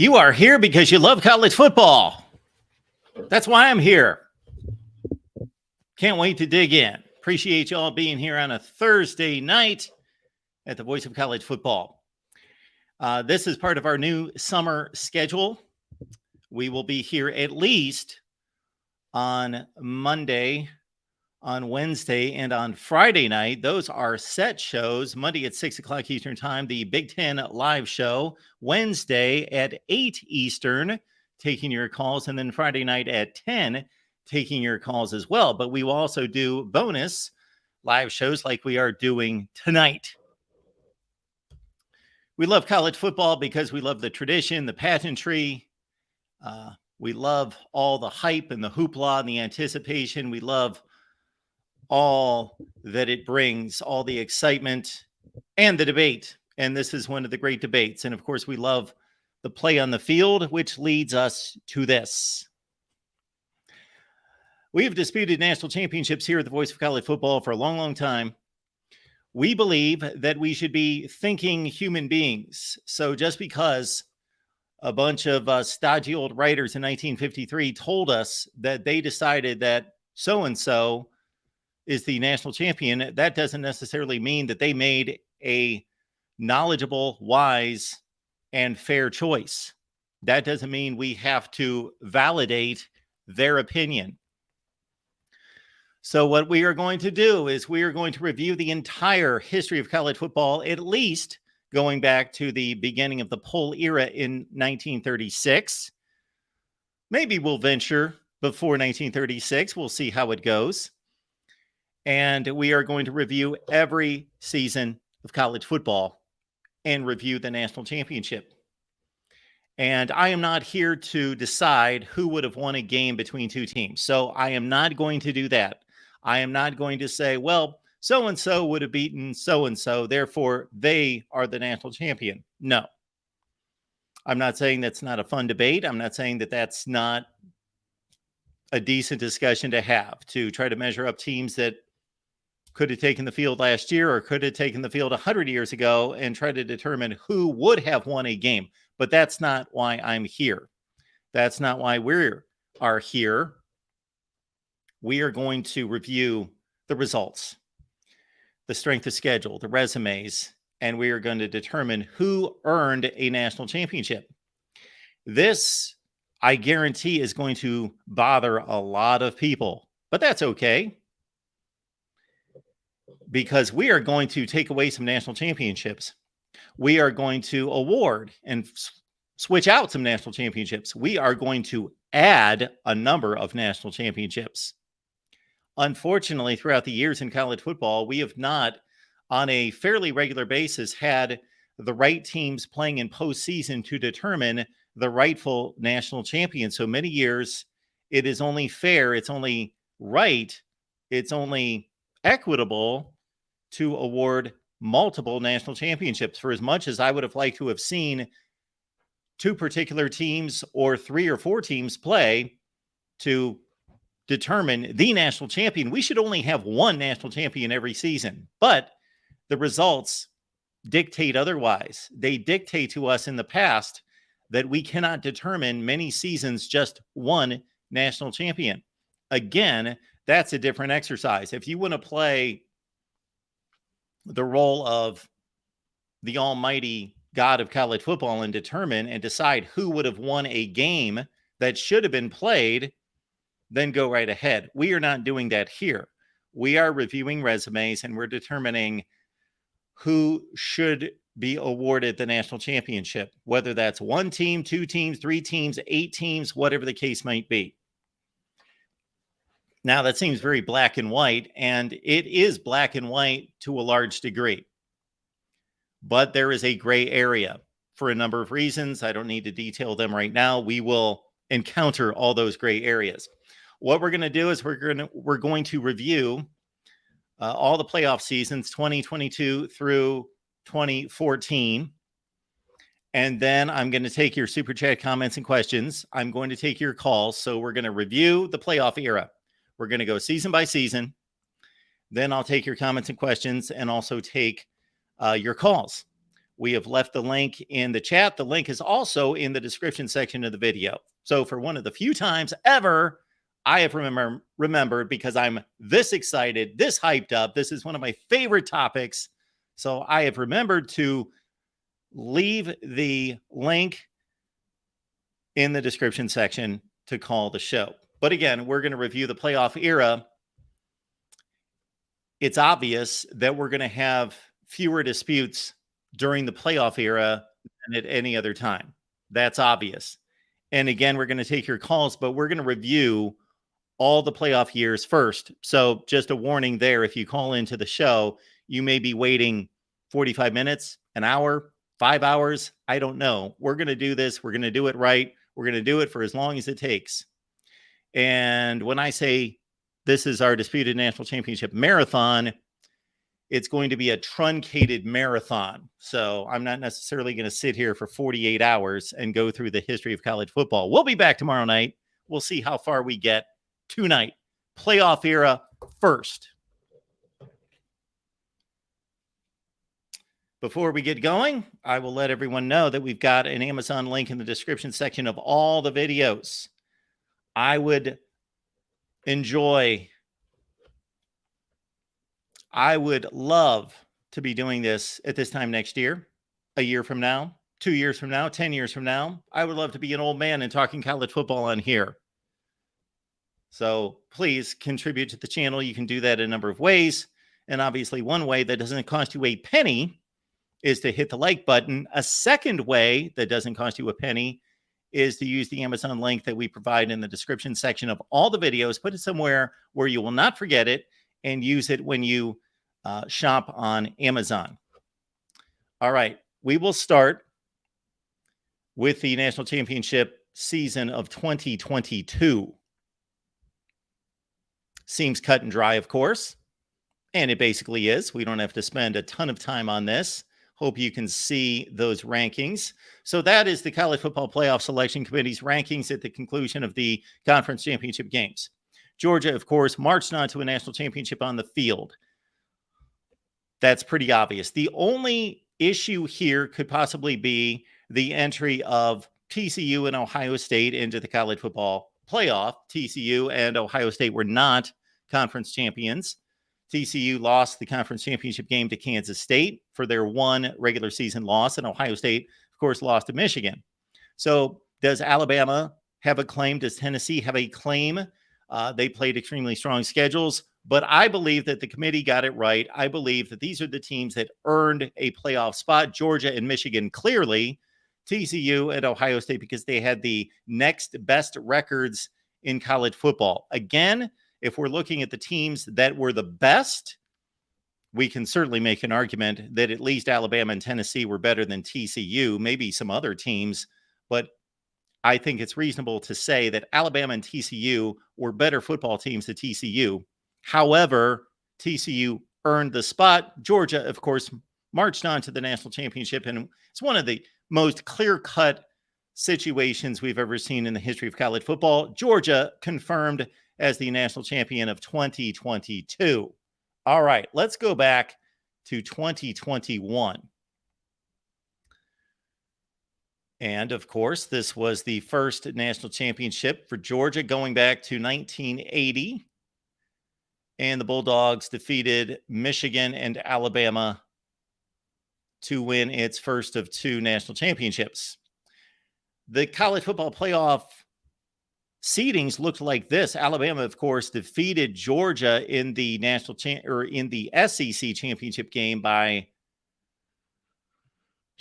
You are here because you love college football. That's why I'm here. Can't wait to dig in. Appreciate you all being here on a Thursday night at the Voice of College Football. This is part of our new summer schedule. We will be here at least on Monday, on Wednesday, and on Friday night. Those are set shows. Monday at 6 o'clock Eastern Time, the Big Ten live show. Wednesday at 8 Eastern, taking your calls. And then Friday night at 10, taking your calls as well. But we will also do bonus live shows like we are doing tonight. We love college football because we love the tradition, the pageantry. We love all the hype and the hoopla and the anticipation. We love all that it brings, all the excitement and the debate. And this is one of the great debates. And of course, we love the play on the field, which leads us to this. We have disputed national championships here at the Voice of College Football for a long, long time. We believe that we should be thinking human beings. So just because a bunch of stodgy old writers in 1953 told us that they decided that so-and-so is the national champion, that doesn't necessarily mean that they made a knowledgeable, wise, and fair choice. That doesn't mean we have to validate their opinion. So what we are going to do is we are going to review the entire history of college football, at least going back to the beginning of the poll era in 1936. Maybe we'll venture before 1936. We'll see how it goes. And we are going to review every season of college football and review the national championship. And I am not here to decide who would have won a game between two teams. So I am not going to do that. I am not going to say, well, so-and-so would have beaten so-and-so, therefore they are the national champion. No. I'm not saying that's not a fun debate. I'm not saying that that's not a decent discussion to have, to try to measure up teams that could have taken the field last year or could have taken the field 100 years ago and try to determine who would have won a game. But that's not why I'm here. That's not why we are here. We are going to review the results, the strength of schedule, the resumes, and we are going to determine who earned a national championship. This, I guarantee, is going to bother a lot of people, but that's okay, because we are going to take away some national championships. We are going to award and switch out some national championships. We are going to add a number of national championships. Unfortunately, throughout the years in college football, we have not, on a fairly regular basis, had the right teams playing in postseason to determine the rightful national champion. So many years, it is only fair, it's only right, it's only equitable to award multiple national championships. For as much as I would have liked to have seen two particular teams or three or four teams play to determine the national champion, we should only have one national champion every season. But the results dictate otherwise. They dictate to us in the past that we cannot determine many seasons just one national champion. Again, that's a different exercise. If you want to play the role of the almighty God of college football and determine and decide who would have won a game that should have been played, then go right ahead. We are not doing that here. We are reviewing resumes and we're determining who should be awarded the national championship, whether that's one team, two teams, three teams, 8 teams, whatever the case might be. Now, that seems very black and white, and it is black and white to a large degree. But there is a gray area for a number of reasons. I don't need to detail them right now. We will encounter all those gray areas. What we're going to do is we're going to review all the playoff seasons, 2022 through 2014. And then I'm going to take your super chat comments and questions. I'm going to take your calls. So we're going to review the playoff era. We're going to go season by season. Then I'll take your comments and questions and also take your calls. We have left the link in the chat. The link is also in the description section of the video. So for one of the few times ever I have remembered, because I'm this excited, this hyped up, this is one of my favorite topics. So I have remembered to leave the link in the description section to call the show. But again, we're going to review the playoff era. It's obvious that we're going to have fewer disputes during the playoff era than at any other time. That's obvious. And again, we're going to take your calls, but we're going to review all the playoff years first. So just a warning there, if you call into the show, you may be waiting 45 minutes, an hour, 5 hours. I don't know. We're going to do this. We're going to do it right. We're going to do it for as long as it takes. And when I say this is our disputed national championship marathon, it's going to be a truncated marathon. So I'm not necessarily going to sit here for 48 hours and go through the history of college football. We'll be back tomorrow night. We'll see how far we get tonight. Playoff era first. Before we get going, I will let everyone know that we've got an Amazon link in the description section of all the videos. I would love to be doing this at this time next year, a year from now, 2 years from now, 10 years from now. I would love to be an old man and talking college football on here. So please contribute to the channel. You can do that in a number of ways. And obviously one way that doesn't cost you a penny is to hit the like button. A second way that doesn't cost you a penny is to use the Amazon link that we provide in the description section of all the videos. Put it somewhere where you will not forget it and use it when you shop on Amazon. All right, we will start with the national championship season of 2022. Seems cut and dry, of course, and it basically is. We don't have to spend a ton of time on this. Hope you can see those rankings. So that is the College Football Playoff Selection Committee's rankings at the conclusion of the conference championship games. Georgia, of course, marched on to a national championship on the field. That's pretty obvious. The only issue here could possibly be the entry of TCU and Ohio State into the college football playoff. TCU and Ohio State were not conference champions. TCU lost the conference championship game to Kansas State for their one regular season loss, and Ohio State, of course, lost to Michigan. So does Alabama have a claim? Does Tennessee have a claim? They played extremely strong schedules, but I believe that the committee got it right. I believe that these are the teams that earned a playoff spot. Georgia and Michigan clearly, TCU and Ohio State because they had the next best records in college football. Again, if we're looking at the teams that were the best, we can certainly make an argument that at least Alabama and Tennessee were better than TCU, maybe some other teams, but I think it's reasonable to say that Alabama and TCU were better football teams than TCU. However, TCU earned the spot. Georgia, of course, marched on to the national championship, and it's one of the most clear-cut situations we've ever seen in the history of college football. Georgia confirmed as the national champion of 2022. All right, let's go back to 2021. And of course, this was the first national championship for Georgia going back to 1980. And the Bulldogs defeated Michigan and Alabama to win its first of two national championships. The college football playoff seedings looked like this. Alabama, of course, defeated Georgia in the in the SEC championship game by,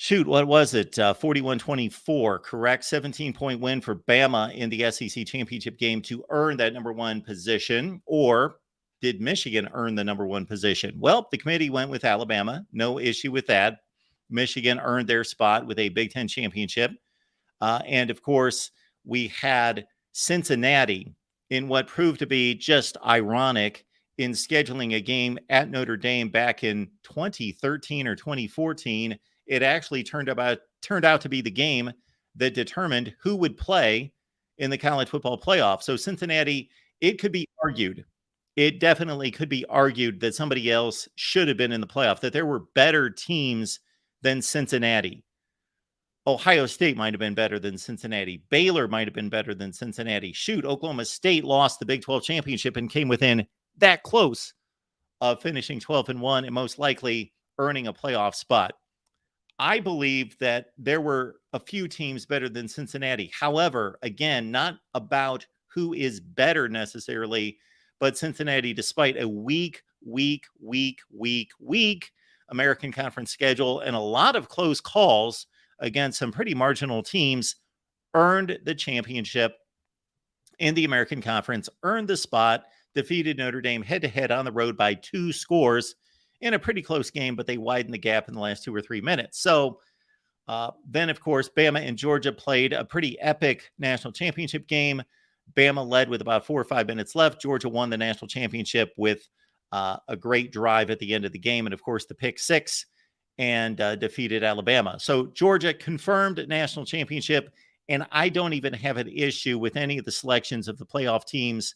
what was it? 41-24, correct? 17-point win for Bama in the SEC championship game to earn that number one position. Or did Michigan earn the number one position? Well, the committee went with Alabama. No issue with that. Michigan earned their spot with a Big Ten championship. And of course, we had Cincinnati in what proved to be just ironic in scheduling a game at Notre Dame back in 2013 or 2014. It actually turned out to be the game that determined who would play in the college football playoff. So Cincinnati, it could be argued. It definitely could be argued that somebody else should have been in the playoff, that there were better teams than Cincinnati. Ohio State might have been better than Cincinnati. Baylor might have been better than Cincinnati. Shoot, Oklahoma State lost the Big 12 championship and came within that close of finishing 12-1 and most likely earning a playoff spot. I believe that there were a few teams better than Cincinnati. However, again, not about who is better necessarily, but Cincinnati, despite a weak American Conference schedule and a lot of close calls against some pretty marginal teams, earned the championship in the American Conference, earned the spot, defeated Notre Dame head-to-head on the road by 2 scores in a pretty close game, but they widened the gap in the last 2 or 3 minutes. So then, of course, Bama and Georgia played a pretty epic national championship game. Bama led with about 4 or 5 minutes left. Georgia won the national championship with a great drive at the end of the game. And, of course, the pick 6 and defeated Alabama. So Georgia confirmed national championship. And I don't even have an issue with any of the selections of the playoff teams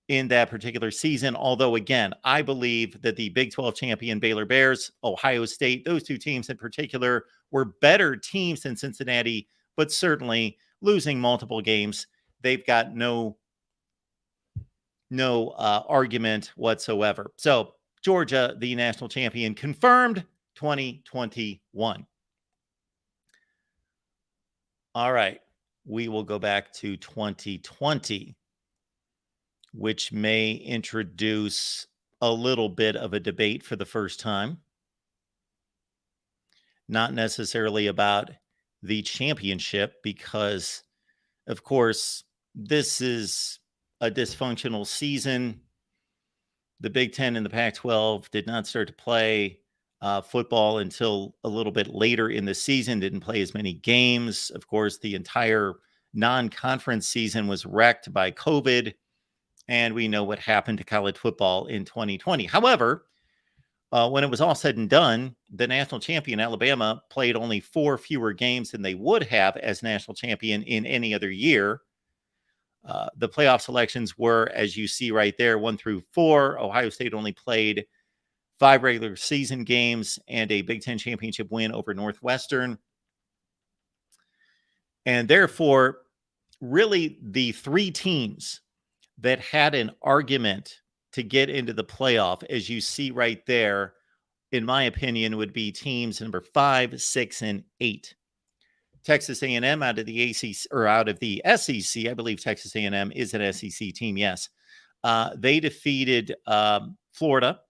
in that particular season. Although, again, I believe that the Big 12 champion Baylor Bears, Ohio State, those 2 teams in particular were better teams than Cincinnati, but certainly losing multiple games, they've got no argument whatsoever. So Georgia, the national champion, confirmed 2021. All right, we will go back to 2020, which may introduce a little bit of a debate for the first time. Not necessarily about the championship, because, of course, this is a dysfunctional season. The Big Ten and the Pac-12 did not start to play football until a little bit later in the season, didn't play as many games. Of course, the entire non-conference season was wrecked by COVID, and we know what happened to college football in 2020. However, when it was all said and done, the national champion Alabama played only 4 fewer games than they would have as national champion in any other year. The playoff selections were, as you see right there, 1 through 4. Ohio State only played 5 regular season games and a Big Ten championship win over Northwestern. And therefore, really the 3 teams that had an argument to get into the playoff, as you see right there, in my opinion, would be teams number 5, 6, and 8. Texas A&M out of the ACC, or out of the SEC. I believe Texas A&M is an SEC team. Yes. They defeated Florida.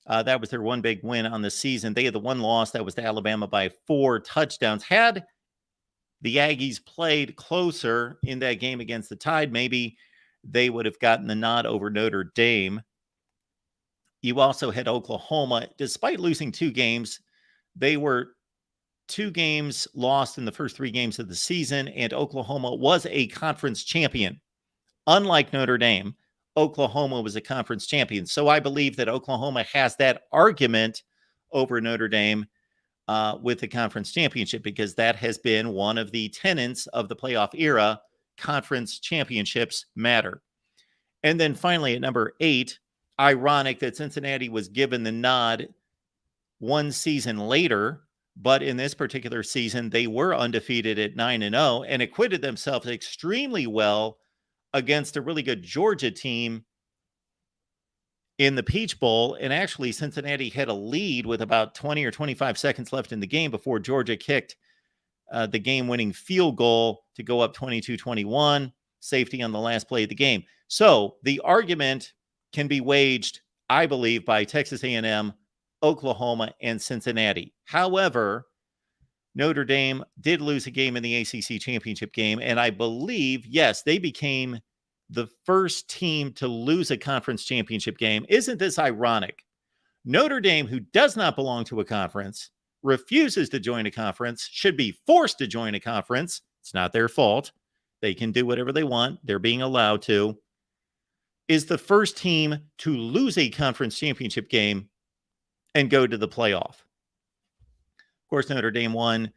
That was their one big win on the season. They had the one loss. That was to Alabama by 4 touchdowns. Had the Aggies played closer in that game against the Tide, maybe they would have gotten the nod over Notre Dame. You also had Oklahoma. Despite losing 2 games, they were 2 games lost in the first 3 games of the season, and Oklahoma was a conference champion. Unlike Notre Dame, Oklahoma was a conference champion. So I believe that Oklahoma has that argument over Notre Dame with the conference championship, because that has been one of the tenets of the playoff era. Conference championships matter. And then finally at number 8, ironic that Cincinnati was given the nod 1 season later, but in this particular season, they were undefeated at 9-0 and acquitted themselves extremely well against a really good Georgia team in the Peach Bowl. And actually, Cincinnati had a lead with about 20 or 25 seconds left in the game before Georgia kicked the game-winning field goal to go up 22-21, safety on the last play of the game. So the argument can be waged, I believe, by Texas A&M, Oklahoma, and Cincinnati. However, Notre Dame did lose a game in the ACC championship game, and I believe, yes, they became the first team to lose a conference championship game. Isn't this ironic? Notre Dame, who does not belong to a conference, refuses to join a conference, should be forced to join a conference. It's not their fault. They can do whatever they want. They're being allowed to. Is the first team to lose a conference championship game and go to the playoff. Of course, Notre Dame won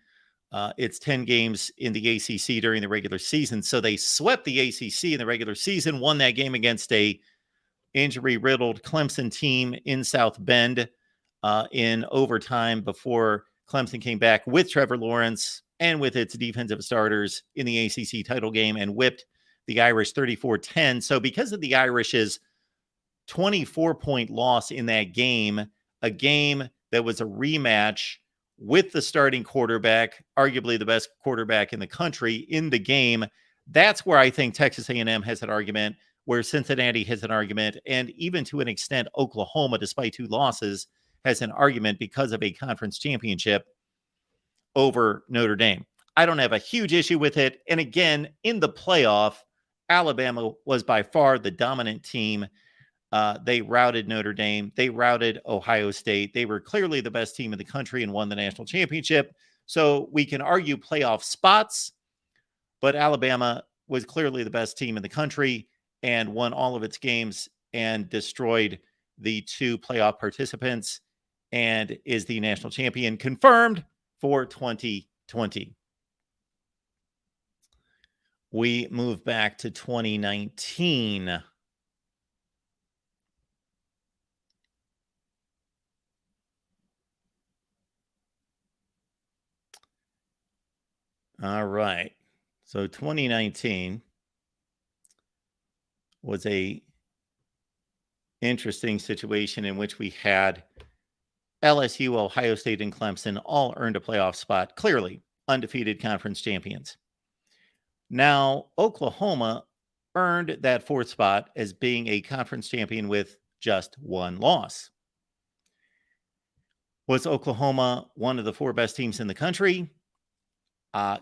its 10 games in the ACC during the regular season. So they swept the ACC in the regular season, won that game against a injury-riddled Clemson team in South Bend in overtime before Clemson came back with Trevor Lawrence and with its defensive starters in the ACC title game and whipped the Irish 34-10. So because of the Irish's 24-point loss in that game, a game that was a rematch with the starting quarterback, arguably the best quarterback in the country in the game, that's where I think Texas A&M has an argument, where Cincinnati has an argument, and even to an extent, Oklahoma, despite 2 losses, has an argument because of a conference championship over Notre Dame. I don't have a huge issue with it. And again, in the playoff, Alabama was by far the dominant team. They routed Notre Dame. They routed Ohio State. They were clearly the best team in the country and won the national championship. So we can argue playoff spots, but Alabama was clearly the best team in the country and won all of its games and destroyed the 2 playoff participants and is the national champion confirmed for 2020. We move back to 2019. All right. So 2019 was a interesting situation in which we had LSU, Ohio State, and Clemson all earned a playoff spot, clearly undefeated conference champions. Now, Oklahoma earned that 4th spot as being a conference champion with just 1 loss. Was Oklahoma one of the 4 best teams in the country?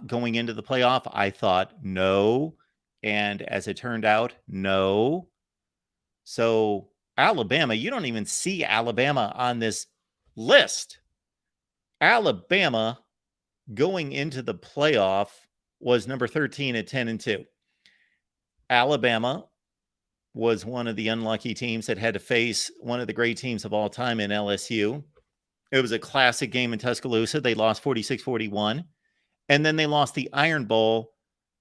Going into the playoff, I thought no. And as it turned out, no. So Alabama, you don't even see Alabama on this list. Alabama going into the playoff was number 13 at 10-2. Alabama was one of the unlucky teams that had to face one of the great teams of all time in LSU. It was a classic game in Tuscaloosa. They lost 46-41. And then they lost the Iron Bowl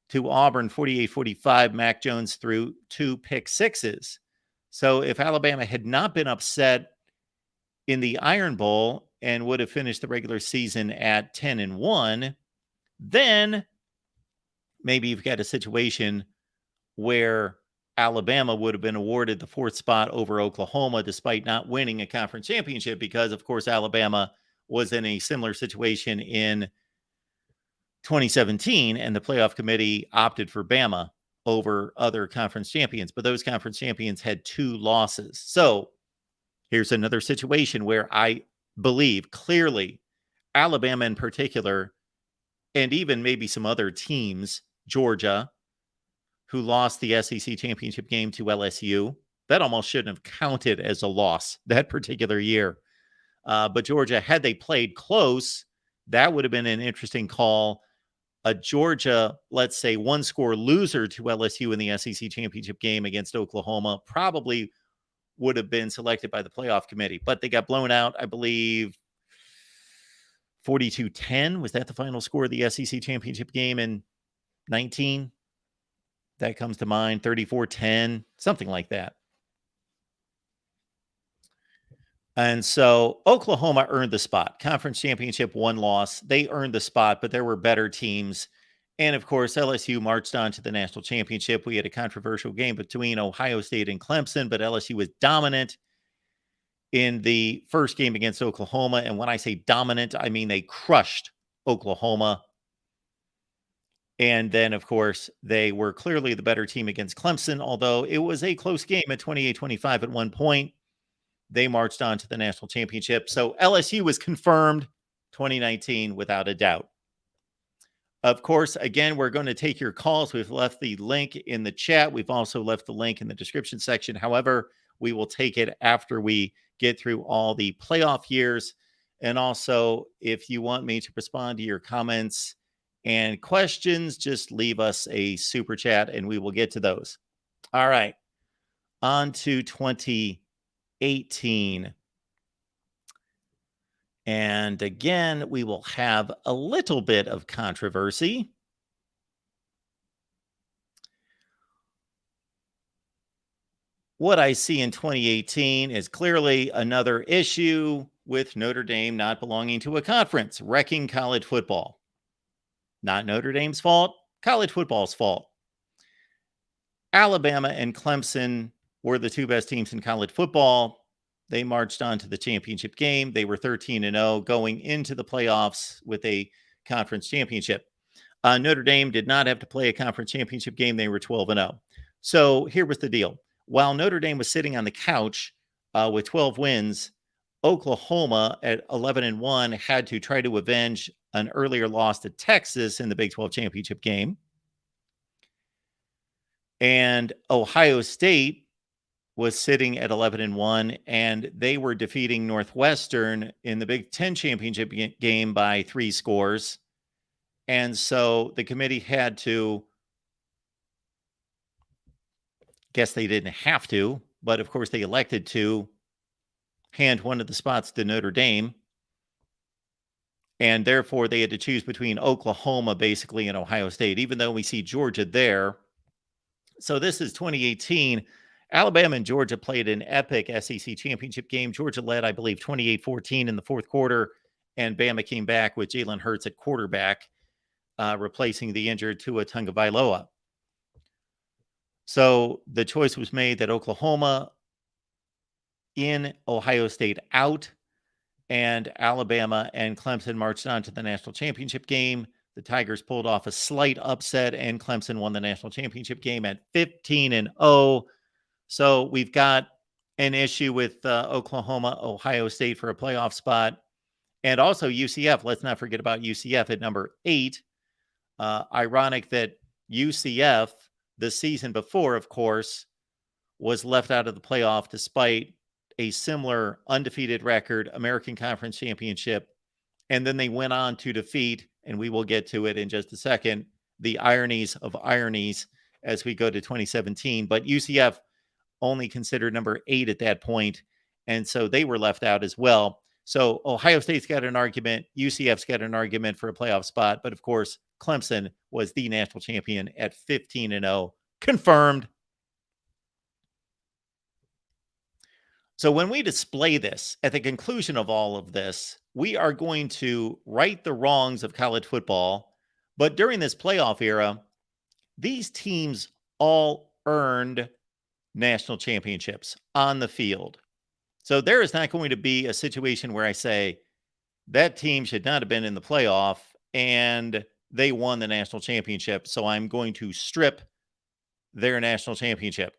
to Auburn 48-45. Mac Jones threw 2 pick sixes. So if Alabama had not been upset in the Iron Bowl and would have finished the regular season at 10-1, then maybe you've got a situation where Alabama would have been awarded the 4th spot over Oklahoma despite not winning a conference championship because, of course, Alabama was in a similar situation in 2017, and the playoff committee opted for Bama over other conference champions, but those conference champions had 2 losses. So here's another situation where I believe clearly Alabama in particular, and even maybe some other teams, Georgia, who lost the SEC championship game to LSU, that almost shouldn't have counted as a loss that particular year. But Georgia, had they played close, that would have been an interesting call. A Georgia, let's say, 1-score loser to LSU in the SEC championship game against Oklahoma probably would have been selected by the playoff committee, but they got blown out, I believe, 42-10. Was that the final score of the SEC championship game in 19? That comes to mind. 34-10, something like that. And so Oklahoma earned the spot. Conference championship, 1 loss. They earned the spot, but there were better teams. And of course, LSU marched on to the national championship. We had a controversial game between Ohio State and Clemson, but LSU was dominant in the first game against Oklahoma. And when I say dominant, I mean they crushed Oklahoma. And then, of course, they were clearly the better team against Clemson, although it was a close game at 28-25 at one point. They marched on to the national championship. So LSU was confirmed 2019 without a doubt. Of course, again, we're going to take your calls. We've left the link in the chat. We've also left the link in the description section. However, we will take it after we get through all the playoff years. And also, if you want me to respond to your comments and questions, just leave us a super chat and we will get to those. All right. On to 2018. And again, we will have a little bit of controversy. What I see in 2018 is clearly another issue with Notre Dame not belonging to a conference, wrecking college football. Not Notre Dame's fault, college football's fault. Alabama and Clemson were the two best teams in college football. They marched on to the championship game. They were 13-0 going into the playoffs with a conference championship. Notre Dame did not have to play a conference championship game. They were 12-0. So here was the deal. While Notre Dame was sitting on the couch with 12 wins, Oklahoma at 11-1 had to try to avenge an earlier loss to Texas in the Big 12 championship game. And Ohio State was sitting at 11-1, and they were defeating Northwestern in the Big 10 championship game by 3 scores. And so the committee had to, guess they didn't have to, but of course they elected to hand one of the spots to Notre Dame. And therefore they had to choose between Oklahoma basically and Ohio State, even though we see Georgia there. So this is 2018. Alabama and Georgia played an epic SEC championship game. Georgia led, I believe, 28-14 in the fourth quarter, and Bama came back with Jalen Hurts at quarterback, replacing the injured Tua Tagovailoa. So the choice was made that Oklahoma in, Ohio State out, and Alabama and Clemson marched on to the national championship game. The Tigers pulled off a slight upset, and Clemson won the national championship game at 15-0. So we've got an issue with Oklahoma, Ohio State for a playoff spot, and also UCF. Let's not forget about UCF at number 8. Ironic that UCF, the season before, of course, was left out of the playoff despite a similar undefeated record, American Conference Championship. And then they went on to defeat, and we will get to it in just a second, the ironies of ironies as we go to 2017. But UCF only considered number 8 at that point, and so they were left out as well. So Ohio State's got an argument, UCF's got an argument for a playoff spot, but of course, Clemson was the national champion at 15-0, confirmed. So when we display this, at the conclusion of all of this, we are going to right the wrongs of college football. But during this playoff era, these teams all earned national championships on the field. So there is not going to be a situation where I say that team should not have been in the playoff and they won the national championship, so I'm going to strip their national championship.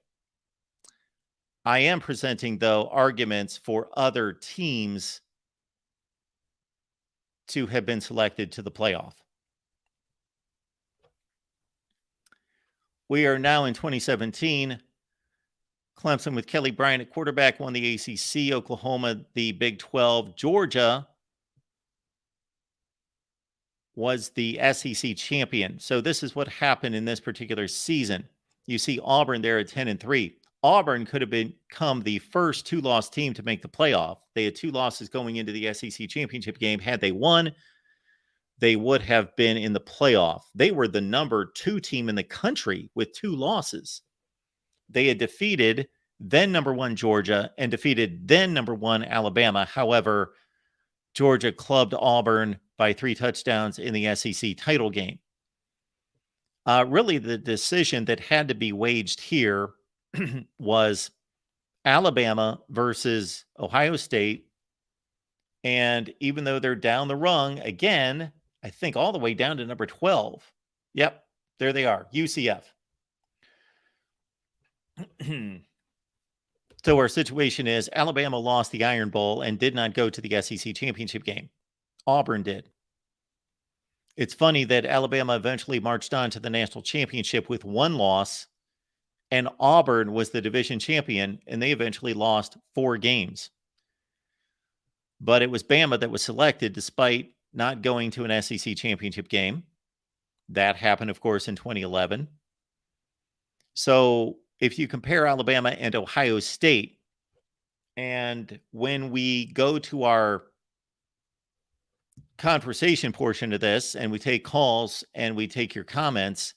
I am presenting, though, arguments for other teams to have been selected to the playoff. We are now in 2017. Clemson with Kelly Bryant at quarterback won the ACC. Oklahoma, the Big 12. Georgia was the SEC champion. So this is what happened in this particular season. You see Auburn there at 10-3. Auburn could have become the first 2-loss team to make the playoff. They had 2 losses going into the SEC championship game. Had they won, they would have been in the playoff. They were the number 2 team in the country with 2 losses. They had defeated then number 1 Georgia and defeated then number 1 Alabama. However, Georgia clubbed Auburn by 3 touchdowns in the SEC title game. Really, the decision that had to be waged here was Alabama versus Ohio State. And even though they're down the rung, again, I think all the way down to number 12. Yep, there they are, UCF. So our situation is Alabama lost the Iron Bowl and did not go to the SEC championship game. Auburn did. It's funny that Alabama eventually marched on to the national championship with 1 loss, and Auburn was the division champion, and they eventually lost 4 games. But it was Bama that was selected despite not going to an SEC championship game. That happened, of course, in 2011. So if you compare Alabama and Ohio State, and when we go to our conversation portion of this and we take calls and we take your comments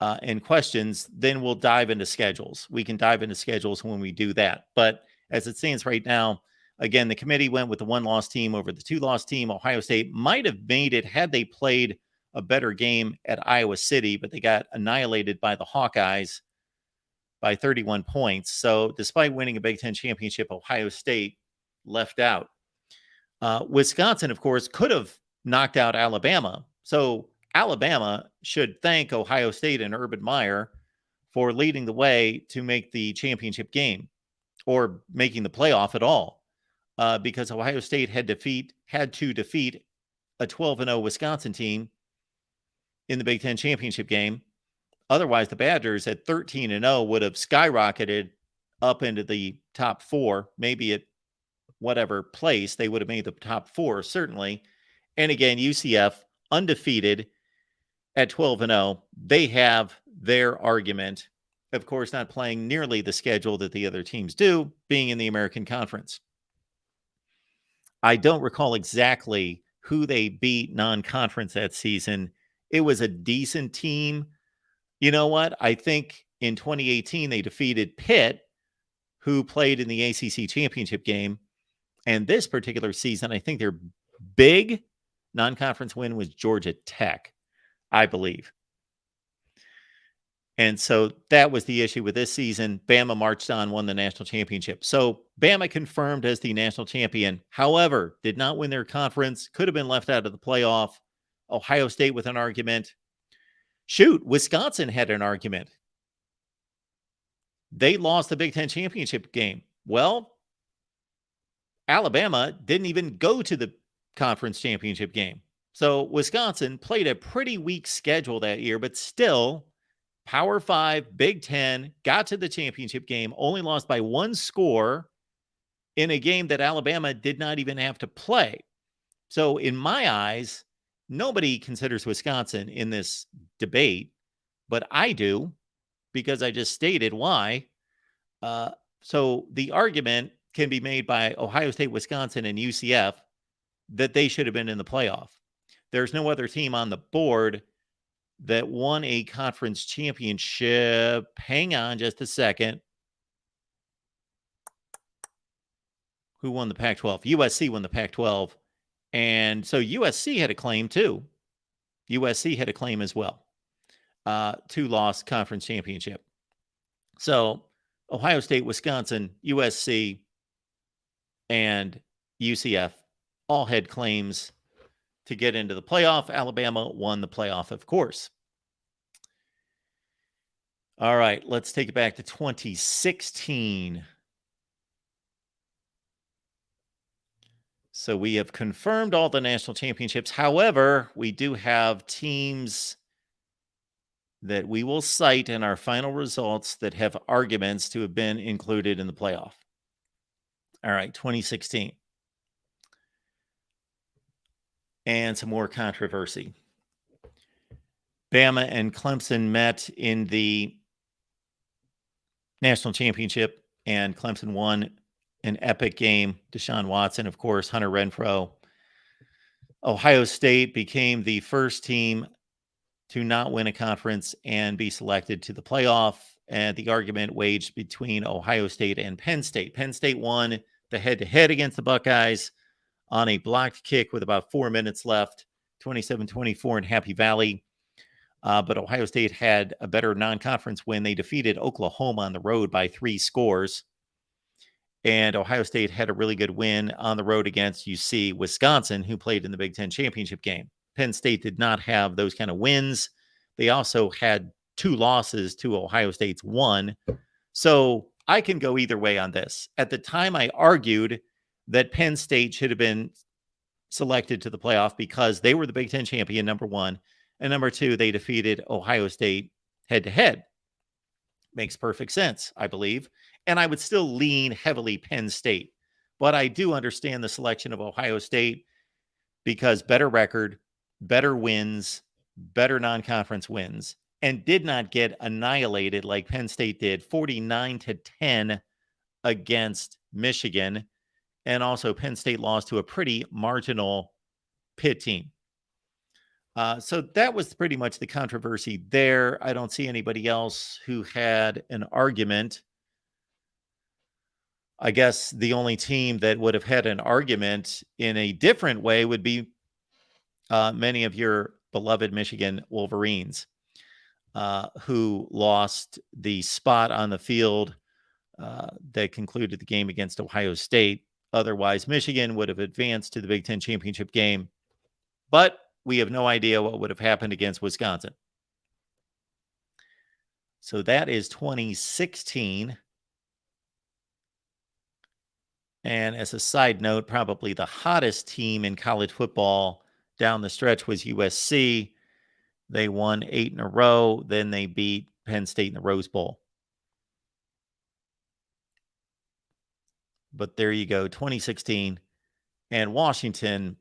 and questions, then we'll dive into schedules. We can dive into schedules when we do that. But as it stands right now, Again, the committee went with the 1-loss team over the 2-loss team. Ohio State might have made it had they played a better game at Iowa City, but they got annihilated by the Hawkeyes by 31 points. So despite winning a Big Ten championship, Ohio State left out. Wisconsin, of course, could have knocked out Alabama. So Alabama should thank Ohio State and Urban Meyer for leading the way to make the championship game or making the playoff at all, because Ohio State had to defeat a 12-0 Wisconsin team in the Big Ten championship game. Otherwise, the Badgers at 13-0 would have skyrocketed up into the top 4, maybe at whatever place. They would have made the top 4, certainly. And again, UCF undefeated at 12-0. They have their argument, of course, not playing nearly the schedule that the other teams do, being in the American Conference. I don't recall exactly who they beat non-conference that season. It was a decent team. You know what? I think in 2018, they defeated Pitt, who played in the ACC championship game. And this particular season, I think their big non-conference win was Georgia Tech, I believe. And so that was the issue with this season. Bama marched on, won the national championship. So Bama confirmed as the national champion. However, did not win their conference, could have been left out of the playoff. Ohio State with an argument. Shoot, Wisconsin had an argument. They lost the Big Ten championship game. Well, Alabama didn't even go to the conference championship game. So Wisconsin played a pretty weak schedule that year, but still Power 5, Big Ten, got to the championship game, only lost by 1 score in a game that Alabama did not even have to play. So in my eyes, nobody considers Wisconsin in this debate, but I do, because I just stated why. So the argument can be made by Ohio State, Wisconsin, and UCF that they should have been in the playoff. There's no other team on the board that won a conference championship. Hang on just a second. Who won the Pac-12? USC won the Pac-12. And so USC had a claim too. USC had a claim as well. 2-loss conference championship. So Ohio State, Wisconsin, USC, and UCF all had claims to get into the playoff. Alabama won the playoff, of course. All right, let's take it back to 2016. So we have confirmed all the national championships. However, we do have teams that we will cite in our final results that have arguments to have been included in the playoff. All right, 2016. And some more controversy. Bama and Clemson met in the national championship, and Clemson won an epic game. Deshaun Watson, of course, Hunter Renfrow. Ohio State became the first team to not win a conference and be selected to the playoff. And the argument waged between Ohio State and Penn State. Penn State won the head-to-head against the Buckeyes on a blocked kick with about 4 minutes left, 27-24 in Happy Valley. But Ohio State had a better non-conference win. They defeated Oklahoma on the road by 3 scores. And Ohio State had a really good win on the road against UC Wisconsin, who played in the Big Ten championship game. Penn State did not have those kind of wins. They also had 2 losses to Ohio State's 1. So I can go either way on this. At the time, I argued that Penn State should have been selected to the playoff because they were the Big Ten champion, number 1. And number 2, they defeated Ohio State head-to-head. Makes perfect sense, I believe. And I would still lean heavily Penn State. But I do understand the selection of Ohio State because better record, better wins, better non-conference wins, and did not get annihilated like Penn State did, 49-10 against Michigan. And also Penn State lost to a pretty marginal Pitt team. So that was pretty much the controversy there. I don't see anybody else who had an argument. I guess the only team that would have had an argument in a different way would be many of your beloved Michigan Wolverines, who lost the spot on the field that concluded the game against Ohio State. Otherwise, Michigan would have advanced to the Big Ten championship game, but we have no idea what would have happened against Wisconsin. So that is 2016. And as a side note, probably the hottest team in college football down the stretch was USC. They won 8 in a row. Then they beat Penn State in the Rose Bowl. But there you go, 2016. And Washington,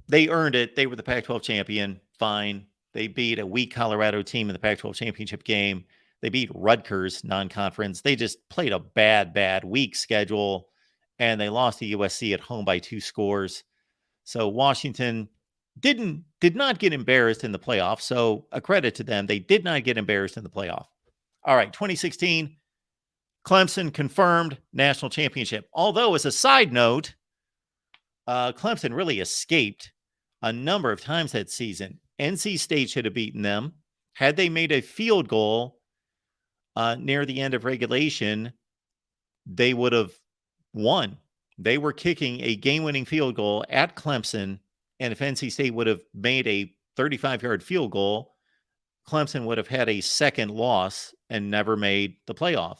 they earned it. They were the Pac-12 champion. Fine. They beat a weak Colorado team in the Pac-12 championship game. They beat Rutgers non-conference. They just played a bad, weak schedule. And they lost to USC at home by 2 scores. So Washington did not get embarrassed in the playoff. So a credit to them. They did not get embarrassed in the playoff. All right, 2016, Clemson confirmed national championship. Although, as a side note, Clemson really escaped a number of times that season. NC State should have beaten them. Had they made a field goal near the end of regulation, they would have won. They were kicking a game-winning field goal at Clemson, and if NC State would have made a 35-yard field goal, Clemson would have had a second loss and never made the playoff.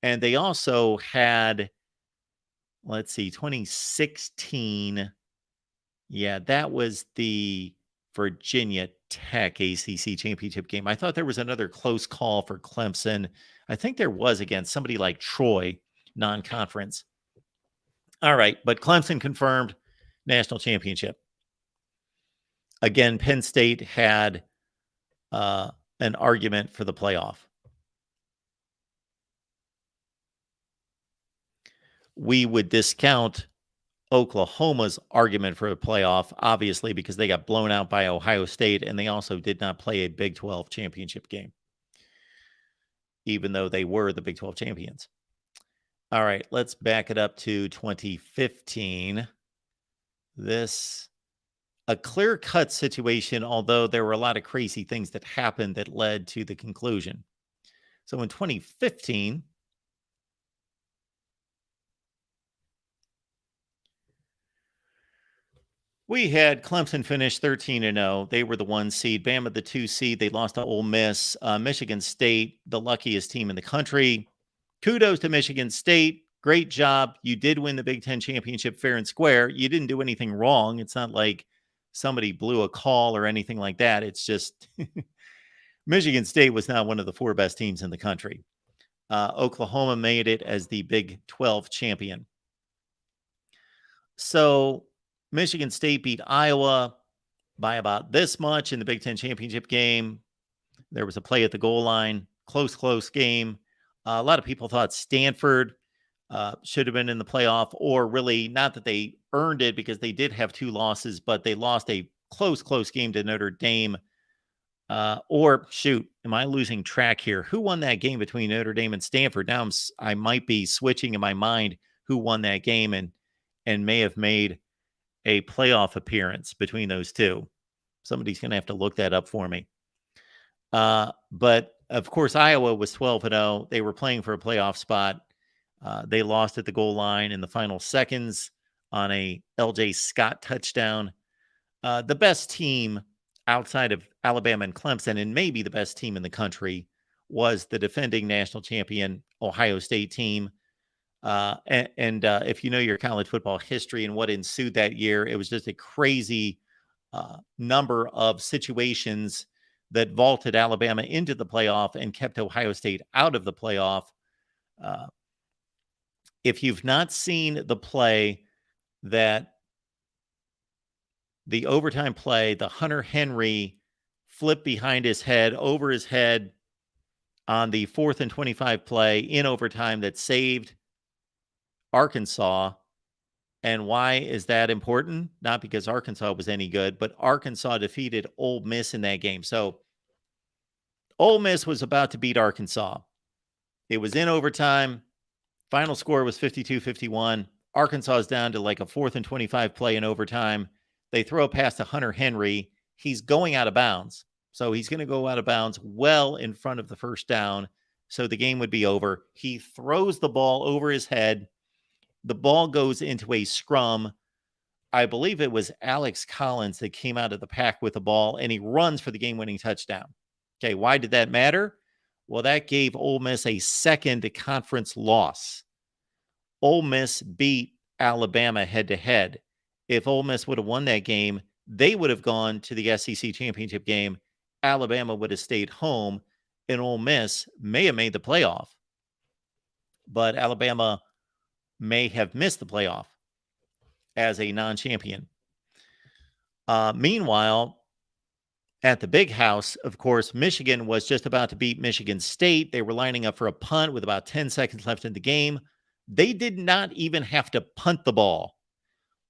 And they also had, 2016. Yeah, that was the Virginia Tech ACC championship game. I thought there was another close call for Clemson. I think there was against somebody like Troy, non-conference. All right, but Clemson confirmed national championship. Again, Penn State had an argument for the playoff. We would discount Oklahoma's argument for a playoff, obviously, because they got blown out by Ohio State, and they also did not play a Big 12 championship game, even though they were the Big 12 champions. All right, let's back it up to 2015. A clear-cut situation, although there were a lot of crazy things that happened that led to the conclusion. So in 2015, we had Clemson finish 13-0. They were the 1 seed. Bama, the 2 seed. They lost to Ole Miss. Michigan State, the luckiest team in the country. Kudos to Michigan State. Great job. You did win the Big Ten championship fair and square. You didn't do anything wrong. It's not like somebody blew a call or anything like that. It's just Michigan State was not one of the 4 best teams in the country. Oklahoma made it as the Big 12 champion. So Michigan State beat Iowa by about this much in the Big Ten championship game. There was a play at the goal line. Close game. A lot of people thought Stanford should have been in the playoff, or really not that they earned it because they did have 2 losses, but they lost a close game to Notre Dame. Or shoot, am I losing track here? Who won that game between Notre Dame and Stanford? Now I might be switching in my mind who won that game and may have made a playoff appearance between those 2. Somebody's going to have to look that up for me. But of course, Iowa was 12-0. They were playing for a playoff spot. They lost at the goal line in the final seconds on a LJ Scott touchdown. The best team outside of Alabama and Clemson, and maybe the best team in the country, was the defending national champion Ohio State team. If you know your college football history and what ensued that year, it was just a crazy number of situations that vaulted Alabama into the playoff and kept Ohio State out of the playoff. If you've not seen the play the overtime play, the Hunter Henry flip behind his head, over his head on the 4th and 25 play in overtime that saved Arkansas. And why is that important? Not because Arkansas was any good, but Arkansas defeated Ole Miss in that game. So Ole Miss was about to beat Arkansas. It was in overtime. Final score was 52-51. Arkansas is down to like a 4th and 25 play in overtime. They throw a pass to Hunter Henry. He's going out of bounds. So he's going to go out of bounds well in front of the first down. So the game would be over. He throws the ball over his head. The ball goes into a scrum. I believe it was Alex Collins that came out of the pack with the ball, and he runs for the game-winning touchdown. Okay, why did that matter? Well, that gave Ole Miss a second conference loss. Ole Miss beat Alabama head-to-head. If Ole Miss would have won that game, they would have gone to the SEC championship game. Alabama would have stayed home, and Ole Miss may have made the playoff. But Alabama may have missed the playoff as a non-champion. Meanwhile, at the Big House, of course, Michigan was just about to beat Michigan State. They were lining up for a punt with about 10 seconds left in the game. They did not even have to punt the ball.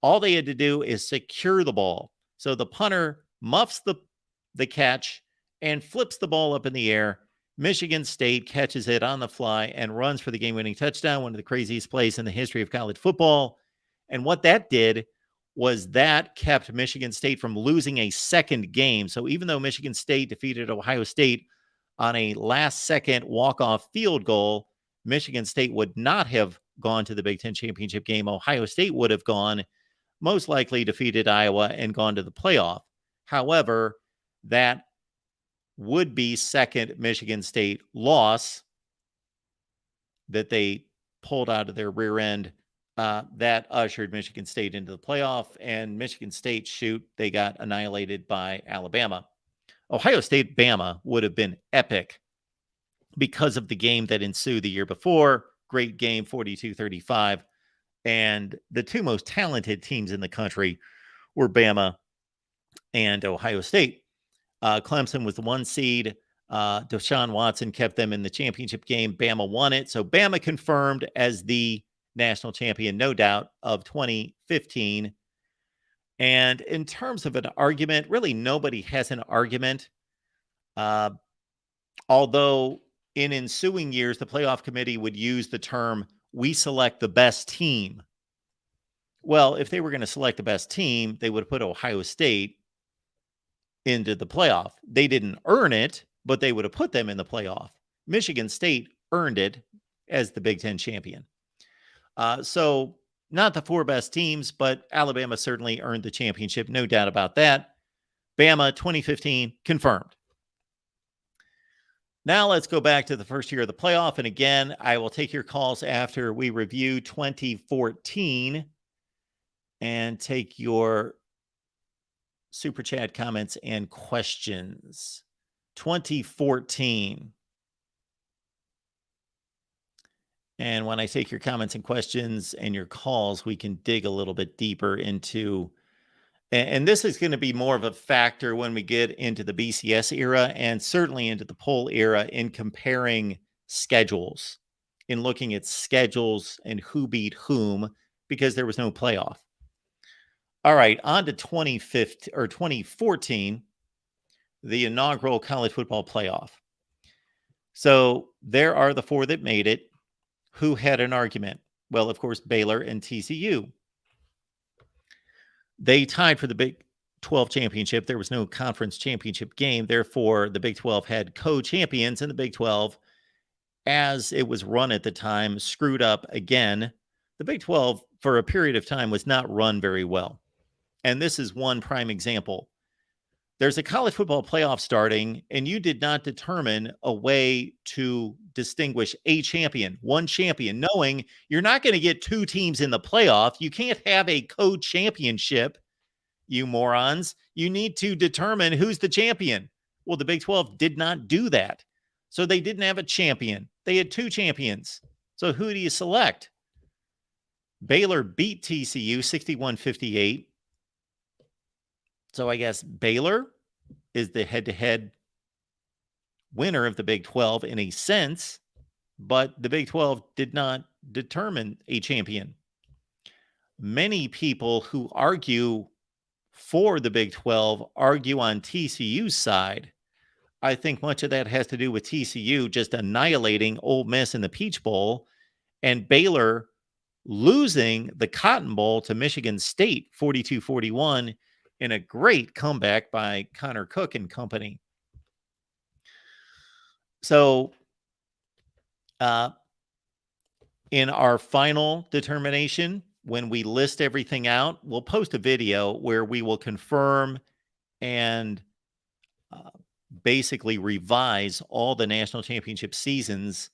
All they had to do is secure the ball. So the punter muffs the catch and flips the ball up in the air. Michigan State catches it on the fly and runs for the game-winning touchdown, one of the craziest plays in the history of college football. And what that did was that kept Michigan State from losing a second game. So even though Michigan State defeated Ohio State on a last-second walk-off field goal, Michigan State would not have gone to the Big Ten championship game. Ohio State would have gone, most likely defeated Iowa and gone to the playoff. However, that would be second Michigan State loss that they pulled out of their rear end. That ushered Michigan State into the playoff, and Michigan State, they got annihilated by Alabama. Ohio State, Bama would have been epic because of the game that ensued the year before. Great game, 42-35. And the two most talented teams in the country were Bama and Ohio State. Clemson was the 1 seed. Deshaun Watson kept them in the championship game. Bama won it. So Bama confirmed as the national champion, no doubt, of 2015. And in terms of an argument, really nobody has an argument. Although in ensuing years, the playoff committee would use the term, we select the best team. Well, if they were going to select the best team, they would have put Ohio State into the playoff. They didn't earn it, but they would have put them in the playoff. Michigan State earned it as the Big Ten champion. So not the 4 best teams, but Alabama certainly earned the championship. No doubt about that. Bama 2015 confirmed. Now let's go back to the first year of the playoff. And again, I will take your calls after we review 2014 and take your super chat comments and questions. 2014. And when I take your comments and questions and your calls, we can dig a little bit deeper into, and this is going to be more of a factor when we get into the BCS era and certainly into the poll era in comparing schedules, in looking at schedules and who beat whom, because there was no playoff. All right, on to 2014, the inaugural college football playoff. So there are the 4 that made it. Who had an argument? Well, of course, Baylor and TCU. They tied for the Big 12 championship. There was no conference championship game. Therefore, the Big 12 had co-champions, and the Big 12, as it was run at the time, screwed up again. The Big 12, for a period of time, was not run very well. And this is one prime example. There's a college football playoff starting, and you did not determine a way to distinguish a champion, one champion, knowing you're not going to get 2 teams in the playoff. You can't have a co-championship, you morons. You need to determine who's the champion. Well, the Big 12 did not do that. So they didn't have a champion. They had 2 champions. So who do you select? Baylor beat TCU 61-58. So I guess Baylor is the head-to-head winner of the Big 12 in a sense, but the Big 12 did not determine a champion. Many people who argue for the Big 12 argue on TCU's side. I think much of that has to do with TCU just annihilating Ole Miss in the Peach Bowl and Baylor losing the Cotton Bowl to Michigan State 42-41 in a great comeback by Connor Cook and company. So in our final determination, when we list everything out, we'll post a video where we will confirm and basically revise all the national championship seasons.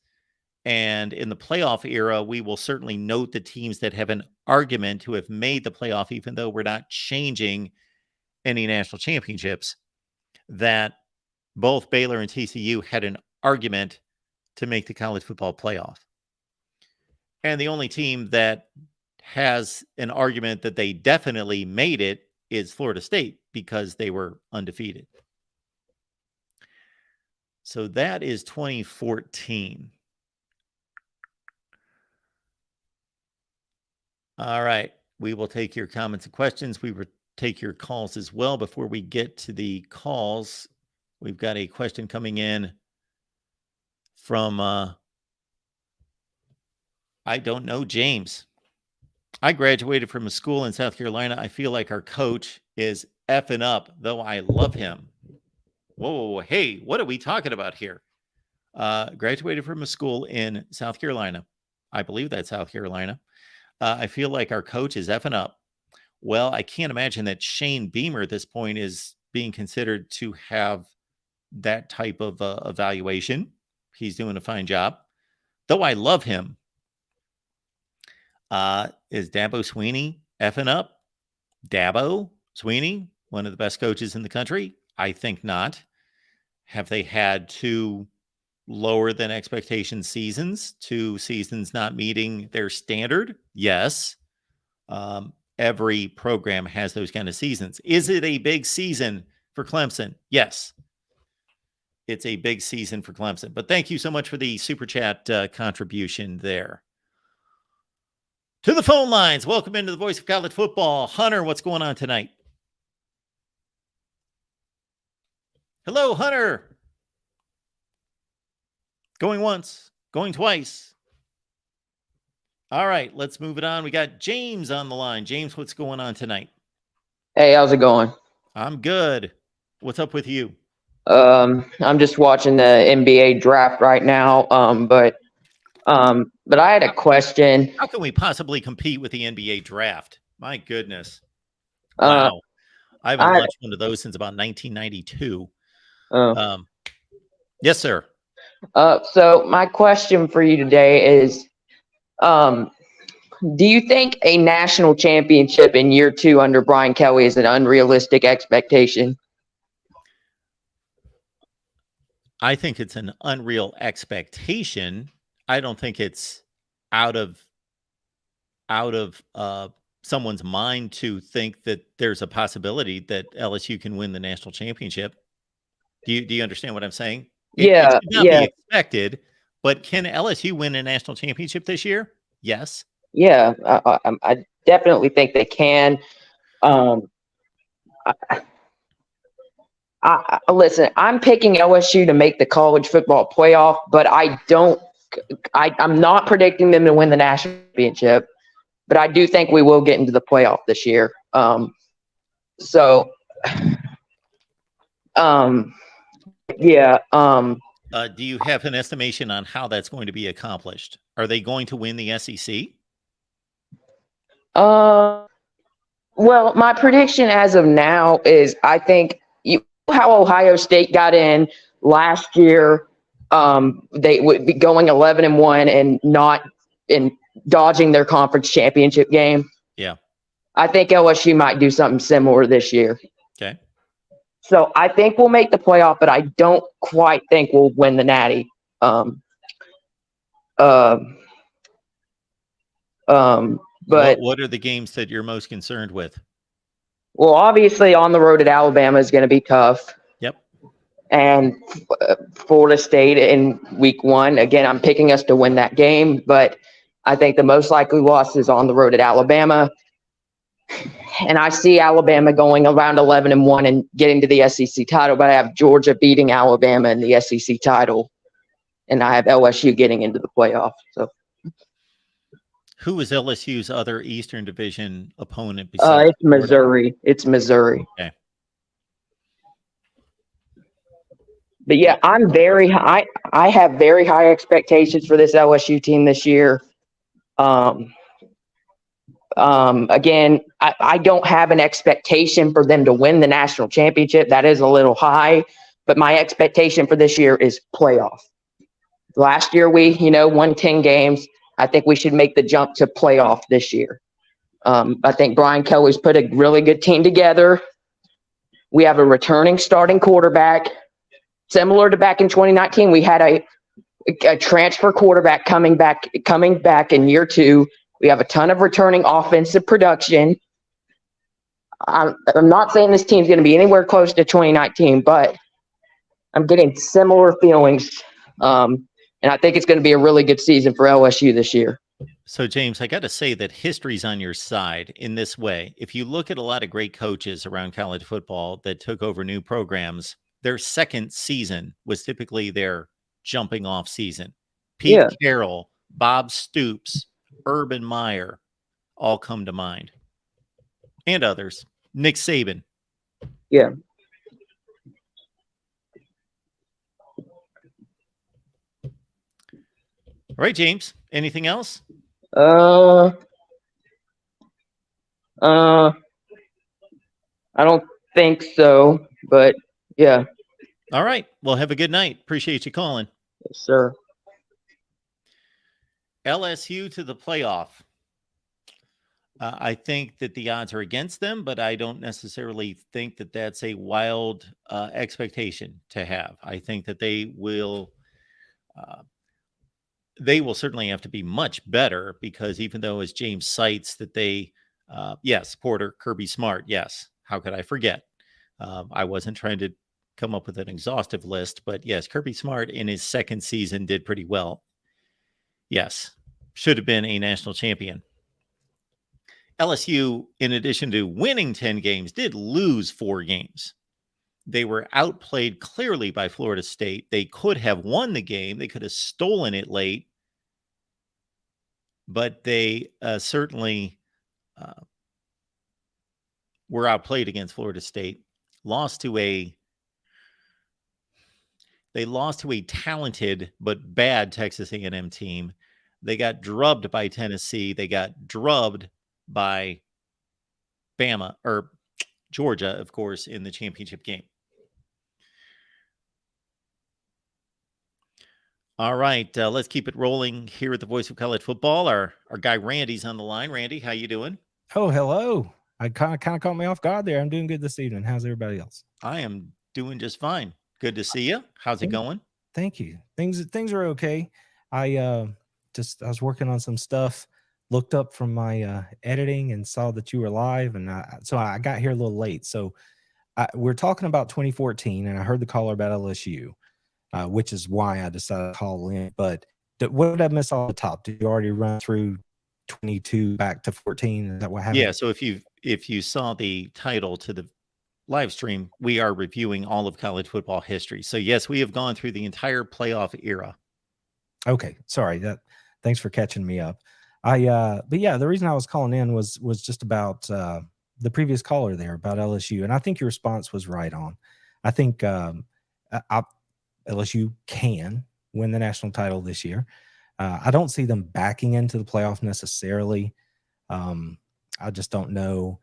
And in the playoff era, we will certainly note the teams that have an argument who have made the playoff, even though we're not changing any national championships, that both Baylor and TCU had an argument to make the college football playoff. And the only team that has an argument that they definitely made it is Florida State, because they were undefeated. So that is 2014. All right. We will take your comments and questions. We will take your calls as well. Before we get to the calls, we've got a question coming in from, I don't know, James. I graduated from a school in South Carolina. I feel like our coach is effing up, though I love him. Whoa, hey, what are we talking about here? Graduated from a school in South Carolina. I believe that's South Carolina. I feel like our coach is effing up. Well, I can't imagine that Shane Beamer at this point is being considered to have that type of evaluation. He's doing a fine job, though I love him. Is Dabo Swinney effing up? Dabo Swinney, one of the best coaches in the country? I think not. Have they had two lower than expectation seasons, 2 seasons not meeting their standard? Yes. Every program has those kind of seasons. Is it a big season for Clemson? Yes. It's a big season for Clemson. But thank you so much for the super chat contribution there. To the phone lines. Welcome into the Voice of College Football. Hunter, what's going on tonight? Hello, Hunter. Going once, going twice. All right, let's move it on. We got James on the line. James, what's going on tonight? Hey, how's it going? I'm good. What's up with you? I'm just watching the NBA draft right now. But I had a question. How can we possibly compete with the NBA draft? My goodness. Wow. I haven't watched one of those since about 1992. Yes, sir. So my question for you today is, do you think a national championship in year 2 under Brian Kelly is an unrealistic expectation? I think it's an unreal expectation. I don't think it's out of someone's mind to think that there's a possibility that LSU can win the national championship. Do you understand what I'm saying? Yeah, it should not be expected, but can LSU win a national championship this year? Yes. Yeah, I definitely think they can. Listen, I'm picking LSU to make the college football playoff, but I'm not predicting them to win the national championship, but I do think we will get into the playoff this year. Do you have an estimation on how that's going to be accomplished? Are they going to win the SEC? Well, my prediction as of now is I think how Ohio State got in last year. They would be going 11-1 and not in dodging their conference championship game. Yeah. I think LSU might do something similar this year. Okay. So I think we'll make the playoff, but I don't quite think we'll win the Natty. But what are the games that you're most concerned with? Well, obviously on the road at Alabama is going to be tough. Yep. And Florida State in week 1, again, I'm picking us to win that game, but I think the most likely loss is on the road at Alabama. And I see Alabama going around 11-1 and getting to the SEC title, but I have Georgia beating Alabama in the SEC title, and I have LSU getting into the playoff. So Who is LSU's other Eastern Division opponent besides It's Florida? Missouri. It's Missouri. Okay. But yeah, I'm very high. I have very high expectations for this LSU team this year. Again, I don't have an expectation for them to win the national championship. That is a little high, but my expectation for this year is playoff. Last year we, won 10 games. I think we should make the jump to playoff this year. I think Brian Kelly's put a really good team together. We have a returning starting quarterback. Similar to back in 2019, we had a transfer quarterback coming back in year 2. We have a ton of returning offensive production. I'm not saying this team's going to be anywhere close to 2019, but I'm getting similar feelings. And I think it's going to be a really good season for LSU this year. So, James, I got to say that history's on your side in this way. If you look at a lot of great coaches around college football that took over new programs, their second season was typically their jumping off season. Pete Carroll, Bob Stoops, Urban Meyer all come to mind. And others. Nick Saban. Yeah. All right, James. Anything else? I don't think so, but yeah. All right. Well, have a good night. Appreciate you calling. Yes, sir. LSU to the playoff. I think that the odds are against them, but I don't necessarily think that that's a wild expectation to have. I think that they will certainly have to be much better, because even though, as James cites, that they, yes, Porter, Kirby Smart, yes. How could I forget? I wasn't trying to come up with an exhaustive list, but yes, Kirby Smart in his second season did pretty well. Yes, should have been a national champion. LSU, in addition to winning 10 games, did lose 4 games. They were outplayed clearly by Florida State. They could have won the game. They could have stolen it late. But they certainly were outplayed against Florida State. They lost to a talented but bad Texas A&M team. They got drubbed by Tennessee. They got drubbed by Bama, or Georgia, of course, in the championship game. All right, let's keep it rolling here at the Voice of College Football. Our guy Randy's on the line. Randy, how you doing? Oh, hello. I kind of caught me off guard there. I'm doing good this evening. How's everybody else? I am doing just fine. Good to see you. How's it going? Thank you. Things are okay. I was working on some stuff, looked up from my editing and saw that you were live, and so I got here a little late. So we're talking about 2014, and I heard the caller about LSU, which is why I decided to call in. But what did I miss off the top? Did you already run through 22 back to 14? Is that what happened? Yeah. So if you saw the title to the live stream, we are reviewing all of college football history. So yes, we have gone through the entire playoff era. Okay, sorry. Thanks for catching me up. But yeah, the reason I was calling in was just about the previous caller there about LSU, and I think your response was right on. I think LSU can win the national title this year. I don't see them backing into the playoff necessarily. I just don't know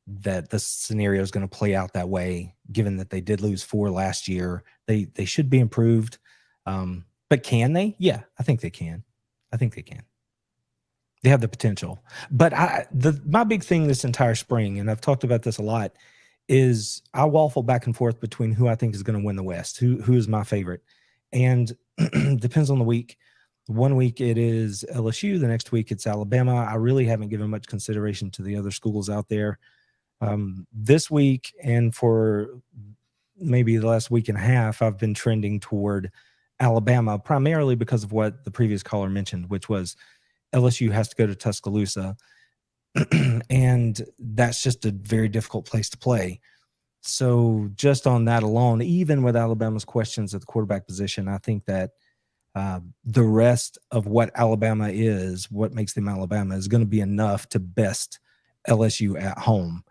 that the scenario is going to play out that way, given that they did lose 4 last year. They should be improved. But can they? Yeah, I think they can. They have the potential. But my big thing this entire spring, and I've talked about this a lot, is I waffle back and forth between who I think is going to win the West, who is my favorite. And depends on the week. One week it is LSU, the next week it's Alabama. I really haven't given much consideration to the other schools out there. This week, and for maybe the last week and a half, I've been trending toward Alabama, primarily because of what the previous caller mentioned, which was LSU has to go to Tuscaloosa. And that's just a very difficult place to play. So just on that alone, even with Alabama's questions at the quarterback position, I think that the rest of what Alabama is, what makes them Alabama, is going to be enough to best LSU at home.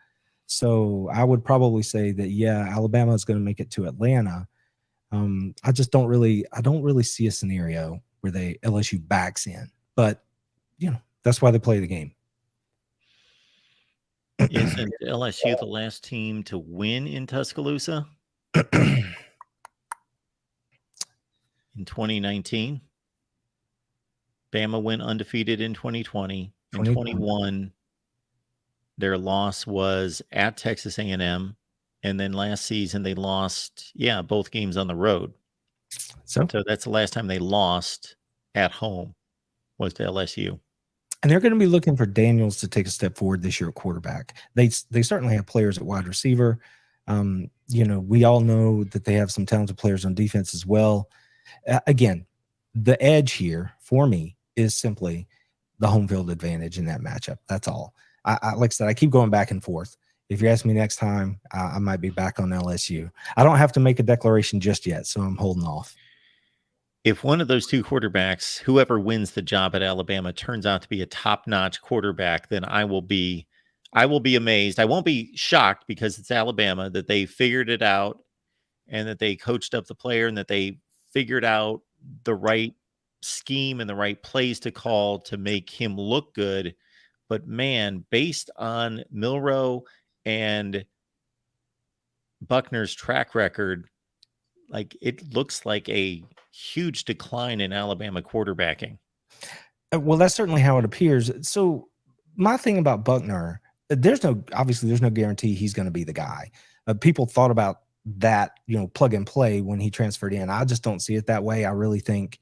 So I would probably say that, yeah, Alabama is going to make it to Atlanta. I don't really see a scenario where LSU backs in, but that's why they play the game. Isn't LSU the last team to win in Tuscaloosa in 2019? Bama went undefeated in 2020. In 21, their loss was at Texas A&M, and then last season they lost, both games on the road. So that's the last time they lost at home was to LSU. And they're going to be looking for Daniels to take a step forward this year at quarterback. They certainly have players at wide receiver. We all know that they have some talented players on defense as well. Again, the edge here for me is simply the home field advantage in that matchup. That's all. I like I said, I keep going back and forth. If you ask me next time, I might be back on LSU. I don't have to make a declaration just yet, so I'm holding off. If one of those two quarterbacks, whoever wins the job at Alabama, turns out to be a top-notch quarterback, then I will be amazed. I won't be shocked because it's Alabama that they figured it out and that they coached up the player and that they figured out the right scheme and the right plays to call to make him look good. But man, based on Milroe and Buckner's track record, it looks like a huge decline in Alabama quarterbacking. Well, that's certainly how it appears. So my thing about Buckner, there's no guarantee he's going to be the guy. People thought about that, plug and play when he transferred in. I just don't see it that way. I really think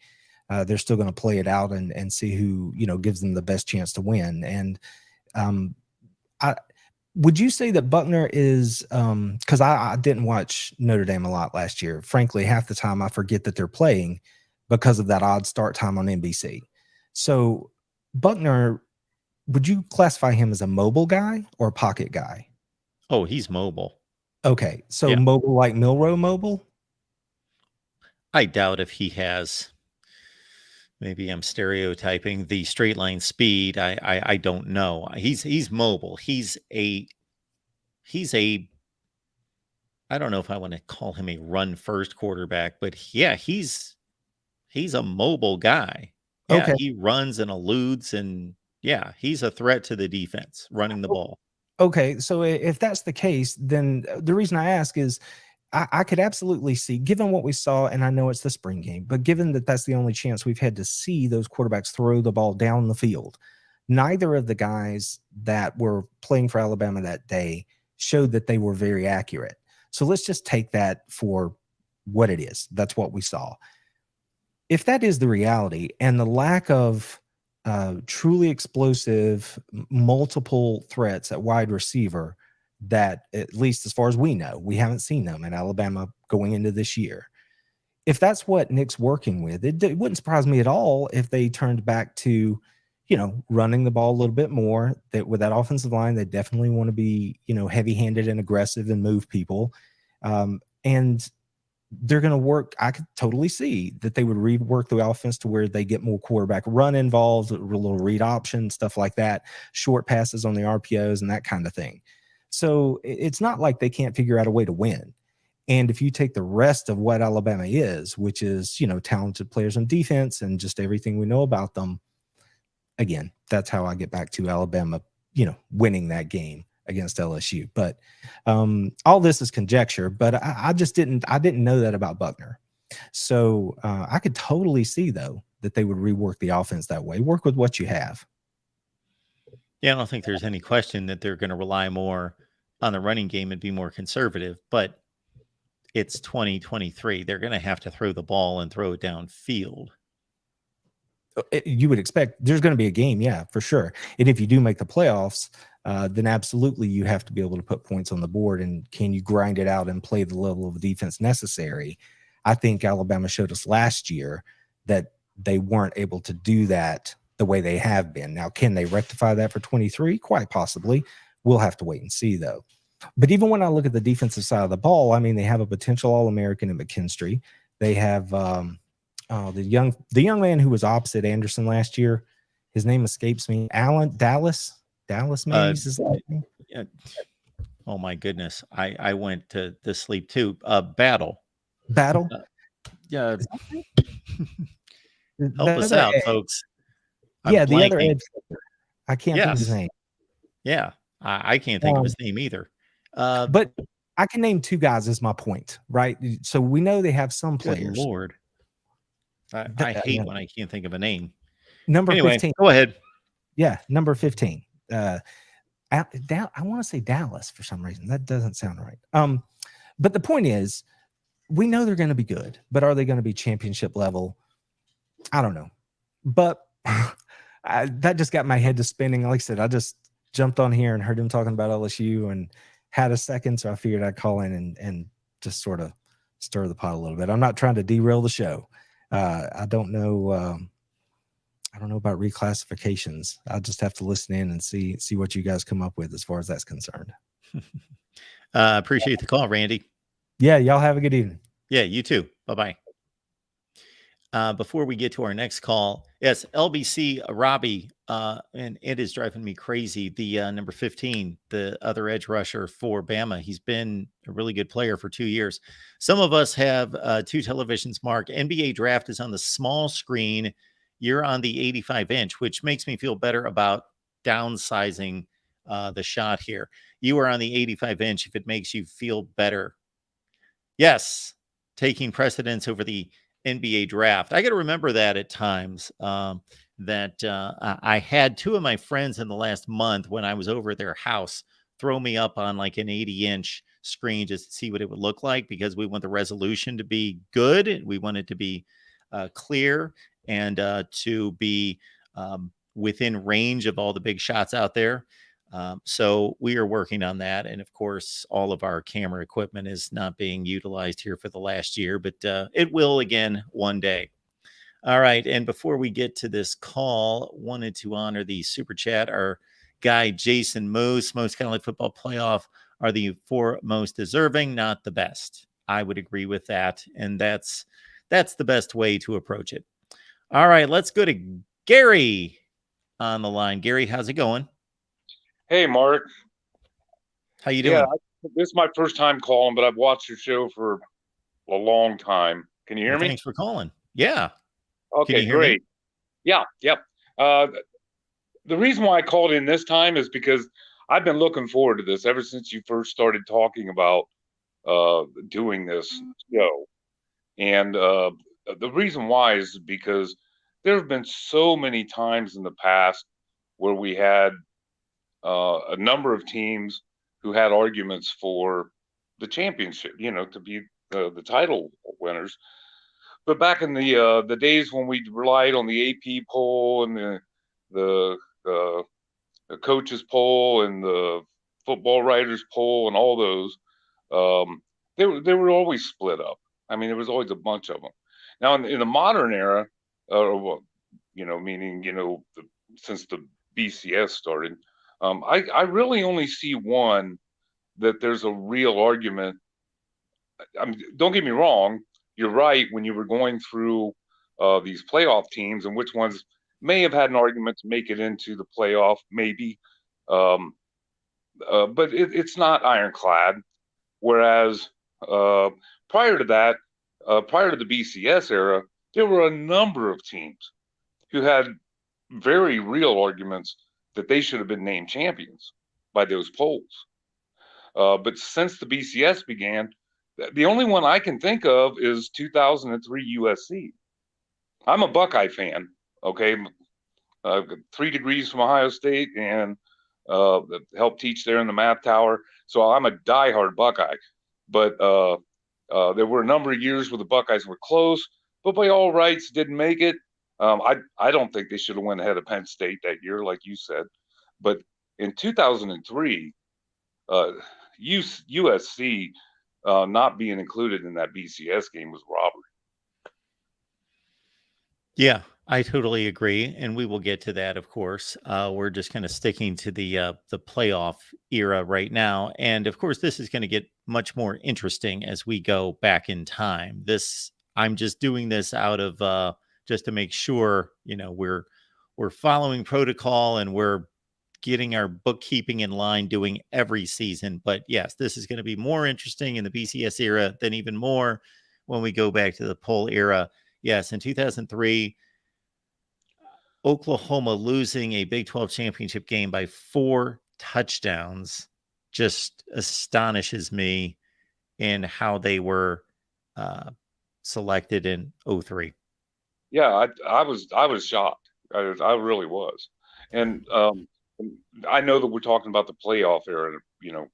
they're still going to play it out and see who, gives them the best chance to win. And would you say that Buckner is, because I didn't watch Notre Dame a lot last year. Frankly, half the time I forget that they're playing because of that odd start time on NBC. So Buckner, would you classify him as a mobile guy or a pocket guy? Oh, he's mobile. Okay. So mobile like Milroe mobile? I doubt if he has, maybe I'm stereotyping, the straight line speed. I don't know. He's mobile. He's a I don't know if I want to call him a run first quarterback, but yeah, he's a mobile guy. Yeah, okay. He runs and eludes, and yeah, he's a threat to the defense running the ball. Okay, so if that's the case, then the reason I ask is I could absolutely see, given what we saw, and I know it's the spring game, but given that that's the only chance we've had to see those quarterbacks throw the ball down the field, neither of the guys that were playing for Alabama that day showed that they were very accurate. So let's just take that for what it is. That's what we saw. If that is the reality, and the lack of truly explosive multiple threats at wide receiver, that at least as far as we know, we haven't seen them in Alabama going into this year. If that's what Nick's working with, it wouldn't surprise me at all if they turned back to, running the ball a little bit more. That with that offensive line, they definitely want to be, heavy-handed and aggressive and move people. And they're going to work. I could totally see that they would rework the offense to where they get more quarterback run involved, a little read option, stuff like that, short passes on the RPOs and that kind of thing. So it's not like they can't figure out a way to win. And if you take the rest of what Alabama is, which is, talented players on defense and just everything we know about them, again, that's how I get back to Alabama, winning that game against LSU. But all this is conjecture, but I didn't know that about Buckner. So I could totally see, though, that they would rework the offense that way. Work with what you have. Yeah, I don't think there's any question that they're going to rely more on the running game and be more conservative, but it's 2023. They're going to have to throw the ball and throw it downfield. You would expect there's going to be a game, yeah, for sure. And if you do make the playoffs, then absolutely you have to be able to put points on the board. And can you grind it out and play the level of defense necessary? I think Alabama showed us last year that they weren't able to do that the way they have been. Now, can they rectify that for 23? Quite possibly. We'll have to wait and see, though. But even when I look at the defensive side of the ball, I mean, they have a potential All-American in McKinstry. They have the young man who was opposite Anderson last year. His name escapes me. Dallas maybe is his last name. Oh my goodness. I went to sleep too. Battle. Battle. Yeah. Help The us other out, edge. folks. Yeah, I'm the other blanking. edge. I can't think of his Yes. name. Yeah. I can't think of his name either. But I can name two guys is my point, right? So we know they have some Good players. Lord. I hate when I can't think of a name. Number Anyway, 15. go ahead. Yeah, number 15. I want to say Dallas for some reason. That doesn't sound right. But the point is, we know they're going to be good, but are they going to be championship level? I don't know. But that just got my head to spinning. Like I said, I just jumped on here and heard him talking about LSU and had a second, so I figured I'd call in and just sort of stir the pot a little bit. I'm not trying to derail the show. I don't know. I don't know about reclassifications. I'll just have to listen in and see what you guys come up with as far as that's concerned. Appreciate the call, Randy. Yeah, y'all have a good evening. Yeah, you too. Bye-bye. Before we get to our next call, yes, LBC Robbie, and it is driving me crazy. The number 15, the other edge rusher for Bama. He's been a really good player for 2 years. Some of us have 2 televisions, Mark. NBA draft is on the small screen. You're on the 85-inch, which makes me feel better about downsizing the shot here. You are on the 85-inch if it makes you feel better. Yes, taking precedence over the NBA draft. I got to remember that at times that I had 2 of my friends in the last month when I was over at their house throw me up on like an 80-inch screen just to see what it would look like, because we want the resolution to be good. We want it to be clear and to be within range of all the big shots out there. So we are working on that. And of course, all of our camera equipment is not being utilized here for the last year, but it will again one day. All right. And before we get to this call, wanted to honor the super chat. Our guy, Jason Moose, most kind of like football playoff are the 4 most deserving, not the best. I would agree with that. And that's the best way to approach it. All right. Let's go to Gary on the line. Gary, how's it going? Hey, Mark. How you doing? Yeah, this is my first time calling, but I've watched your show for a long time. Can you hear me? Thanks for calling. Yeah. Okay, Can you hear great. me? Yeah, yep. The reason why I called in this time is because I've been looking forward to this ever since you first started talking about doing this show. And the reason why is because there have been so many times in the past where we had a number of teams who had arguments for the championship, to be the title winners. But back in the days when we relied on the AP poll and the coaches poll and the football writers poll and all those, they were always split up. I mean, there was always a bunch of them. Now in the modern era, meaning since the BCS started, I really only see one that there's a real argument. I mean, don't get me wrong. You're right when you were going through these playoff teams and which ones may have had an argument to make it into the playoff, maybe. But it's not ironclad. Whereas prior to that, prior to the BCS era, there were a number of teams who had very real arguments that they should have been named champions by those polls. But since the BCS began, the only one I can think of is 2003 USC. I'm a Buckeye fan, okay? 3 degrees from Ohio State and helped teach there in the math tower. So I'm a diehard Buckeye. But there were a number of years where the Buckeyes were close, but by all rights didn't make it. I don't think they should have went ahead of Penn State that year, like you said. But in 2003, USC not being included in that BCS game was robbery. Yeah, I totally agree, and we will get to that, of course. We're just kind of sticking to the playoff era right now, and of course, this is going to get much more interesting as we go back in time. This, I'm just doing this out of just to make sure, we're following protocol and we're getting our bookkeeping in line, doing every season. But yes, this is going to be more interesting in the BCS era than even more when we go back to the poll era. Yes, in 2003, Oklahoma losing a Big 12 championship game by 4 touchdowns just astonishes me in how they were selected in 03. Yeah, I was shocked. I really was. And I know that we're talking about the playoff era,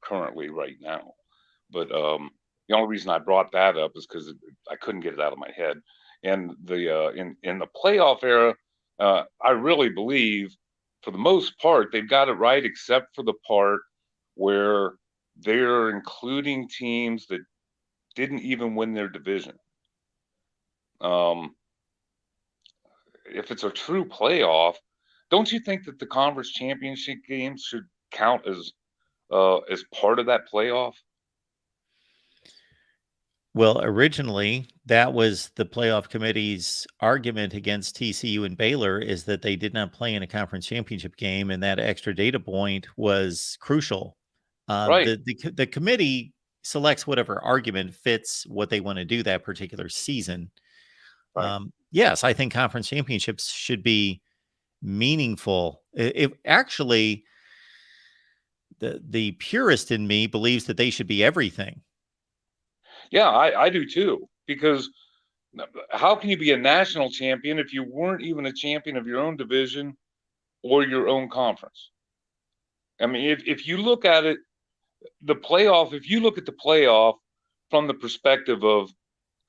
currently right now. But the only reason I brought that up is because I couldn't get it out of my head. And the in the playoff era, I really believe, for the most part, they've got it right, except for the part where they're including teams that didn't even win their division. If it's a true playoff, don't you think that the conference championship games should count as part of that playoff? Well, originally, that was the playoff committee's argument against TCU and Baylor, is that they did not play in a conference championship game, and that extra data point was crucial. Right. The committee selects whatever argument fits what they want to do that particular season. Right. Yes, I think conference championships should be meaningful. If actually, the purist in me believes that they should be everything. Yeah, I do too. Because how can you be a national champion if you weren't even a champion of your own division or your own conference? I mean, if you look at it, if you look at the playoff from the perspective of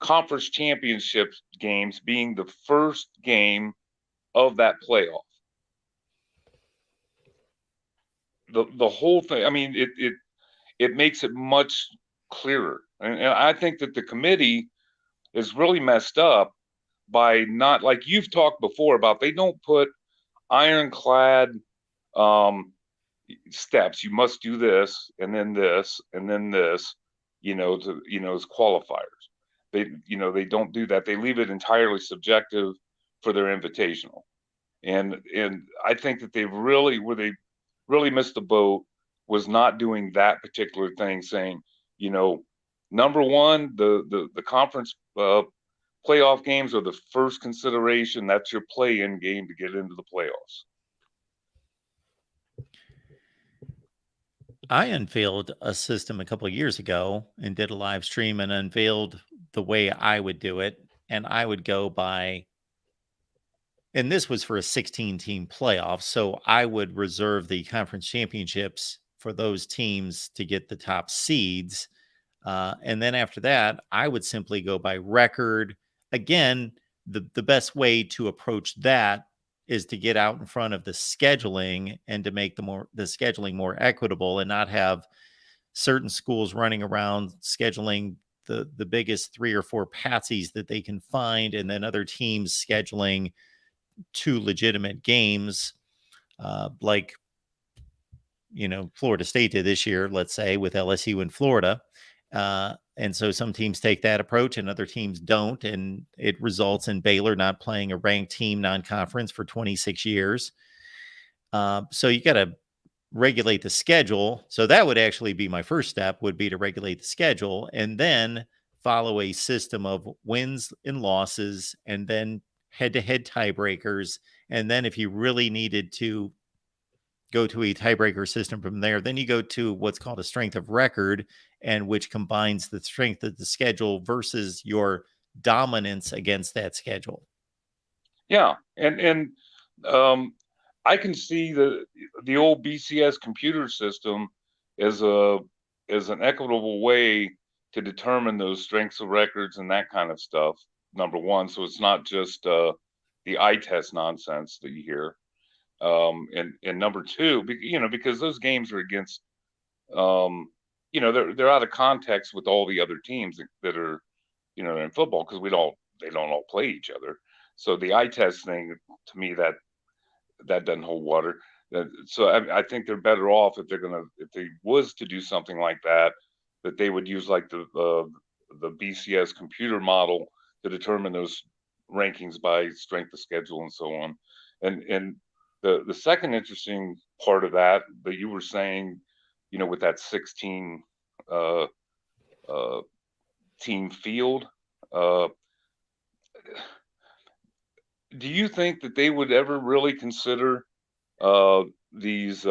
conference championship games being the first game of that playoff, the whole thing, I mean, it makes it much clearer. And I think that the committee is really messed up by not, like you've talked before about, they don't put ironclad steps. You must do this, and then this, and then this, as qualifiers. They don't do that. They leave it entirely subjective for their invitational. And I think that where they really missed the boat was not doing that particular thing, saying, number one, the conference playoff games are the first consideration. That's your play-in game to get into the playoffs. I unveiled a system a couple of years ago and did a live stream and unveiled the way I would do it. And I would go by, and this was for a 16-team playoff, so I would reserve the conference championships for those teams to get the top seeds. And then after that, I would simply go by record. Again, the best way to approach that is to get out in front of the scheduling and to make the scheduling more equitable, and not have certain schools running around scheduling the biggest 3 or 4 patsies that they can find, and then other teams scheduling 2 legitimate games, like Florida State did this year, let's say, with LSU and Florida. And so some teams take that approach and other teams don't. And it results in Baylor not playing a ranked team non-conference for 26 years. So you got to regulate the schedule. So that would actually be my first step, would be to regulate the schedule, and then follow a system of wins and losses, and then head-to-head tiebreakers. And then if you really needed to go to a tiebreaker system from there, then you go to what's called a strength of record, and which combines the strength of the schedule versus your dominance against that schedule. Yeah. And I can see the old BCS computer system as an equitable way to determine those strengths of records and that kind of stuff. Number one, so it's not just the eye test nonsense that you hear. And number two, because those games are against, they're out of context with all the other teams that are, in football, because they don't all play each other. So the eye test thing, to me, that doesn't hold water. So I think they're better off if they was to do something like that they would use like the BCS computer model determine those rankings by strength of schedule and so on. And the second interesting part of that you were saying, with that 16 uh, team field, uh, do you think that they would ever really consider these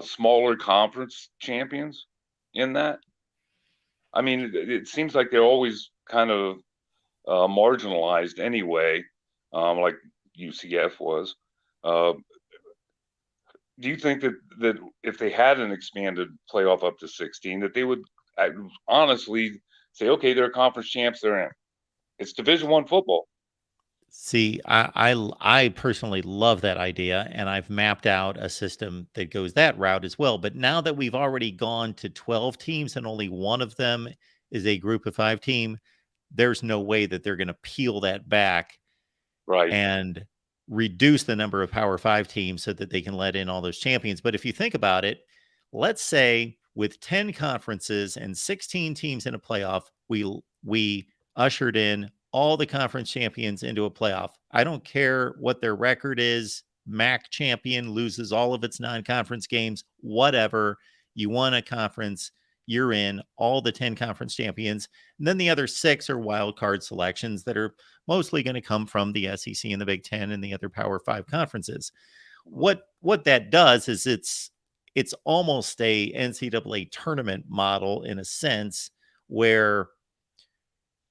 smaller conference champions in that? I mean, it seems like they're always kind of marginalized anyway, like UCF was. Do you think that if they had an expanded playoff up to 16, that they would honestly say, okay, they're conference champs, they're in? It's Division I football. See, I personally love that idea, and I've mapped out a system that goes that route as well. But now that we've already gone to 12 teams and only one of them is a group of 5 team, there's no way that they're going to peel that back Right. and reduce the number of Power 5 teams so that they can let in all those champions. But if you think about it, let's say with 10 conferences and 16 teams in a playoff, we ushered in all the conference champions into a playoff. I don't care what their record is. MAC champion loses all of its non-conference games, whatever. You won a conference, you're in, all the 10 conference champions. And then the other 6 are wild card selections that are mostly going to come from the SEC and the Big Ten and the other Power 5 conferences. What that does is it's almost a NCAA tournament model in a sense, where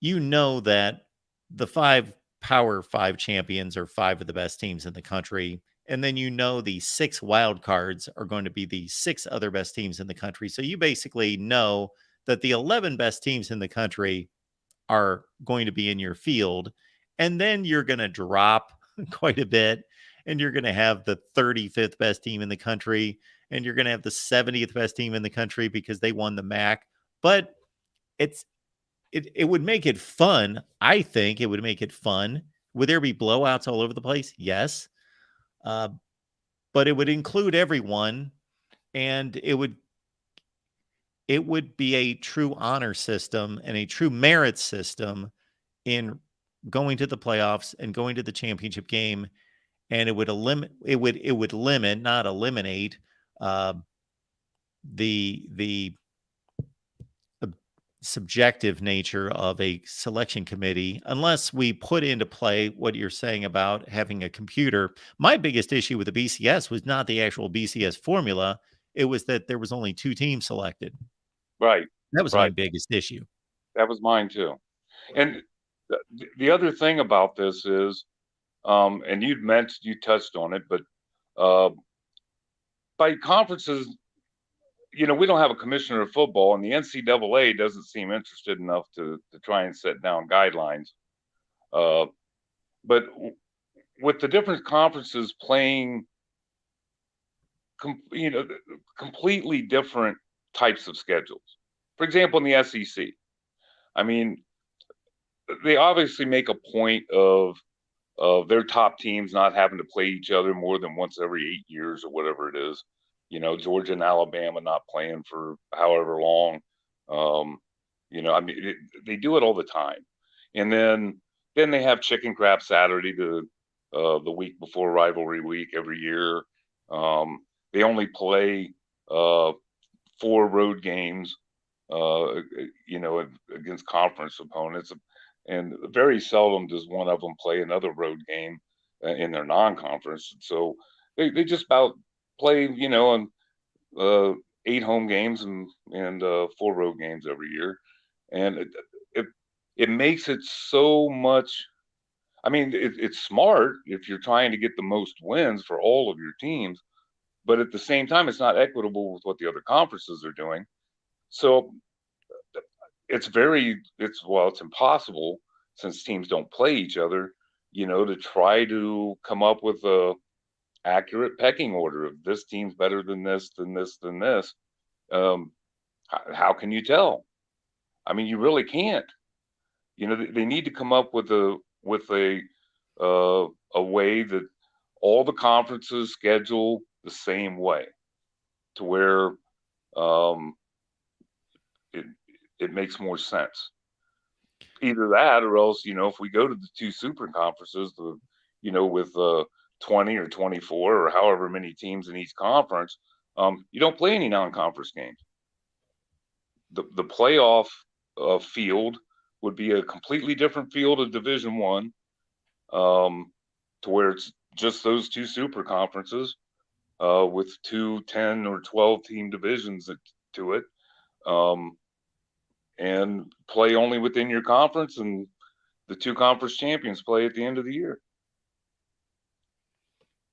that the 5 Power 5 champions are 5 of the best teams in the country. And then the 6 wild cards are going to be the 6 other best teams in the country. So you basically know that the 11 best teams in the country are going to be in your field. And then you're going to drop quite a bit. And you're going to have the 35th best team in the country. And you're going to have the 70th best team in the country because they won the MAC. But it would make it fun. I think it would make it fun. Would there be blowouts all over the place? Yes. But it would include everyone, and it would be a true honor system and a true merit system in going to the playoffs and going to the championship game. And it would limit, not eliminate, the subjective nature of a selection committee, unless we put into play what you're saying about having a computer. My biggest issue with the BCS was not the actual BCS formula. It was that there was only 2 teams selected. Right. That was my biggest issue. That was mine too. And the other thing about this is, and you touched on it, but by conferences, we don't have a commissioner of football, and the NCAA doesn't seem interested enough to try and set down guidelines. But with the different conferences playing, completely different types of schedules. For example, in the SEC, I mean, they obviously make a point of their top teams not having to play each other more than once every 8 years or whatever it is. Georgia and Alabama not playing for however long. I mean, they do it all the time. And then they have Chicken Crap Saturday, the week before rivalry week every year. They only play 4 road games, against conference opponents. And very seldom does one of them play another road game in their non-conference. So they just about play, on 8 home games and 4 road games every year. And it makes it so much. I mean, it's smart if you're trying to get the most wins for all of your teams, but at the same time, it's not equitable with what the other conferences are doing. So it's impossible, since teams don't play each other, to try to come up with a accurate pecking order of this team's better than this, than this, than this. How can you tell? I mean, you really can't. They need to come up with a way that all the conferences schedule the same way, to where it makes more sense. either that or else, if we go to the two super conferences, with 20 or 24 or however many teams in each conference, you don't play any non-conference games. The playoff field would be a completely different field of Division I, to where it's just those two super conferences with two 10 or 12 team divisions to it, and play only within your conference, and the two conference champions play at the end of the year.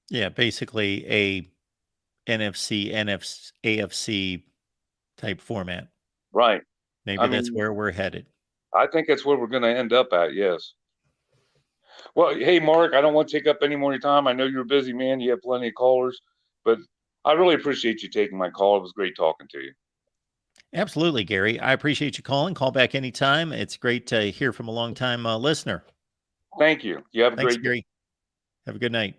Yeah, basically a NFC, AFC type format. Right. Maybe that's where we're headed. I think that's where we're going to end up at, yes. Well, hey, Mark, I don't want to take up any more of your time. I know you're a busy man. You have plenty of callers, but I really appreciate you taking my call. It was great talking to you. Absolutely, Gary. I appreciate you calling. Call back anytime. It's great to hear from a long-time listener. Thank you. You have a Thanks, great Gary. day. Have a good night.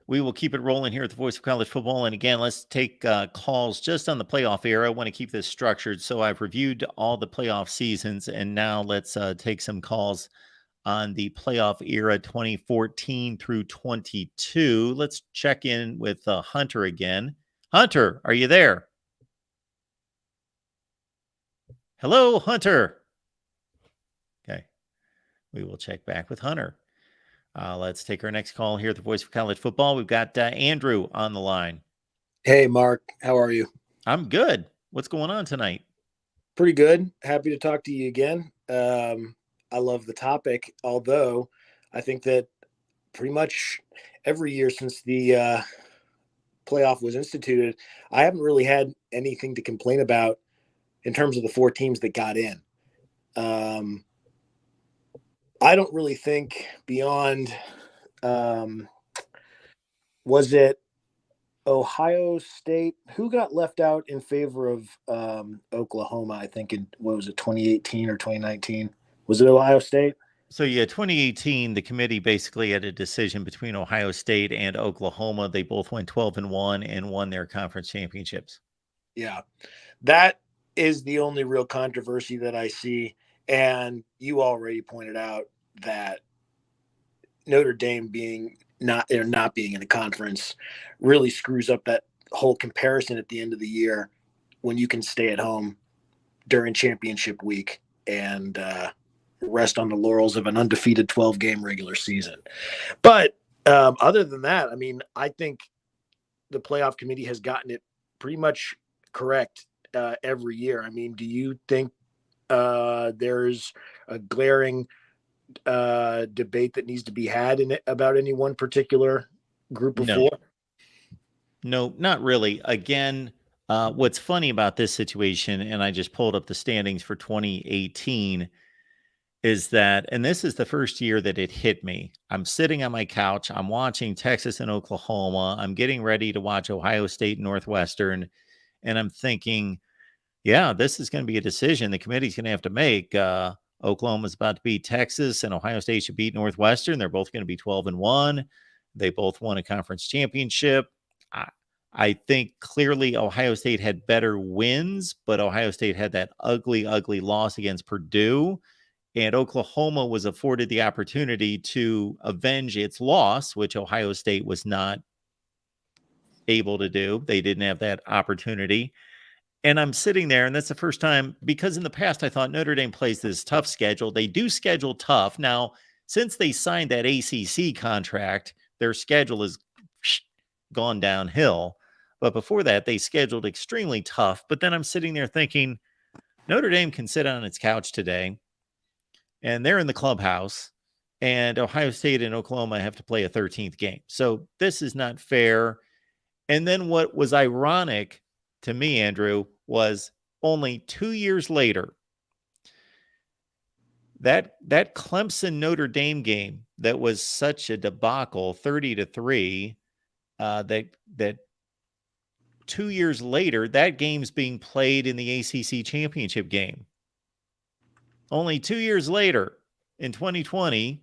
We will keep it rolling here at the Voice of College Football. And again, let's take calls just on the playoff era. I want to keep this structured. So I've reviewed all the playoff seasons, and now let's take some calls on the playoff era 2014 through 22. Let's check in with Hunter again. Hunter, are you there? Hello, Hunter. Okay. We will check back with Hunter. Let's take our next call here at the Voice of College Football. We've got Andrew on the line. Hey, Mark. How are you? I'm good. What's going on tonight? Pretty good. Happy to talk to you again. I love the topic, although I think that pretty much every year since the playoff was instituted, I haven't really had anything to complain about in terms of the four teams that got in. I don't really think beyond, was it Ohio State? Who got left out in favor of Oklahoma? I think in, what was it, 2018 or 2019? Was it Ohio State? So, yeah, 2018, the committee basically had a decision between Ohio State and Oklahoma. They both went 12-1 and won their conference championships. Yeah, that is the only real controversy that I see. And you already pointed out that Notre Dame not being in the conference really screws up that whole comparison at the end of the year when you can stay at home during championship week and rest on the laurels of an undefeated 12-game regular season. But other than that, I mean, I think the playoff committee has gotten it pretty much correct every year. I mean, do you think there's a glaring debate that needs to be had about any one particular group of four? No, not really. Again, what's funny about this situation, and I just pulled up the standings for 2018, is that, and this is the first year that it hit me. I'm sitting on my couch. I'm watching Texas and Oklahoma. I'm getting ready to watch Ohio State and Northwestern. And I'm thinking, yeah, this is going to be a decision the committee's going to have to make. Oklahoma's about to beat Texas, and Ohio State should beat Northwestern. They're both going to be 12-1. They both won a conference championship. I think clearly Ohio State had better wins, but Ohio State had that ugly, ugly loss against Purdue. And Oklahoma was afforded the opportunity to avenge its loss, which Ohio State was not able to do. They didn't have that opportunity. And I'm sitting there, and that's the first time, because in the past I thought Notre Dame plays this tough schedule. They do schedule tough. Now, since they signed that ACC contract, their schedule has gone downhill. But before that, they scheduled extremely tough. But then I'm sitting there thinking, Notre Dame can sit on its couch today, and they're in the clubhouse, and Ohio State and Oklahoma have to play a 13th game. So this is not fair. And then what was ironic to me, Andrew, was only 2 years later, that Clemson Notre Dame game that was such a debacle, 30-3, that 2 years later, that game's being played in the ACC championship game. Only 2 years later, in 2020,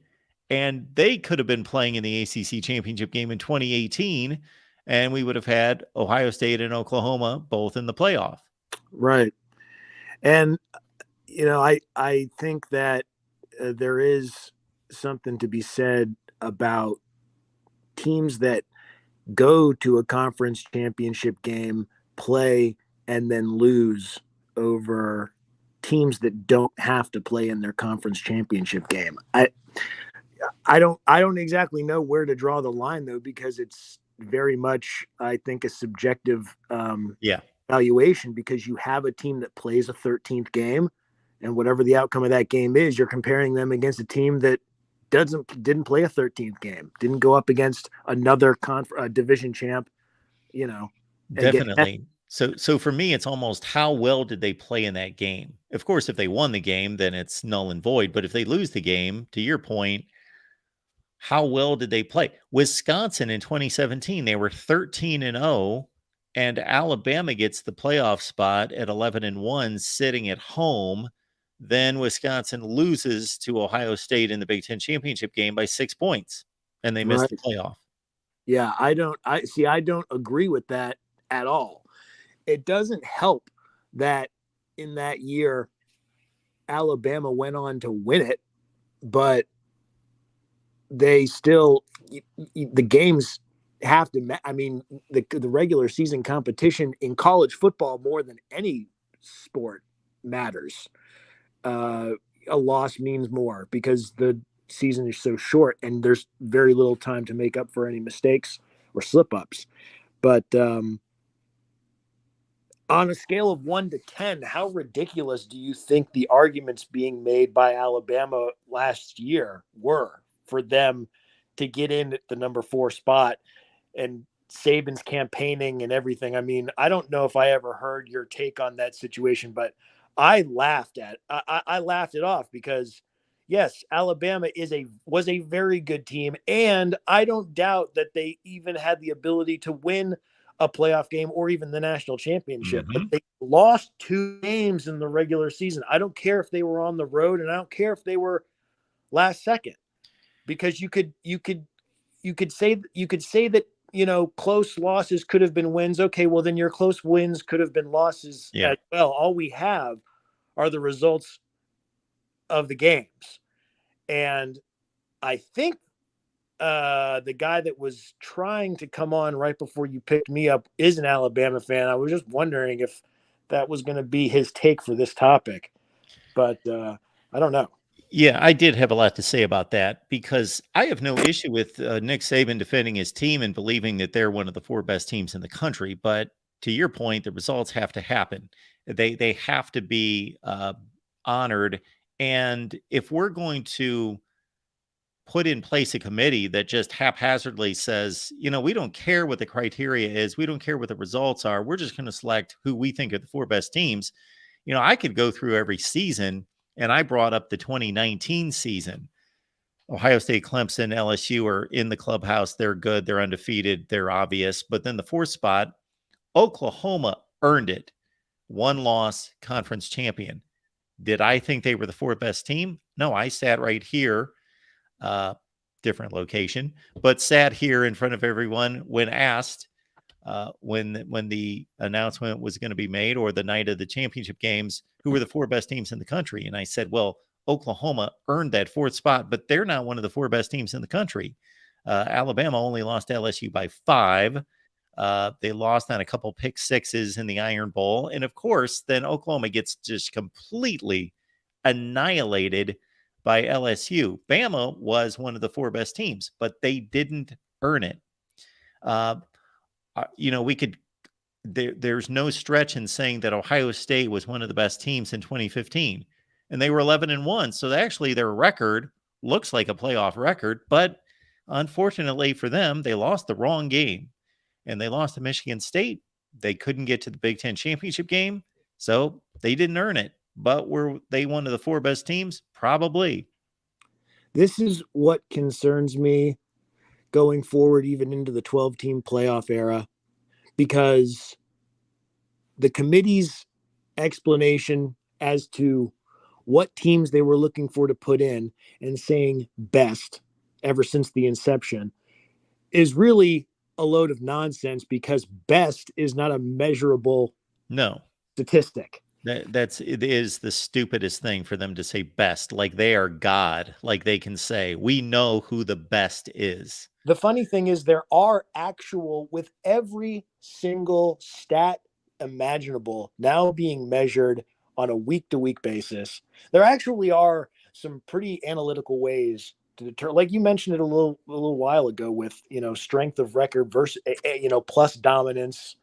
and they could have been playing in the ACC championship game in 2018, and we would have had Ohio State and Oklahoma both in the playoff. Right. And I think that there is something to be said about teams that go to a conference championship game, play, and then lose over teams that don't have to play in their conference championship game. I don't exactly know where to draw the line though, because it's very much, I think, a subjective Yeah. evaluation, because you have a team that plays a 13th game, and whatever the outcome of that game is, you're comparing them against a team that didn't play a 13th game, didn't go up against another division champ, and get Definitely. So for me, it's almost how well did they play in that game? Of course, if they won the game, then it's null and void. But if they lose the game, to your point, how well did they play? Wisconsin in 2017, they were 13-0, and Alabama gets the playoff spot at 11-1, sitting at home. Then Wisconsin loses to Ohio State in the Big Ten championship game by 6 points, and they missed the playoff. Yeah, I don't agree with that at all. It doesn't help that in that year Alabama went on to win it, but they still, the games have to, I mean, the regular season competition in college football more than any sport matters. A loss means more because the season is so short and there's very little time to make up for any mistakes or slip ups. But on a scale of 1 to 10, how ridiculous do you think the arguments being made by Alabama last year were for them to get in at the number 4 spot, and Saban's campaigning and everything? I mean, I don't know if I ever heard your take on that situation, but I laughed it off, because yes, Alabama was a very good team, and I don't doubt that they even had the ability to win a playoff game or even the national championship. But they lost 2 games in the regular season. I don't care if they were on the road, and I don't care if they were last second, because you could say that, close losses could have been wins. Okay, well then your close wins could have been losses as well. All we have are the results of the games. And I think the guy that was trying to come on right before you picked me up is an Alabama fan. I was just wondering if that was going to be his take for this topic, but I don't know. Yeah, I did have a lot to say about that, because I have no issue with Nick Saban defending his team and believing that they're one of the 4 best teams in the country. But to your point, the results have to happen. They have to be honored. And if we're going to put in place a committee that just haphazardly says, we don't care what the criteria is, we don't care what the results are, we're just going to select who we think are the 4 best teams. I could go through every season, and I brought up the 2019 season. Ohio State, Clemson, LSU are in the clubhouse. They're good. They're undefeated. They're obvious. But then the 4th spot, Oklahoma earned it. 1 loss, conference champion. Did I think they were the 4th best team? No, I sat right here, different location, but sat here in front of everyone when asked, when the announcement was going to be made, or the night of the championship games, who were the 4 best teams in the country. And I said, well, Oklahoma earned that 4th spot, but they're not one of the 4 best teams in the country. Alabama only lost to LSU by 5. They lost on a couple pick sixes in the Iron Bowl. And of course, then Oklahoma gets just completely annihilated by LSU. Bama was one of the 4 best teams, but they didn't earn it. There's no stretch in saying that Ohio State was one of the best teams in 2015, and they were 11-1. So actually their record looks like a playoff record, but unfortunately for them, they lost the wrong game, and they lost to Michigan State. They couldn't get to the Big Ten championship game, so they didn't earn it. But were they one of the 4 best teams? Probably. This is what concerns me going forward, even into the 12-team playoff era, because the committee's explanation as to what teams they were looking for to put in and saying best ever since the inception is really a load of nonsense, because best is not a measurable No statistic. It is the stupidest thing for them to say best, like they are God, like they can say, we know who the best is. The funny thing is there are actual, with every single stat imaginable now being measured on a week-to-week basis, there actually are some pretty analytical ways to deter, like you mentioned it a little while ago with, strength of record versus, plus dominance,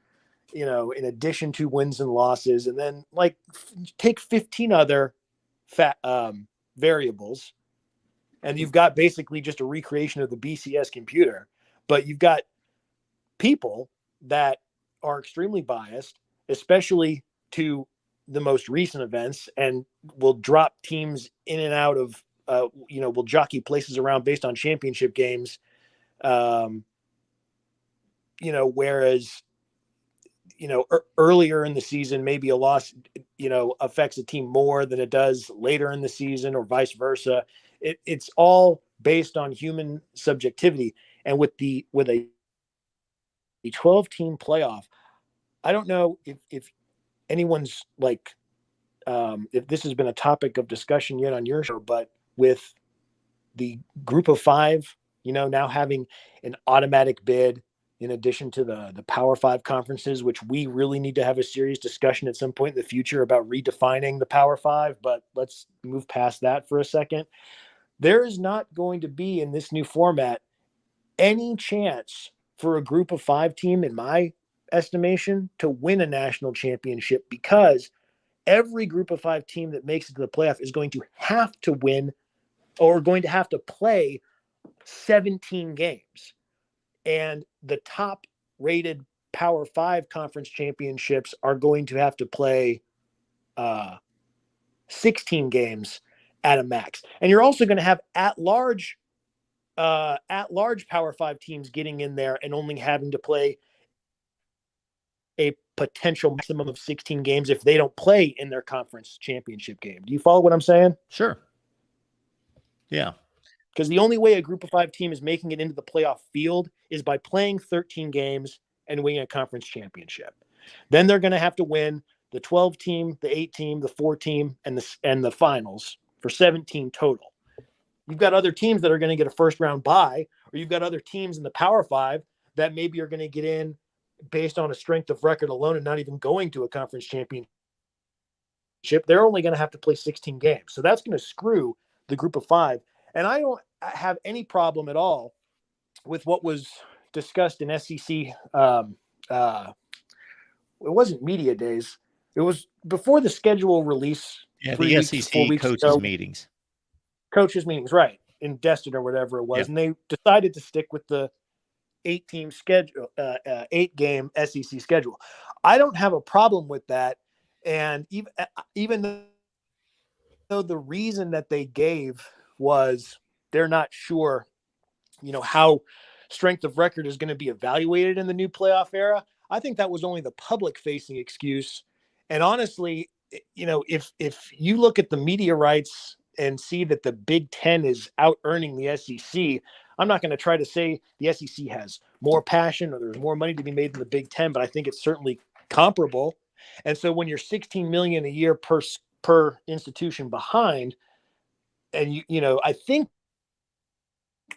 in addition to wins and losses, and then like take 15 other variables, and you've got basically just a recreation of the BCS computer, but you've got people that are extremely biased, especially to the most recent events, and will drop teams in and out of, will jockey places around based on championship games. Whereas, earlier in the season, maybe a loss, affects a team more than it does later in the season, or vice versa. It's all based on human subjectivity. And with a 12-team playoff, I don't know if anyone's like, if this has been a topic of discussion yet on your show, but with the group of five, now having an automatic bid in addition to the Power Five conferences, which we really need to have a serious discussion at some point in the future about redefining the Power Five. But let's move past that for a second. There is not going to be, in this new format, any chance for a group of five team, in my estimation, to win a national championship, because every group of five team that makes it to the playoff is going to have to win, or going to have to play 17 games. And the top rated Power Five conference championships are going to have to play 16 games at a max. And you're also going to have at large Power Five teams getting in there and only having to play a potential maximum of 16 games if they don't play in their conference championship game. Do you follow what I'm saying? Sure. Yeah. Because the only way a group of five team is making it into the playoff field is by playing 13 games and winning a conference championship. Then they're going to have to win the 12 team, the 8 team, the 4 team, and the finals for 17 total. You've got other teams that are going to get a first round bye, or you've got other teams in the Power Five that maybe are going to get in based on a strength of record alone and not even going to a conference championship. They're only going to have to play 16 games. So that's going to screw the group of five. And I don't have any problem at all with what was discussed in SEC. It wasn't media days. It was before the schedule release. Yeah, 3 the weeks, SEC 4 weeks coaches ago. meetings. Coaches meetings, right, in Destin or whatever it was. Yeah. And they decided to stick with the 8-team schedule, 8-game SEC schedule. I don't have a problem with that. And even though the reason that they gave was they're not sure, how strength of record is going to be evaluated in the new playoff era, I think that was only the public facing excuse. And honestly, if you look at the media rights and see that the Big Ten is out earning the SEC, I'm not going to try to say the SEC has more passion or there's more money to be made in the Big Ten, but I think it's certainly comparable. And so when you're $16 million a year per institution behind, and I think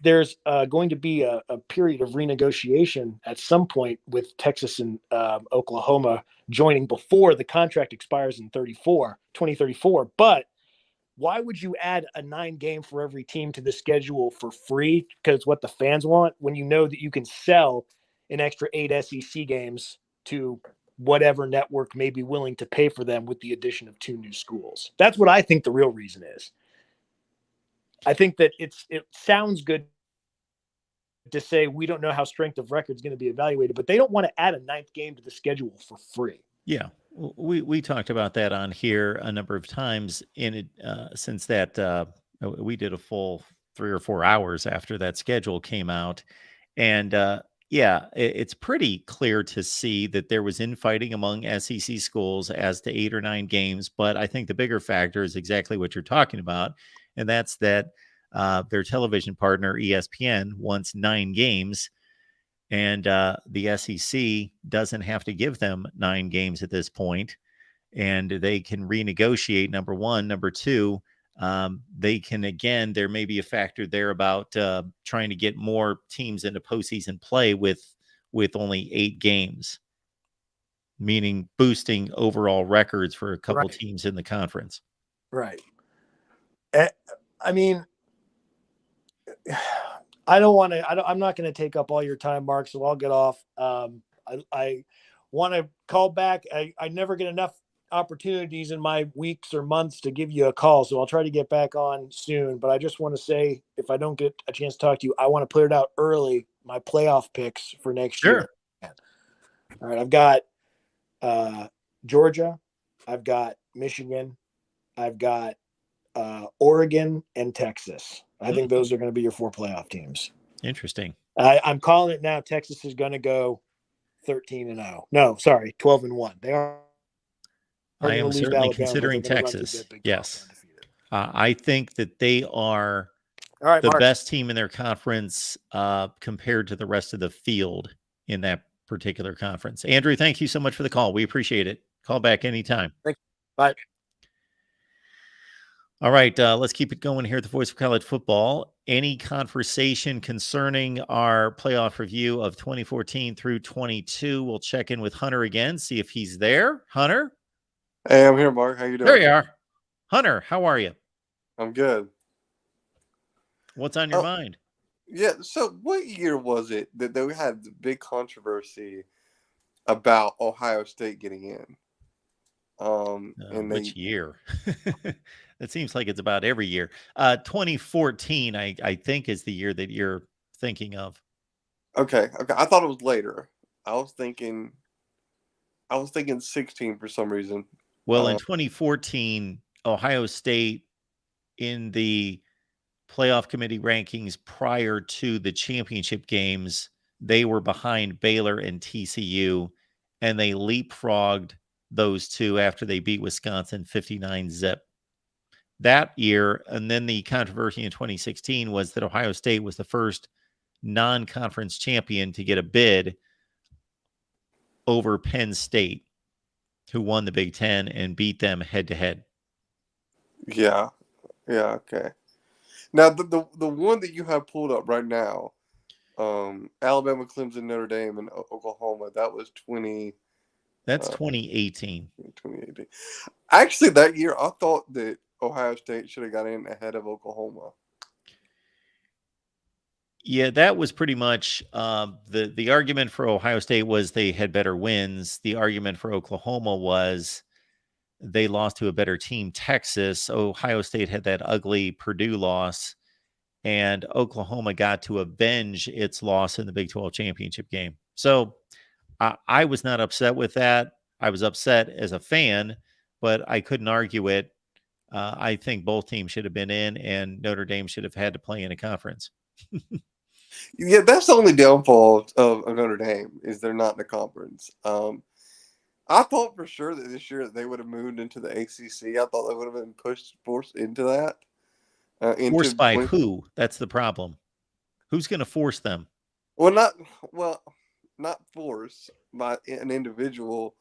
there's going to be a period of renegotiation at some point with Texas and Oklahoma joining before the contract expires in 2034. But why would you add a 9-game for every team to the schedule for free? Because it's what the fans want, when you know that you can sell an extra 8 SEC games to whatever network may be willing to pay for them with the addition of 2 new schools. That's what I think the real reason is. I think that it sounds good to say we don't know how strength of record is going to be evaluated, but they don't want to add a 9th game to the schedule for free. Yeah, we talked about that on here a number of times since that we did a full 3 or 4 hours after that schedule came out, and it's pretty clear to see that there was infighting among SEC schools as to 8 or 9 games. But I think the bigger factor is exactly what you're talking about, and that's that their television partner ESPN wants 9 games. And the SEC doesn't have to give them 9 games at this point. and they can renegotiate. Number one, number two, they can, again, there may be a factor there about trying to get more teams into postseason play with only 8 games, meaning boosting overall records for a couple Right. teams in the conference. Right. I mean, I'm not going to take up all your time, Mark, so I'll get off. I want to call back. I never get enough opportunities in my weeks or months to give you a call, so I'll try to get back on soon. But I just want to say, if I don't get a chance to talk to you, I want to put it out early, my playoff picks for next year. All right. I've got Georgia. I've got Michigan. I've got Oregon and Texas. I think those are going to be your 4 playoff teams. Interesting. I'm calling it now. Texas is going to go 13-0. No, sorry, 12-1. They are. I am certainly considering Texas. Yes. I think that they are the best team in their conference compared to the rest of the field in that particular conference. Andrew, thank you so much for the call. We appreciate it. Call back anytime. Thanks. Bye. All right, let's keep it going here at the Voice of College Football. Any conversation concerning our playoff review of 2014 through 22? We'll check in with Hunter again, see if he's there. Hunter? Hey, I'm here, Mark. How you doing? There you are. Hunter, how are you? I'm good. What's on your mind? Yeah, so what year was it that they had the big controversy about Ohio State getting in? Which year? It seems like it's about every year. 2014, I think, is the year that you're thinking of. Okay. I thought it was later. I was thinking 16 for some reason. Well, in 2014, Ohio State, in the playoff committee rankings prior to the championship games, they were behind Baylor and TCU, and they leapfrogged those two after they beat Wisconsin 59-0 that year. And then the controversy in 2016 was that Ohio State was the first non-conference champion to get a bid over Penn State, who won the Big Ten and beat them head-to-head. Yeah, okay. Now, the one that you have pulled up right now, Alabama, Clemson, Notre Dame, and Oklahoma, that was 2018. 2018. Actually, that year, I thought that Ohio State should have got in ahead of Oklahoma. Yeah, that was pretty much the argument for Ohio State was they had better wins. The argument for Oklahoma was they lost to a better team, Texas. Ohio State had that ugly Purdue loss, and Oklahoma got to avenge its loss in the Big 12 championship game. So I was not upset with that. I was upset as a fan, but I couldn't argue it. I think both teams should have been in, and Notre Dame should have had to play in a conference. Yeah, that's the only downfall of Notre Dame is they're not in the conference. I thought for sure that this year they would have moved into the ACC. I thought they would have been forced into that. Forced by who? That's the problem. Who's going to force them? Not force by an individual.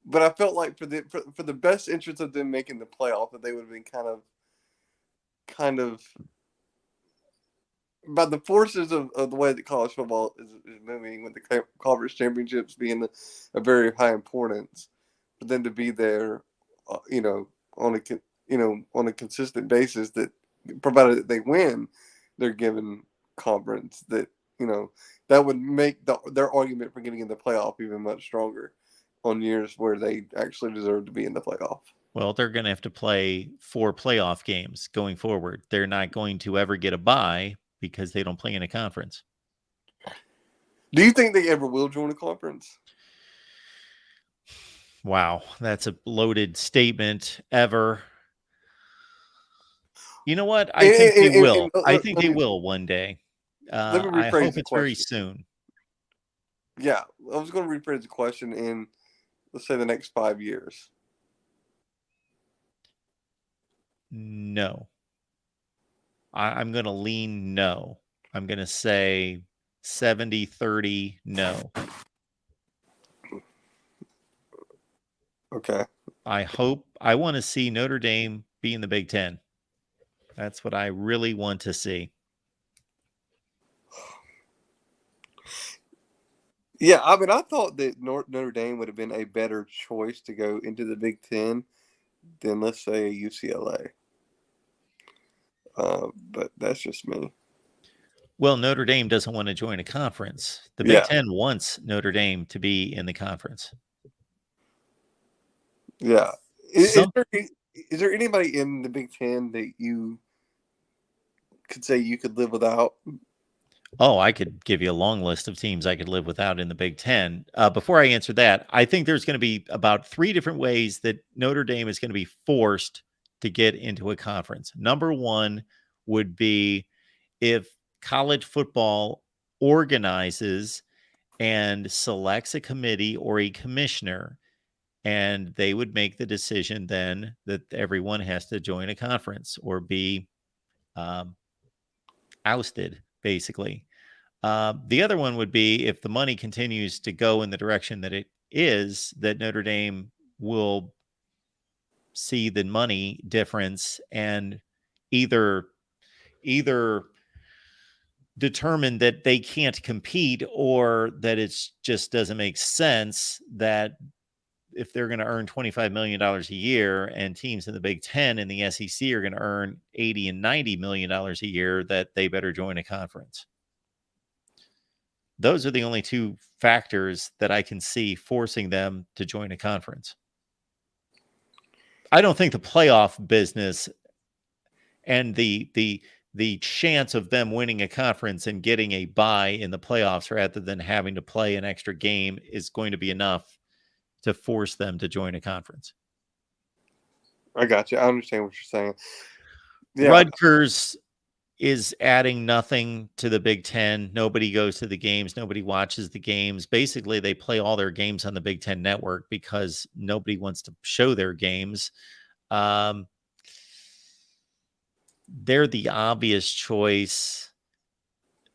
But I felt like for the best interest of them making the playoff, that they would have been kind of by the forces of the way that college football is moving, with the conference championships being a very high importance, but then to be there, on a consistent basis, that provided that they win, they're given conference, that that would make their argument for getting in the playoff even much stronger on years where they actually deserve to be in the playoff. Well, they're going to have to play 4 playoff games going forward. They're not going to ever get a bye because they don't play in a conference. Do you think they ever will join a conference? Wow, that's a loaded statement. Ever. You know what? I think they will. I think they will one day. Let me rephrase I hope the it's very question. soon. Yeah, I was going to rephrase the question in, let's say, the next 5 years. No. I'm going to lean no. I'm going to say 70-30 no. Okay. I want to see Notre Dame be in the Big Ten. That's what I really want to see. Yeah, I mean, I thought that Notre Dame would have been a better choice to go into the Big Ten than, let's say, UCLA. But that's just me. Well, Notre Dame doesn't want to join a conference. The Big Yeah, Ten wants Notre Dame to be in the conference. yeah. Some Is there anybody in the Big Ten that you could say you could live without? Oh, I could give you a long list of teams I could live without in the Big Ten. Before I answer that, I think there's going to be about 3 different ways that Notre Dame is going to be forced to get into a conference. Number one would be if college football organizes and selects a committee or a commissioner, and they would make the decision then that everyone has to join a conference or be um, ousted, basically. The other one would be if the money continues to go in the direction that it is, that Notre Dame will see the money difference and either determine that they can't compete or that it's just doesn't make sense that if they're going to earn $25 million a year and teams in the Big Ten and the SEC are going to earn $80 and $90 million a year, that they better join a conference. Those are the only 2 factors that I can see forcing them to join a conference. I don't think the playoff business and the chance of them winning a conference and getting a bye in the playoffs rather than having to play an extra game is going to be enough to force them to join a conference. I got you. I understand what you're saying. Yeah, Rutgers is adding nothing to the Big Ten. Nobody goes to the games. Nobody watches the games. Basically, they play all their games on the Big Ten network because nobody wants to show their games. They're the obvious choice.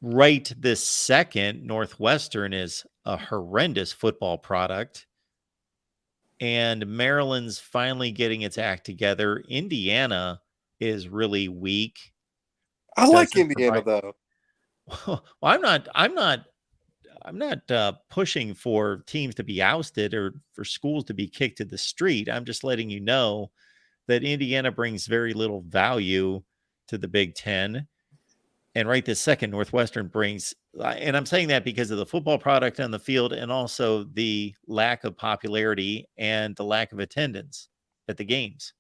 Right this second, Northwestern is a horrendous football product. And Maryland's finally getting its act together. Indiana is really weak. I like Doesn't Indiana provide. though. Well, I'm not pushing for teams to be ousted or for schools to be kicked to the street. I'm just letting you know that Indiana brings very little value to the Big Ten. And right this second, Northwestern brings, and I'm saying that because of the football product on the field and also the lack of popularity and the lack of attendance at the games.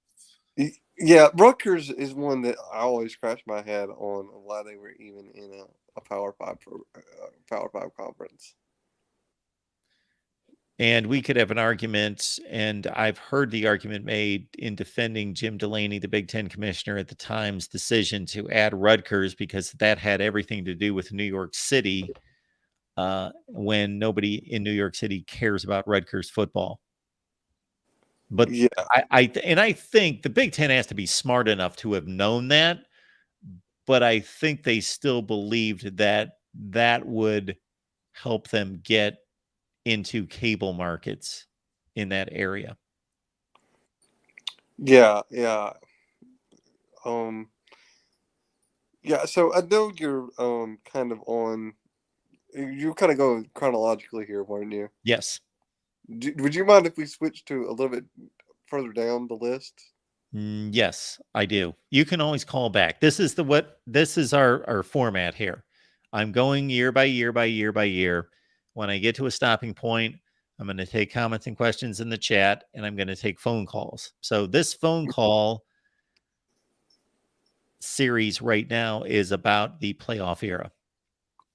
Yeah, Rutgers is one that I always scratch my head on why they were even in a Power Five conference. And we could have an argument, and I've heard the argument made in defending Jim Delaney, the Big Ten commissioner at the time's decision to add Rutgers because that had everything to do with New York City when nobody in New York City cares about Rutgers football. But Yeah, I think the Big Ten has to be smart enough to have known that, but I think they still believed that that would help them get into cable markets in that area. yeah. Yeah. So I know you're kind of on. You're kind of going chronologically here, weren't you? Yes. Would you mind if we switch to a little bit further down the list? Yes, I do. You can always call back. This is our format here. I'm going year by year by year by year. When I get to a stopping point, I'm going to take comments and questions in the chat, and I'm going to take phone calls. So this phone call series right now is about the playoff era.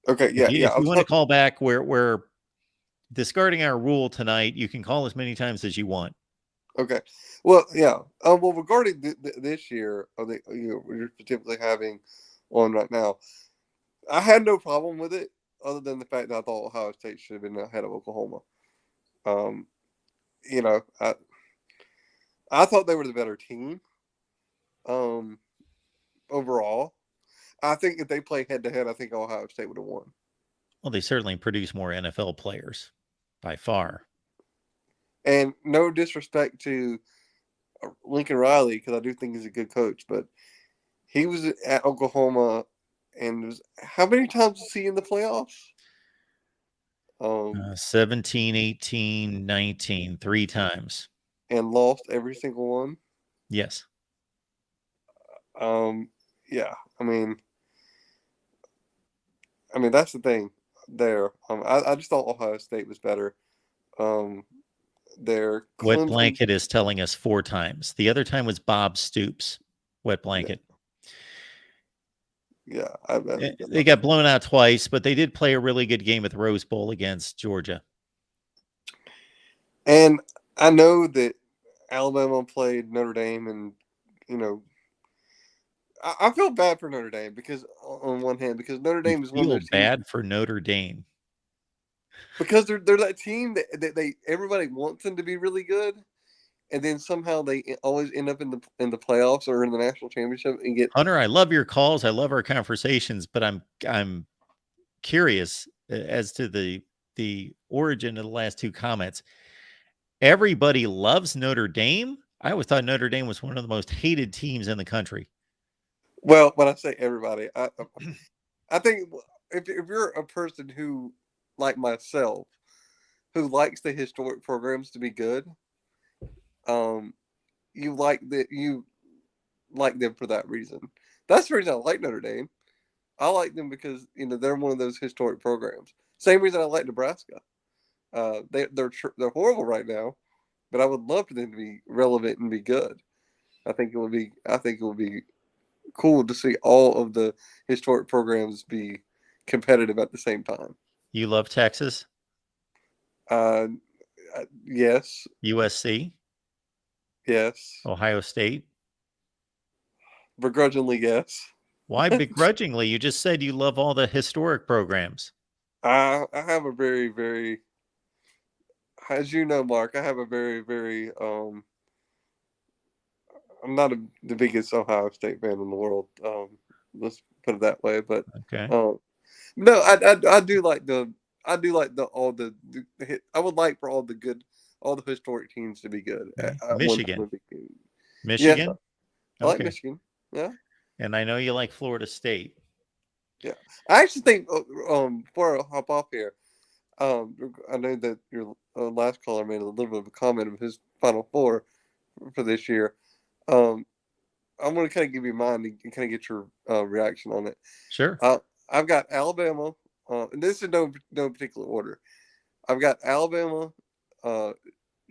Okay. Yeah. If you want to call back, we're discarding our rule tonight. You can call as many times as you want. Okay. Well, yeah. Well, regarding this year, we're typically having on right now, I had no problem with it, other than the fact that I thought Ohio State should have been ahead of Oklahoma. You know, I thought they were the better team. Overall, I think if they play head to head, I think Ohio State would have won. Well, they certainly produce more NFL players by far. And no disrespect to Lincoln Riley, because I do think he's a good coach, but he was at Oklahoma, and how many times was he in the playoffs? 17, 18, 19, 3 times. And lost every single one. Yes. Yeah. I mean, that's the thing there. I just thought Ohio State was better. Their Wet Clemson, blanket is telling us 4 times. The other time was Bob Stoops. Wet blanket. Yeah, They got blown out twice, but they did play a really good game at the Rose Bowl against Georgia. And I know that Alabama played Notre Dame, and I feel bad for Notre Dame because on one hand, because Notre Dame is one of those teams, bad for Notre Dame because they're that team that they everybody wants them to be really good, and then somehow they always end up in the playoffs or in the national championship and get. Hunter, I love your calls. I love our conversations, but I'm curious as to the origin of the last 2 comments. Everybody loves Notre Dame. I always thought Notre Dame was one of the most hated teams in the country. Well, when I say everybody, I think if you're a person who, like myself, who likes the historic programs to be good, you like them for that reason. That's the reason I like Notre Dame. I like them because they're one of those historic programs. Same reason I like Nebraska. They're horrible right now, but I would love for them to be relevant and be good. I think it would be cool to see all of the historic programs be competitive at the same time. You love Texas? Yes. USC? Yes. Ohio State? Begrudgingly, yes. Why begrudgingly? You just said you love all the historic programs. I have a very, very, as you know, Mark, I have a very, very, I'm not the biggest Ohio State fan in the world. Let's put it that way. But okay, no, I do like I would like for all the historic teams to be good. Michigan. Yes, I like Okay. Michigan. Yeah, and I know you like Florida State. Yeah, I actually think before I hop off here, I know that your last caller made a little bit of a comment of his Final Four for this year. I'm going to kind of give you mine and kind of get your reaction on it. Sure. I've got Alabama, and this is no particular order. I've got Alabama,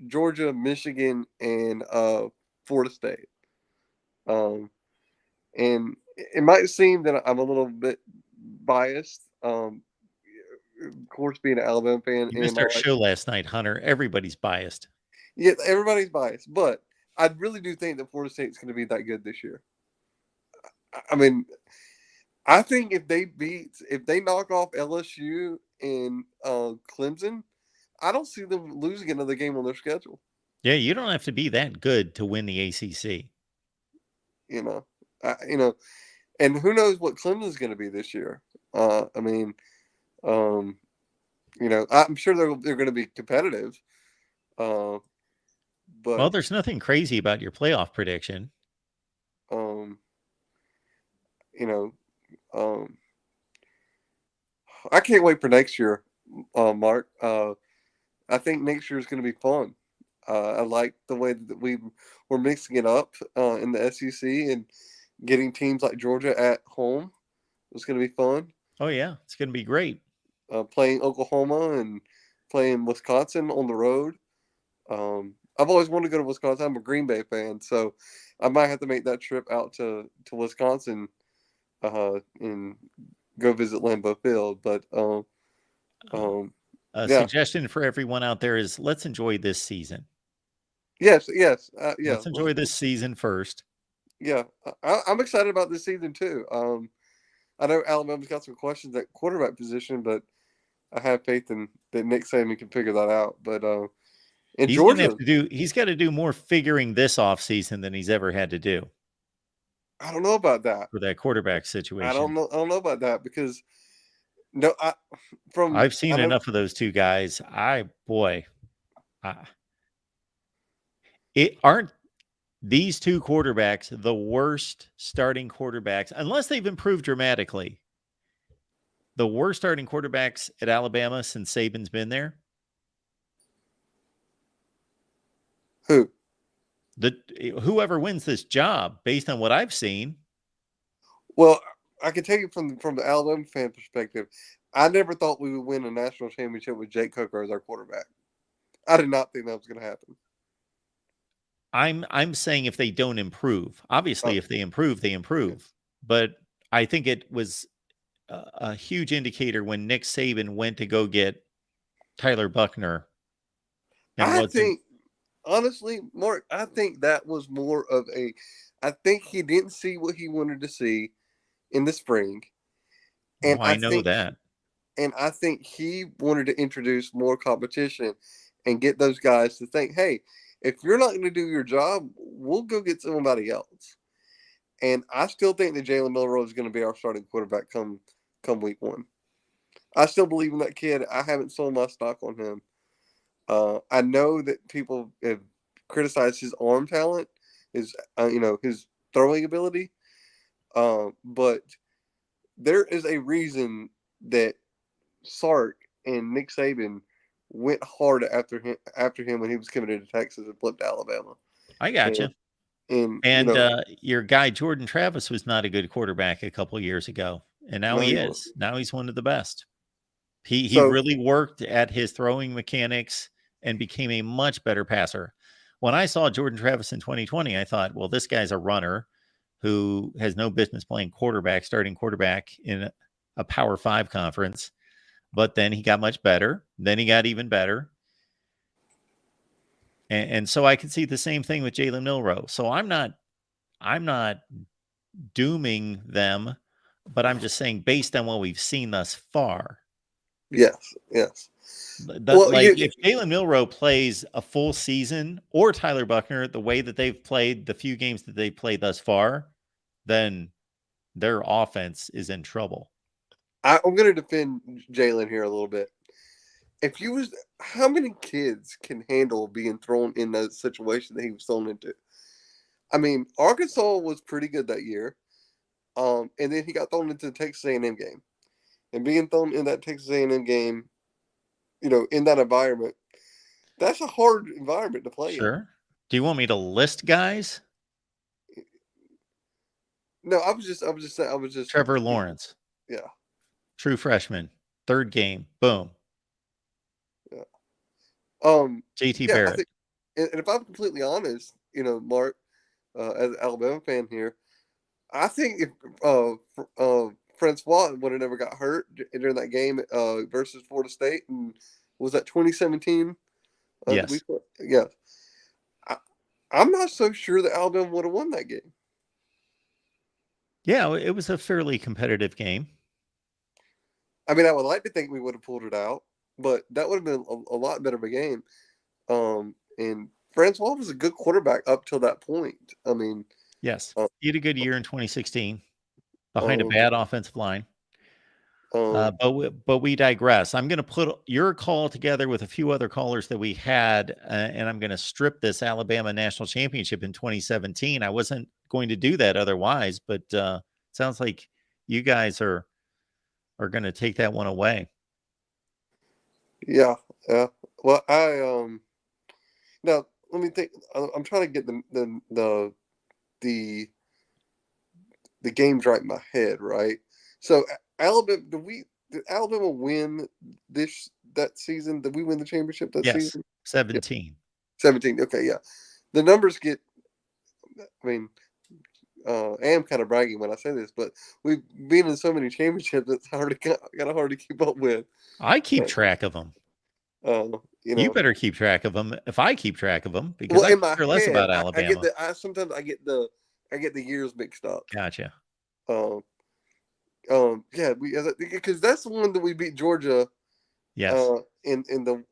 Georgia, Michigan, and Florida State. And it might seem that I'm a little bit biased. Of course, being an Alabama fan. You missed our show last night, Hunter. Everybody's biased. Yeah, everybody's biased, but I really do think that Florida State's going to be that good this year. I mean, I think if they knock off LSU and Clemson, I don't see them losing another game on their schedule. Yeah, you don't have to be that good to win the ACC. And who knows what Clemson's going to be this year? I'm sure they're going to be competitive. But well, there's nothing crazy about your playoff prediction. I can't wait for next year, Mark. I think next year is going to be fun. I like the way that we're mixing it up in the SEC and getting teams like Georgia at home. It's going to be fun. Oh, yeah. It's going to be great. Playing Oklahoma and playing Wisconsin on the road. I've always wanted to go to Wisconsin. I'm a Green Bay fan, so I might have to make that trip out to Wisconsin and go visit Lambeau Field. But suggestion for everyone out there is let's enjoy this season. Yes. Let's enjoy this season first. Yeah, I'm excited about this season too. I know Alabama's got some questions at quarterback position, but I have faith in that Nick Saban can figure that out. But in Georgia, he's got to do more figuring this offseason than he's ever had to do. I don't know about that for that quarterback situation. I don't know about that because I've seen enough of those two guys. aren't these two quarterbacks the worst starting quarterbacks, unless they've improved dramatically, the worst starting quarterbacks at Alabama since Saban's been there? Who? Whoever wins this job, based on what I've seen. Well, I can tell you from the Alabama fan perspective, I never thought we would win a national championship with Jake Coker as our quarterback. I did not think that was going to happen. I'm saying if they don't improve, obviously, if they improve, they improve. But I think it was a huge indicator when Nick Saban went to go get Tyler Buckner. And I think, honestly, Mark, I think that was more of a. I think he didn't see what he wanted to see in the spring, and I know that. And I think he wanted to introduce more competition and get those guys to think, hey, if you're not going to do your job, we'll go get somebody else. And I still think that Jalen Milroe is going to be our starting quarterback come week 1. I still believe in that kid. I haven't sold my stock on him. I know that people have criticized his arm talent, his his throwing ability, but there is a reason that Sark and Nick Saban went hard after him when he was coming into Texas and flipped Alabama. I gotcha. And your guy Jordan Travis was not a good quarterback a couple years ago, and now he is. Now he's one of the best. He really worked at his throwing mechanics and became a much better passer. When I saw Jordan Travis in 2020, I thought, well, this guy's a runner who has no business playing starting quarterback in a Power 5 conference. But then he got much better. Then he got even better. And so I can see the same thing with Jalen Milroe. So I'm not dooming them, but I'm just saying based on what we've seen thus far. Yes. If Jalen Milroe plays a full season, or Tyler Buckner, the way that they've played the few games that they've played thus far, then their offense is in trouble. I'm going to defend Jalen here a little bit. How many kids can handle being thrown in that situation that he was thrown into? I mean, Arkansas was pretty good that year. And then he got thrown into the Texas A&M game. And being thrown in that Texas A&M game, in that environment, that's a hard environment to play in. Sure. Do you want me to list guys? No, I was just Trevor Lawrence. Yeah. True freshman. Third game. Boom. Yeah. JT Barrett. And if I'm completely honest, Mark, as an Alabama fan here, I think if Francois would have never got hurt during that game versus Florida State, and was that 2017? Yes. Yes. I'm not so sure that Alabama would have won that game. Yeah, it was a fairly competitive game. I mean, I would like to think we would have pulled it out, but that would have been a lot better of a game. And Francois was a good quarterback up till that point. I mean, yes, he had a good year in 2016 behind a bad offensive line. But we digress. I'm going to put your call together with a few other callers that we had, and I'm going to strip this Alabama national championship in 2017. I wasn't going to do that otherwise, but sounds like you guys are going to take that one away. Yeah. Well, now let me think. I'm trying to get the games right in my head, right? So Alabama, did Alabama win that season? Did we win the championship that season? 17. Yeah. 17. Okay, yeah. The numbers get. I mean, I am kind of bragging when I say this, but we've been in so many championships it's hard to keep up with. I keep track of them. You better keep track of them if I keep track of them, because I care less about Alabama. Sometimes I get the years mixed up. Gotcha. Yeah, because that's the one that we beat Georgia. Yes. In the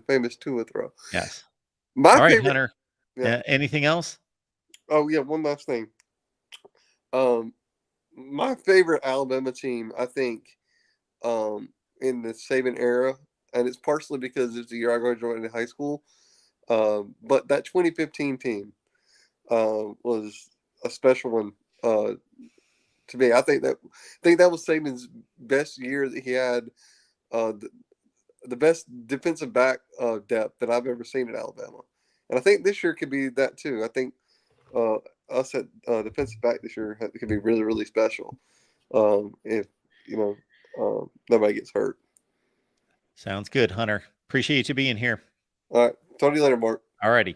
famous Tua throw. Yes. My favorite, Hunter. Yeah. Anything else? Oh yeah, one last thing. My favorite Alabama team, I think, in the Saban era and it's partially because it's the year I graduated high school. But that 2015 team was a special one to me. I think that was Saban's best year that he had. The best defensive back depth that I've ever seen at Alabama, and I think this year could be that too. I think us at defensive back this year could be really, really special if nobody gets hurt. Sounds good, Hunter. Appreciate you being here. All right, talk to you later, Mark. All righty.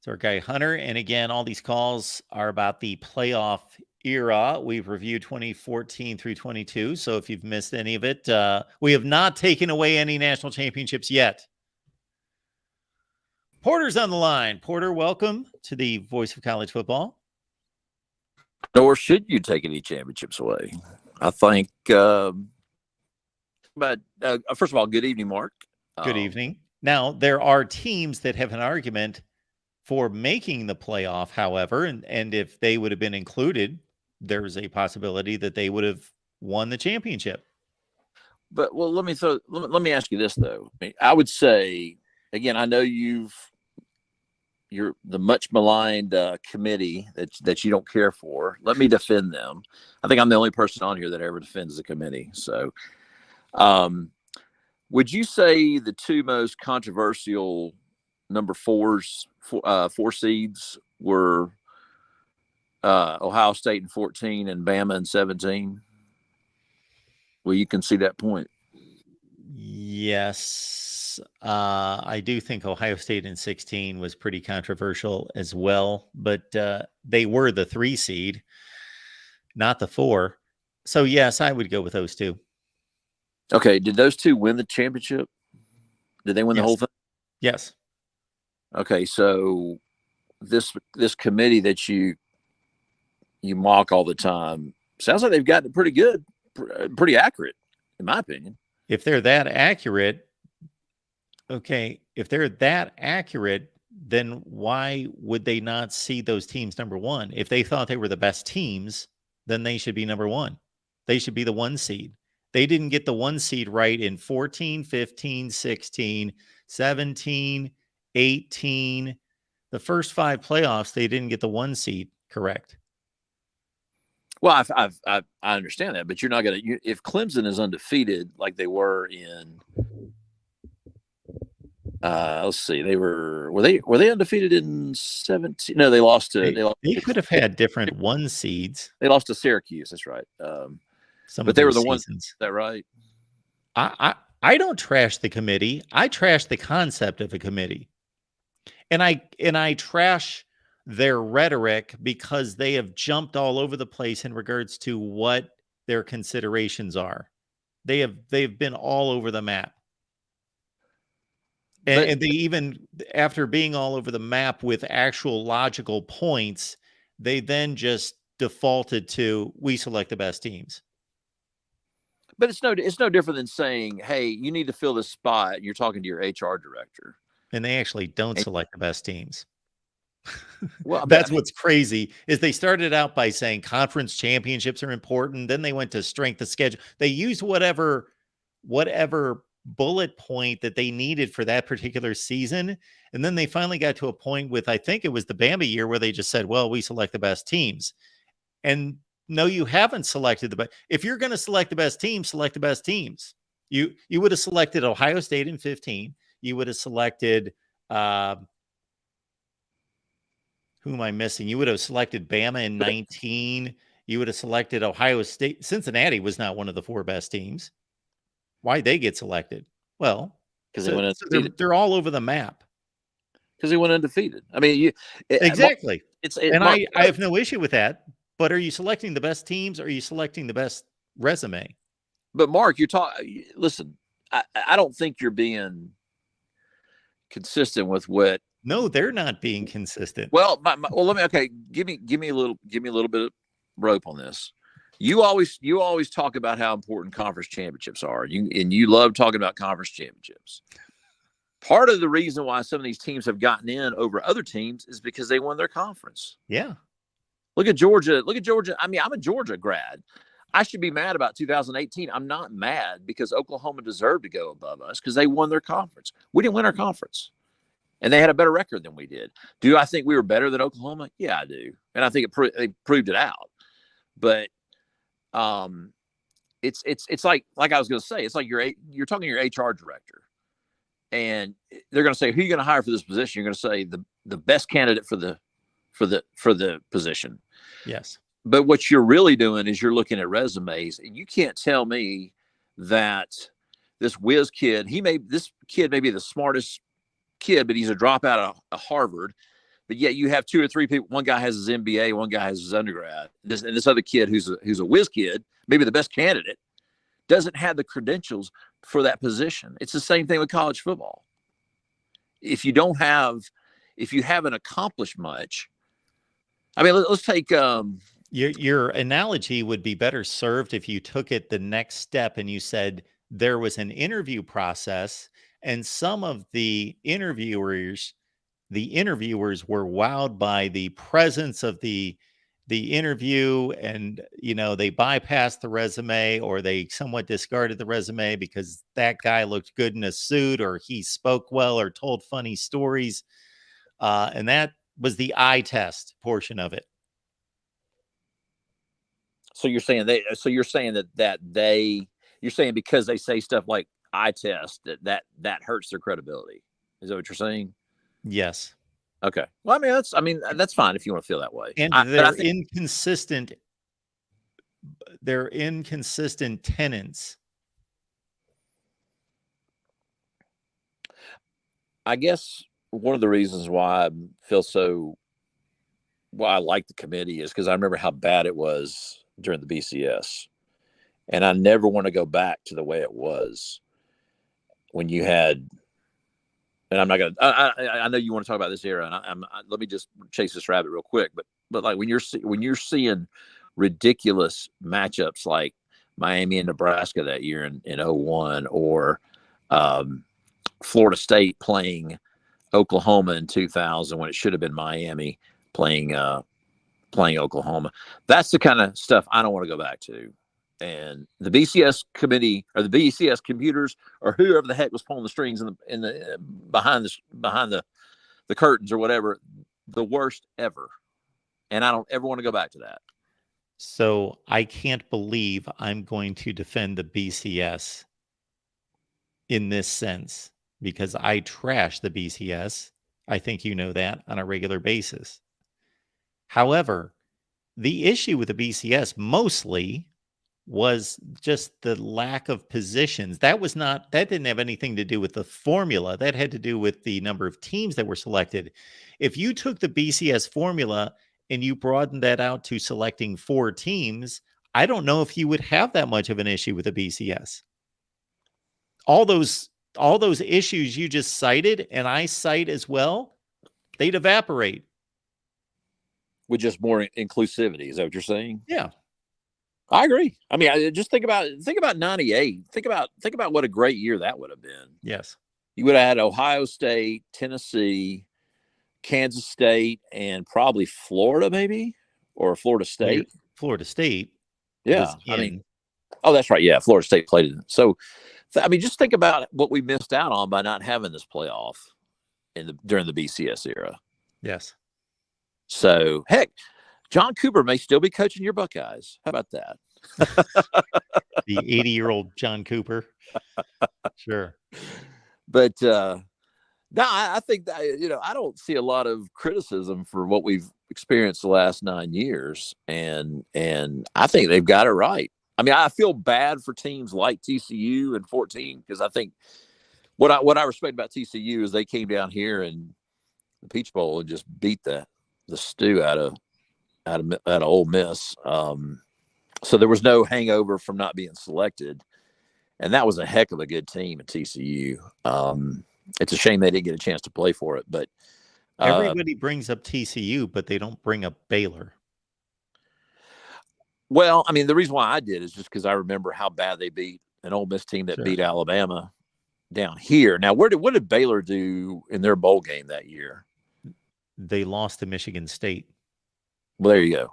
So our guy Hunter, and again, all these calls are about the playoff era. We've reviewed 2014 through 22. So if you've missed any of it, we have not taken away any national championships yet. Porter's on the line. Porter, welcome to the Voice of College Football. Nor should you take any championships away. I think, but first of all, good evening, Mark. Good evening. Now, there are teams that have an argument for making the playoff, however, and if they would have been included, there's a possibility that they would have won the championship. But well, let me ask you this though. I would say again, I know you're the much maligned committee that you don't care for. Let me defend them. I think I'm the only person on here that ever defends the committee. So, would you say the two most controversial number four seeds were Ohio State in 14 and Bama in 17? Well, you can see that point. Yes. I do think Ohio State in 16 was pretty controversial as well, but they were the 3 seed, not the 4. So, yes, I would go with those two. Okay. Did those two win the championship? Did they win the whole thing? Yes. Okay. So this committee that you mock all the time sounds like they've gotten it pretty good, pretty accurate, in my opinion. If they're that accurate, okay, if they're that accurate, then why would they not see those teams number 1? If they thought they were the best teams, then they should be number 1. They should be the 1 seed. They didn't get the 1 seed right in 14, 15, 16, 17, 18. The first 5 playoffs, they didn't get the 1 seed correct. Well, I understand that, but you're not going to. If Clemson is undefeated like they were in, let's see, were they undefeated in 17? No, they lost to. They could have had different 1 seeds. They lost to Syracuse. That's right. But they were the ones. Is that right? I don't trash the committee. I trash the concept of a committee, and I trash their rhetoric because they have jumped all over the place in regards to what their considerations are. They've been all over the map. And they even, after being all over the map with actual logical points, they then just defaulted to, we select the best teams. But it's no different than saying, hey, you need to fill this spot. You're talking to your HR director. And they actually don't select the best teams. Well, that's what's crazy is they started out by saying conference championships are important. Then they went to strength of schedule. They used whatever bullet point that they needed for that particular season. And then they finally got to a point with, I think it was the Bama year, where they just said, well, we select the best teams. And no, you haven't selected the best. If you're going to select the best teams, select the best teams. You would have selected Ohio State in 15. You would have selected, who am I missing? You would have selected Bama in 19. You would have selected Ohio State. Cincinnati was not one of the 4 best teams. Why'd they get selected? Well, because they're all over the map. Because they went undefeated. I mean, exactly. I have no issue with that. But are you selecting the best teams, or are you selecting the best resume? But Mark, listen, I don't think you're being consistent with what. No, they're not being consistent. Well, give me a little bit of rope on this. You always talk about how important conference championships are. And you love talking about conference championships. Part of the reason why some of these teams have gotten in over other teams is because they won their conference. Yeah. Look at Georgia. I mean, I'm a Georgia grad. I should be mad about 2018. I'm not mad because Oklahoma deserved to go above us because they won their conference. We didn't win our conference, and they had a better record than we did. Do I think we were better than Oklahoma? Yeah, I do, and I think they proved it out. But it's like I was going to say, it's like you're talking to your HR director, and they're going to say, who are you going to hire for this position? You're going to say the best candidate for the position. Yes. But what you're really doing is you're looking at resumes, and you can't tell me that this whiz kid, this kid may be the smartest kid, but he's a dropout of Harvard. But yet you have two or three people. One guy has his MBA, one guy has his undergrad. And this other kid who's a whiz kid, maybe the best candidate, doesn't have the credentials for that position. It's the same thing with college football. If you haven't accomplished much, I mean, let's take your analogy would be better served if you took it the next step and you said there was an interview process, and some of the interviewers were wowed by the presence of the interview, and they bypassed the resume, or they somewhat discarded the resume because that guy looked good in a suit, or he spoke well, or told funny stories, and that was the eye test portion of it. So you're saying you're saying because they say stuff like eye test that hurts their credibility. Is that what you're saying? Yes. Okay. Well, I mean that's fine if you want to feel that way. And they're inconsistent. They're inconsistent tenants. I guess one of the reasons why I like the committee is because I remember how bad it was during the BCS, and I never want to go back to the way it was when you had. And I'm not gonna. I know you want to talk about this era, and let me just chase this rabbit real quick. But like when you're seeing ridiculous matchups like Miami and Nebraska that year in 2001, or Florida State playing Oklahoma in 2000 when it should have been Miami playing Oklahoma. That's the kind of stuff I don't want to go back to. And the BCS committee, or the BCS computers, or whoever the heck was pulling the strings in the behind the curtains or whatever, the worst ever. And I don't ever want to go back to that. So I can't believe I'm going to defend the BCS in this sense, because I trash the BCS. I think you know that on a regular basis. However, the issue with the BCS mostly was just the lack of positions. That didn't have anything to do with the formula. That had to do with the number of teams that were selected. If you took the BCS formula and you broadened that out to selecting 4 teams, I don't know if you would have that much of an issue with the BCS. All those issues you just cited, and I cite as well, they'd evaporate. With just more inclusivity. Is that what you're saying? Yeah. I agree. I mean, just think about 98. Think about what a great year that would have been. Yes. You would have had Ohio State, Tennessee, Kansas State, and probably Florida, maybe, or Florida State. Florida State. Yeah. I mean, oh, that's right. Yeah. Florida State played it. So, I mean, just think about what we missed out on by not having this playoff during the BCS era. Yes. So, heck, John Cooper may still be coaching your Buckeyes. How about that? The 80-year-old John Cooper. Sure. But no, I think that, I don't see a lot of criticism for what we've experienced the last 9 years. And I think they've got it right. I mean, I feel bad for teams like TCU in 14, because I think what I respect about TCU is they came down here in the Peach Bowl and just beat the stew out of Ole Miss. So there was no hangover from not being selected, and that was a heck of a good team at TCU. It's a shame they didn't get a chance to play for it, but everybody brings up TCU, but they don't bring up Baylor. Well, I mean, the reason why I did is just because I remember how bad they beat an Ole Miss team that beat Alabama down here. Now, what did Baylor do in their bowl game that year? They lost to Michigan State. Well, there you go.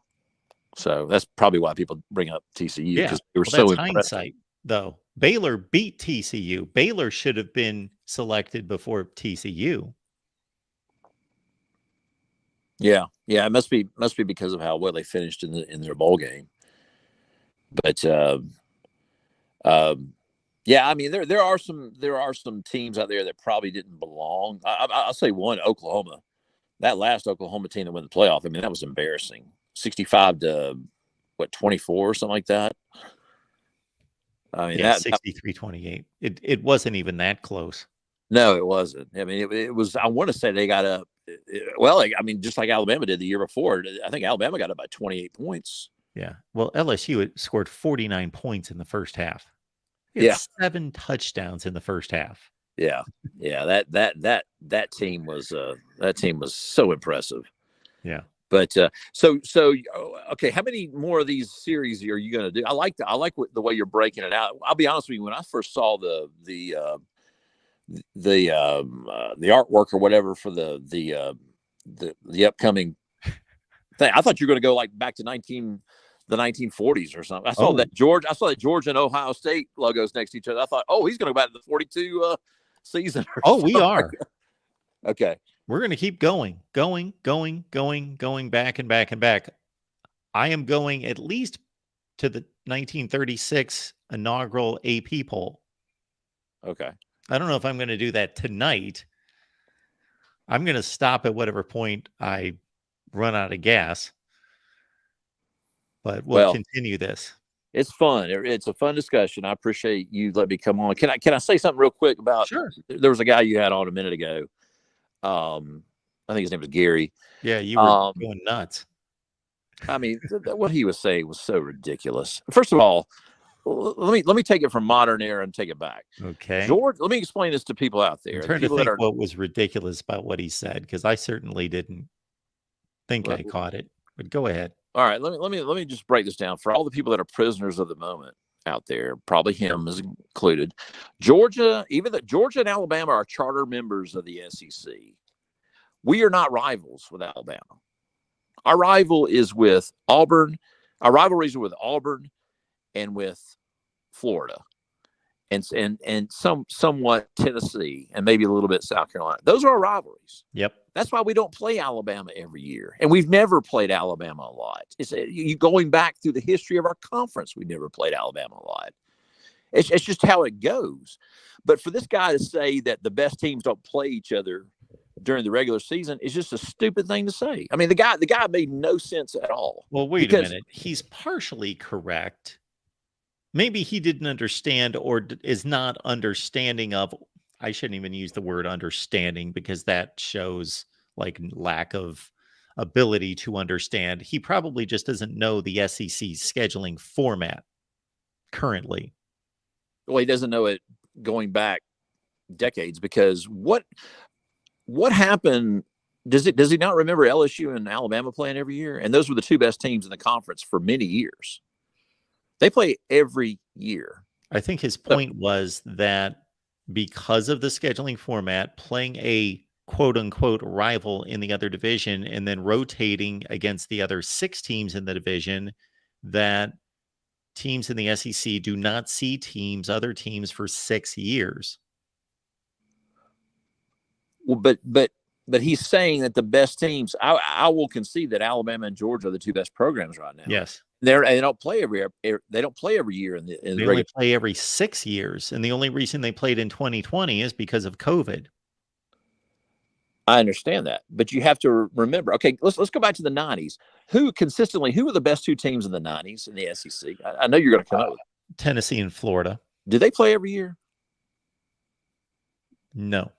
So that's probably why people bring up TCU, Yeah. because they were Well, so that's impressed. hindsight, though. Baylor beat TCU. Baylor should have been selected before TCU. Yeah, it must be because of how well they finished in their bowl game. But yeah, I mean there are some teams out there that probably didn't belong. I'll say one, Oklahoma. That last Oklahoma team that won the playoff, I mean, that was embarrassing. 65 to 24 or something like that. I mean, Yeah, that 63-28. It wasn't even that close. no, it wasn't. I mean, it was. I want to say they got up. Well, I mean, just like Alabama did the year before. I think Alabama got up by 28 points. Yeah. Well, LSU had scored 49 points in the first half. It Yeah. 7 touchdowns in the first half. Yeah. That team was so impressive. Yeah. But so okay, how many more of these series are you going to do? I like the way you're breaking it out. I'll be honest with you. When I first saw the artwork or whatever for the upcoming thing, I thought you were going to go like back to the 1940s or something. I saw that Georgia and Ohio State logos next to each other. I thought, oh, he's going to go back to the 42 season. We are. Okay. We're going to keep going back and back and back. I am going at least to the 1936 inaugural AP poll. Okay. I don't know if I'm going to do that tonight. I'm going to stop at whatever point I run out of gas. But we'll continue this. It's fun. It's a fun discussion. I appreciate you letting me come on. Can I say something real quick about? Sure. There was a guy you had on a minute ago. I think his name was Gary. Yeah, you were going nuts. I mean, what he was saying was so ridiculous. First of all, let me take it from modern era and take it back. Okay. George, let me explain this to people out there. I'm trying to think what was ridiculous about what he said, because I certainly didn't think I caught it. But go ahead. All right, let me just break this down for all the people that are prisoners of the moment out there. Probably him is included. Georgia and Alabama are charter members of the SEC. We are not rivals with Alabama. Our rival is with Auburn. Our rivalries are with Auburn and with Florida, and somewhat Tennessee, and maybe a little bit South Carolina. Those are our rivalries. Yep. That's why we don't play Alabama every year, and we've never played Alabama a lot. It's you going back through the history of our conference, we never played Alabama a lot. It's just how it goes. But for this guy to say that the best teams don't play each other during the regular season is just a stupid thing to say. I mean, the guy made no sense at all. Well, wait a minute. He's partially correct. Maybe he didn't understand or is not understanding of. I shouldn't even use the word understanding, because that shows like lack of ability to understand. He probably just doesn't know the SEC's scheduling format currently. Well, he doesn't know it going back decades, because what happened? Does he not remember LSU and Alabama playing every year? And those were the two best teams in the conference for many years. They play every year. I think his point was that because of the scheduling format, playing a quote unquote rival in the other division and then rotating against the other 6 teams in the division, that teams in the SEC do not see other teams for 6 years. Well, but he's saying that the best teams. I will concede that Alabama and Georgia are the two best programs right now. Yes, they don't play every year in the they only play every 6 years, and the only reason they played in 2020 is because of COVID. I understand that, but you have to remember. Okay, let's go back to the 90s. Who were the best 2 teams in the 90s in the SEC? I know you're going to come up with Tennessee and Florida. Did they play every year? No.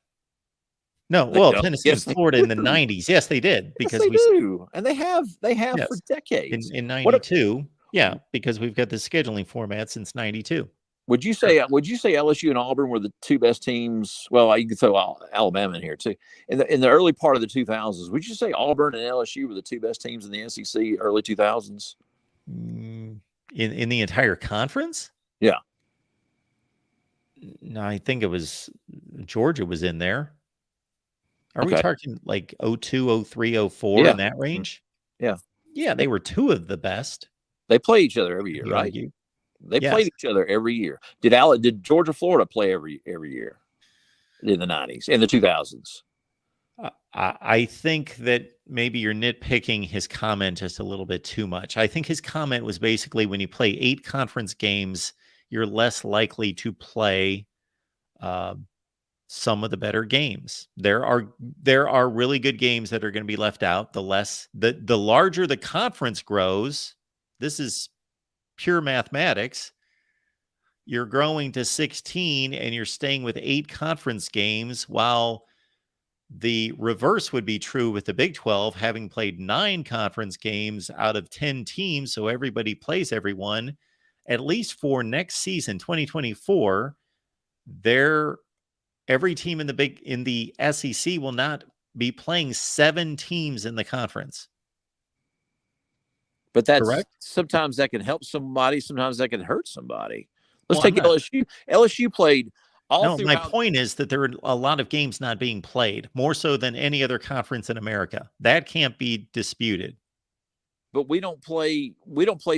Well, Tennessee and Florida in the 90s. Yes, they did, because they do, and they have yes, for decades. In 92, yeah, because we've got the scheduling format since 92. Would you say LSU and Auburn were the two best teams? Well, you could throw Alabama in here too. In the early part of the 2000s, would you say Auburn and LSU were the two best teams in the SEC early 2000s? In the entire conference? Yeah. No, I think it was Georgia was in there. Are we talking like 02, 03, 04 in that range? Yeah. Yeah, they were two of the best. They play each other every year, You right? argue. They Yes. played each other every year. Did Georgia Florida play every year in the 90s, in the 2000s? I think that maybe you're nitpicking his comment just a little bit too much. I think his comment was basically when you play 8 conference games, you're less likely to play some of the better games. There are really good games that are going to be left out. The larger the conference grows, this is pure mathematics. You're growing to 16 and you're staying with 8 conference games, while the reverse would be true with the Big 12, having played 9 conference games out of 10 teams. So everybody plays everyone. At least for next season, 2024, every team in the SEC will not be playing 7 teams in the conference. But that's correct. Sometimes that can help somebody. Sometimes that can hurt somebody. Let's Well, take LSU. LSU played all No, my throughout. point is that there are a lot of games not being played, more so than any other conference in America. That can't be disputed. But we don't play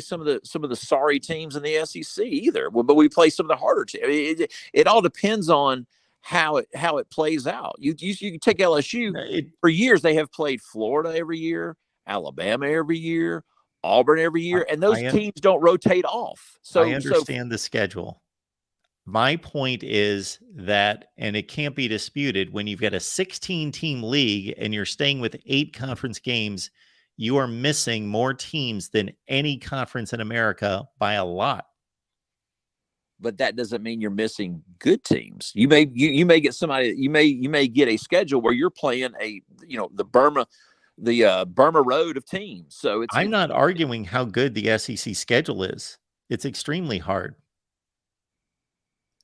some of the sorry teams in the SEC either. But we play some of the harder teams. I mean, it all depends on how it plays out. You can take LSU. For years they have played Florida every year, Alabama every year, Auburn every year, and those teams don't rotate off. So I understand the schedule. My point is that, and it can't be disputed, when you've got a 16-team league and you're staying with 8 conference games, you are missing more teams than any conference in America by a lot. But that doesn't mean you're missing good teams. You may get somebody. You may get a schedule where you're playing the Burma road of teams. So I'm not arguing how good the SEC schedule is. It's extremely hard.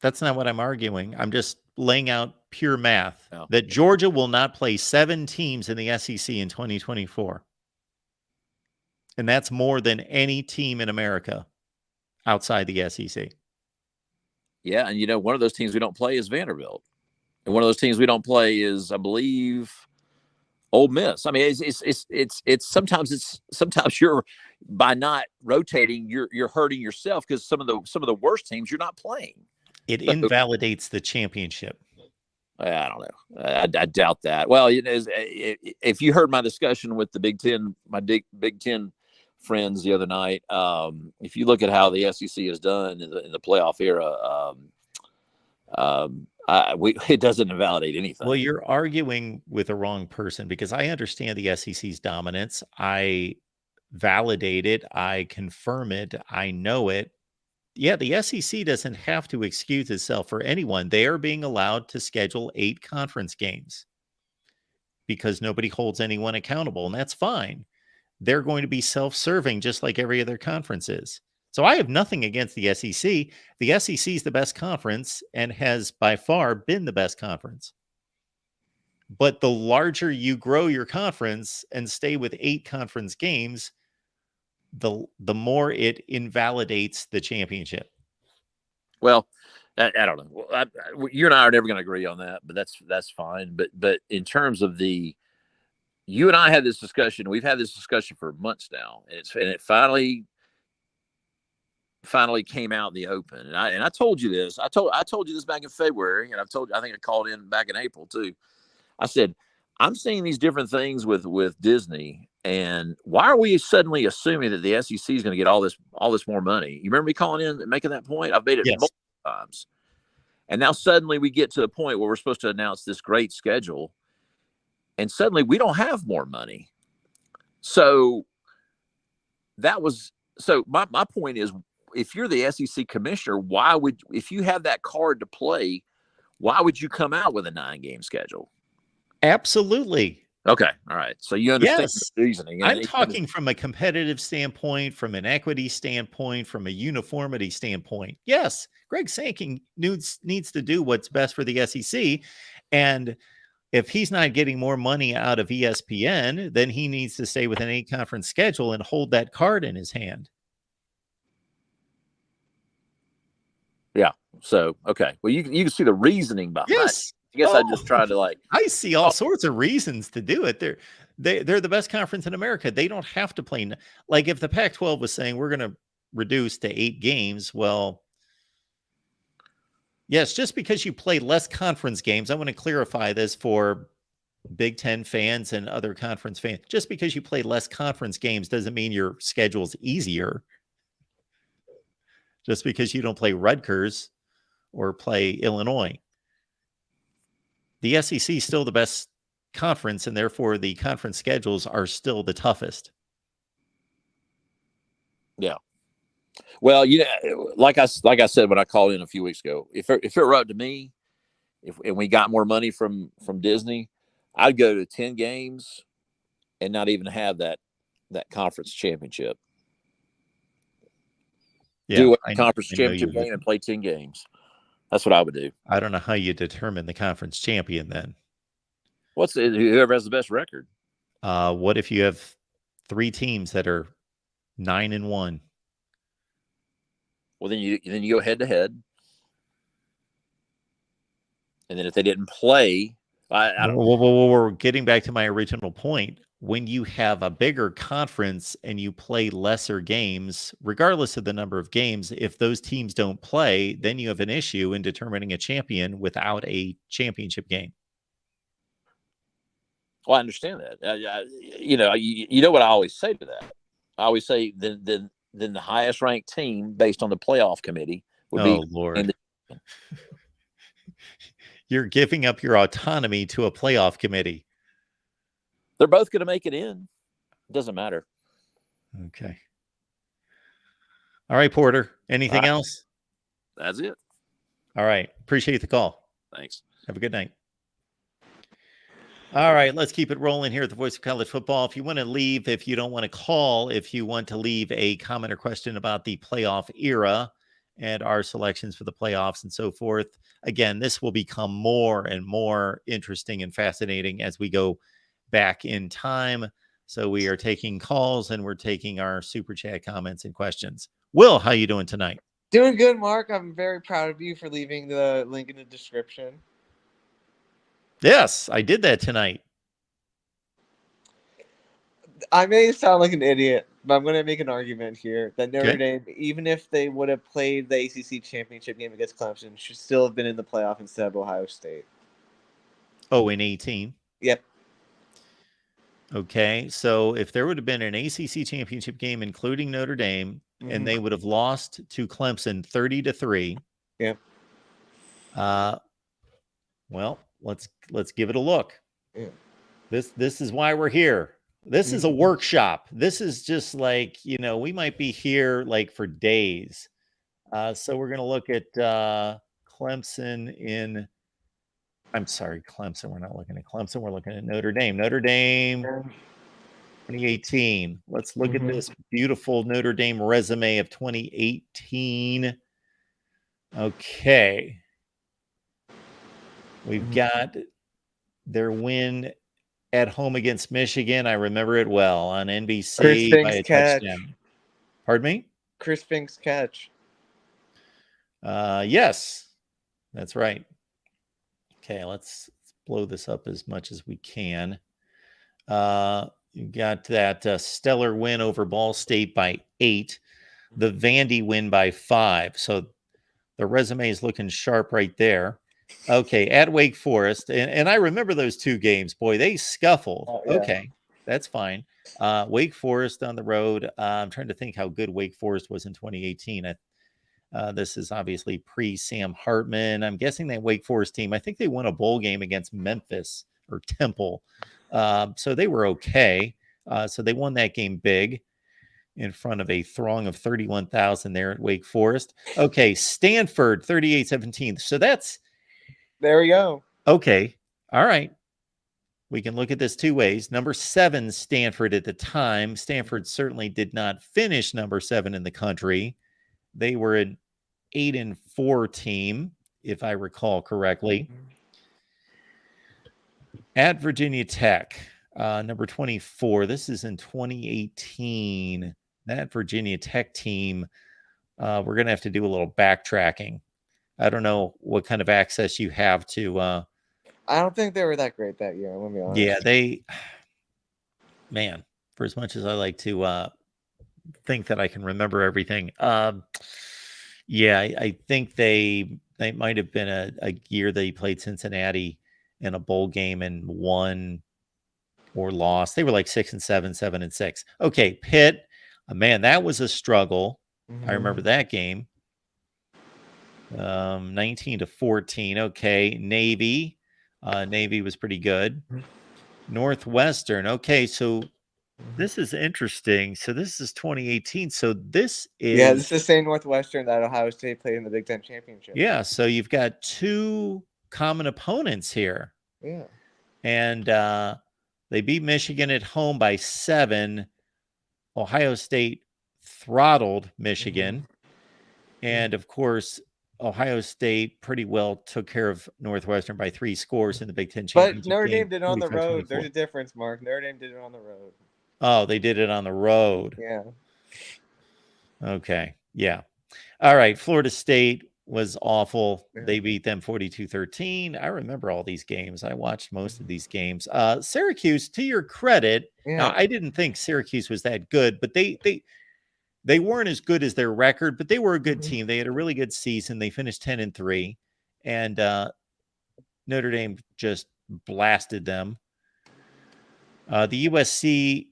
That's not what I'm arguing. I'm just laying out pure math that Georgia will not play 7 teams in the SEC in 2024. And that's more than any team in America outside the SEC. Yeah, and one of those teams we don't play is Vanderbilt. And one of those teams we don't play is, I believe, Ole Miss. I mean, it's sometimes you're, by not rotating, you're hurting yourself, because some of the worst teams you're not playing. It invalidates the championship. I don't know. I doubt that. Well, if you heard my discussion with the Big Ten, my Big Ten friends the other night, if you look at how the SEC has done in the playoff era, it doesn't invalidate anything. Well, you're arguing with the wrong person, because I understand the SEC's dominance. I validate it. I confirm it. I know it. Yeah, the SEC doesn't have to excuse itself for anyone. They are being allowed to schedule 8 conference games because nobody holds anyone accountable, and that's fine. They're going to be self-serving just like every other conference is. So I have nothing against the SEC. The SEC is the best conference and has by far been the best conference. But the larger you grow your conference and stay with 8 conference games, the more it invalidates the championship. Well, I don't know. You and I are never going to agree on that, but that's fine. But in terms of you and I had this discussion. We've had this discussion for months now, and it finally came out in the open. And I told you this. I told you this back in February, and I think I called in back in April too. I said, I'm seeing these different things with Disney, and why are we suddenly assuming that the SEC is going to get all this more money? You remember me calling in and making that point? I've made it multiple times. And now suddenly we get to a point where we're supposed to announce this great schedule, and suddenly we don't have more money. So my point is, if you're the SEC commissioner, if you have that card to play, why would you come out with a 9-game schedule? Absolutely. Okay. All right. So you understand the reasoning. I'm talking from a competitive standpoint, from an equity standpoint, from a uniformity standpoint. Yes, Greg Sankey needs to do what's best for the SEC. And if he's not getting more money out of ESPN, then he needs to stay with an 8-conference schedule and hold that card in his hand. Yeah. So, okay. Well, you can see the reasoning behind it. guess I just tried to like. I see all sorts of reasons to do it. They're the best conference in America. They don't have to play. Like if the Pac-12 was saying we're going to reduce to 8 games, well, yes, just because you play less conference games, I want to clarify this for Big Ten fans and other conference fans. Just because you play less conference games doesn't mean your schedule's easier. Just because you don't play Rutgers or play Illinois. The SEC is still the best conference, and therefore the conference schedules are still the toughest. Yeah. Well, like I said when I called in a few weeks ago, if it were up to me, and we got more money from Disney, I'd go to 10 games and not even have that conference championship. Yeah, do a conference championship game and play 10 games. That's what I would do. I don't know how you determine the conference champion then. Whoever has the best record? What if you have 3 teams that are 9-1? Well, then you go head to head, and then if they didn't play, I don't. Well, we're getting back to my original point. When you have a bigger conference and you play lesser games, regardless of the number of games, if those teams don't play, then you have an issue in determining a champion without a championship game. Well, I understand that. You know what I always say to that? I always say then the highest ranked team based on the playoff committee would be. Oh, Lord. You're giving up your autonomy to a playoff committee. They're both going to make it in. It doesn't matter. Okay. All right, Porter. Anything else? That's it. All right. Appreciate the call. Thanks. Have a good night. All right, let's keep it rolling here at the Voice of College Football. If you want to leave, if you don't want to call, if you want to leave a comment or question about the playoff era and our selections for the playoffs and so forth, again, this will become more and more interesting and fascinating as we go back in time. So we are taking calls and we're taking our super chat comments and questions. Will, how you doing tonight? Doing good, Mark. I'm very proud of you for leaving the link in the description. Yes, I did that tonight. I may sound like an idiot, but I'm going to make an argument here that Notre Dame, even if they would have played the ACC championship game against Clemson, should still have been in the playoff instead of Ohio State. Oh, in 18? Yep. Okay, so if there would have been an ACC championship game, including Notre Dame, and they would have lost to Clemson 30-3. Yeah. Well, let's give it a look. Yeah. This is why we're here. This is a workshop. This is just like, we might be here like for days. So we're going to look at Clemson in. I'm sorry, Clemson. We're not looking at Clemson. We're looking at Notre Dame. Notre Dame 2018. Let's look at this beautiful Notre Dame resume of 2018. Okay. We've got their win at home against Michigan. I remember it well on NBC by a touchdown. Pardon me? Chris Fink's catch. Yes, that's right. Okay, let's blow this up as much as we can. You got that stellar win over Ball State by 8. The Vandy win by 5. So the resume is looking sharp right there. Okay, at Wake Forest. And I remember those 2 games. Boy, they scuffled. Oh, yeah. Okay, that's fine. Wake Forest on the road. I'm trying to think how good Wake Forest was in 2018. This is obviously pre-Sam Hartman. I'm guessing that Wake Forest team, I think they won a bowl game against Memphis or Temple. So they were okay. So they won that game big in front of a throng of 31,000 there at Wake Forest. Okay, Stanford 38-17. So that's... There we go. Okay. All right. We can look at this 2 ways. Number 7, Stanford at the time. Stanford certainly did not finish number 7 in the country. They were an 8-4 team, if I recall correctly. At Virginia Tech, number 24. This is in 2018. That Virginia Tech team, we're going to have to do a little backtracking. I don't know what kind of access you have to I don't think they were that great that year. I'm gonna be honest. Yeah, man, for as much as I like to think that I can remember everything, yeah, I think they might have been a year they played Cincinnati in a bowl game and won or lost. They were like 6-7, 7-6. Okay, Pitt, man, that was a struggle. I remember that game. 19-14. Okay, Navy. Navy was pretty good. Northwestern. Okay, so this is interesting. So this is 2018. So this Yeah, this is is the same Northwestern that Ohio State played in the Big Ten championship. yeah. So you've got two common opponents here, Yeah. and they beat Michigan at home by 7. Ohio State throttled Michigan, and of course, Ohio State pretty well took care of Northwestern by 3 scores in the Big Ten But championship Notre game. Dame did it on the 45-24. road. There's a difference, Mark. Notre Dame did it on the road. Oh, they did it on the road. Yeah. Okay. Yeah. All right. Florida State was awful. They beat them 42-13. I remember all these games. I watched most of these games. Syracuse, to your credit, now, I didn't think Syracuse was that good, but they weren't as good as their record, but they were a good team. They had a really good season. They finished 10-3, and Notre Dame just blasted them. The USC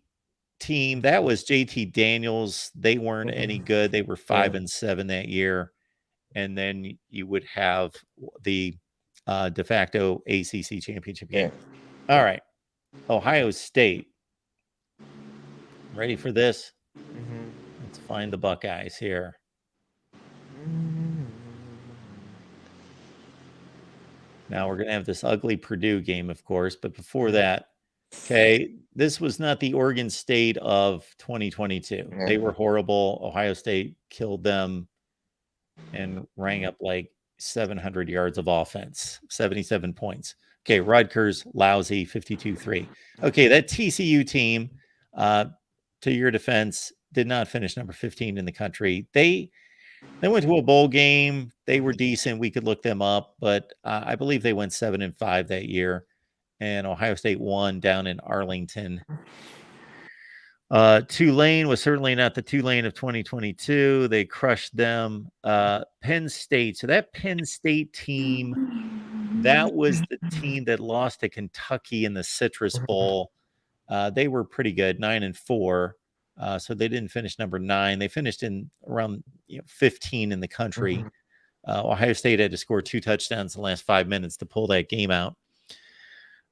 team, that was JT Daniels. They weren't any good. They were 5-7 that year. And then you would have the de facto ACC championship game. All right. Ohio State. Ready for this? Let's find the Buckeyes here. Now we're going to have this ugly Purdue game, of course. But before that, okay, this was not the Oregon State of 2022. They were horrible. Ohio State killed them and rang up like 700 yards of offense, 77 points. Okay, Rutgers, lousy, 52-3. Okay, that TCU team, to your defense, did not finish number 15 in the country. They went to a bowl game. They were decent. We could look them up, but I believe they went 7-5 that year. And Ohio State won down in Arlington. Tulane was certainly not the Tulane of 2022. They crushed them. Penn State. So that Penn State team, that was the team that lost to Kentucky in the Citrus Bowl. They were pretty good, 9-4. So they didn't finish number 9. They finished in around 15 in the country. Ohio State had to score 2 touchdowns in the last 5 minutes to pull that game out.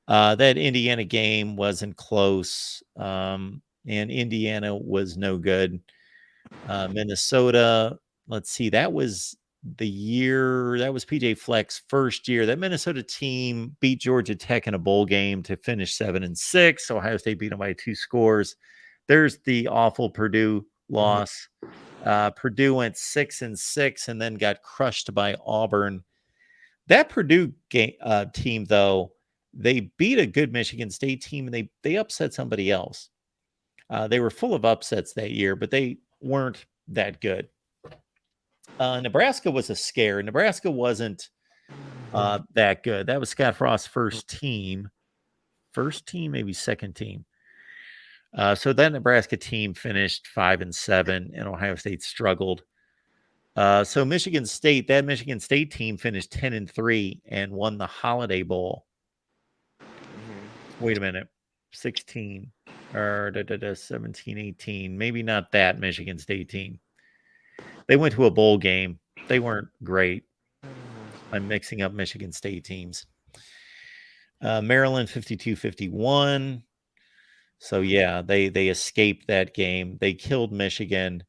That Indiana game wasn't close. And Indiana was no good. Minnesota, let's see, that was the year, that was PJ Fleck's first year. That Minnesota team beat Georgia Tech in a bowl game to finish 7-6. Ohio State beat them by 2 scores. There's the awful Purdue loss. Purdue went 6-6 and then got crushed by Auburn. That Purdue team, though, they beat a good Michigan State team and they upset somebody else. They were full of upsets that year, but they weren't that good. Nebraska was a scare. Nebraska wasn't that good. That was Scott Frost's first team, maybe second team. So that Nebraska team finished 5-7, and Ohio State struggled. So Michigan State, that Michigan State team finished 10-3 and won the Holiday Bowl. Wait a minute, 16 or 17, 18. Maybe not that Michigan State team. They went to a bowl game. They weren't great. I'm mixing up Michigan State teams. Maryland 52-51. So yeah, they escaped that game. They killed Michigan,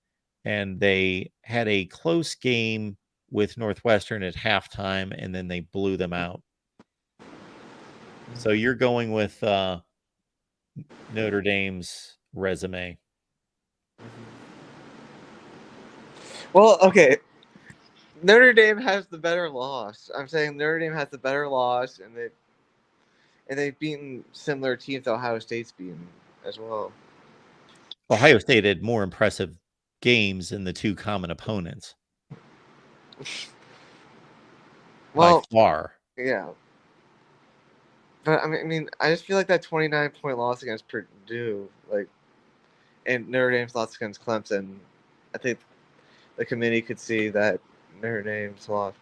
and they had a close game with Northwestern at halftime, and then they blew them out. So you're going with Notre Dame's resume. Well, okay. Notre Dame has the better loss. I'm saying Notre Dame has the better loss, and they've beaten similar teams that Ohio State's beaten as well. Ohio State had more impressive games than the two common opponents. Well, by far. yeah. But I mean, I just feel like that 29-point loss against Purdue, and Notre Dame's loss against Clemson, I think the committee could see that Notre Dame's loss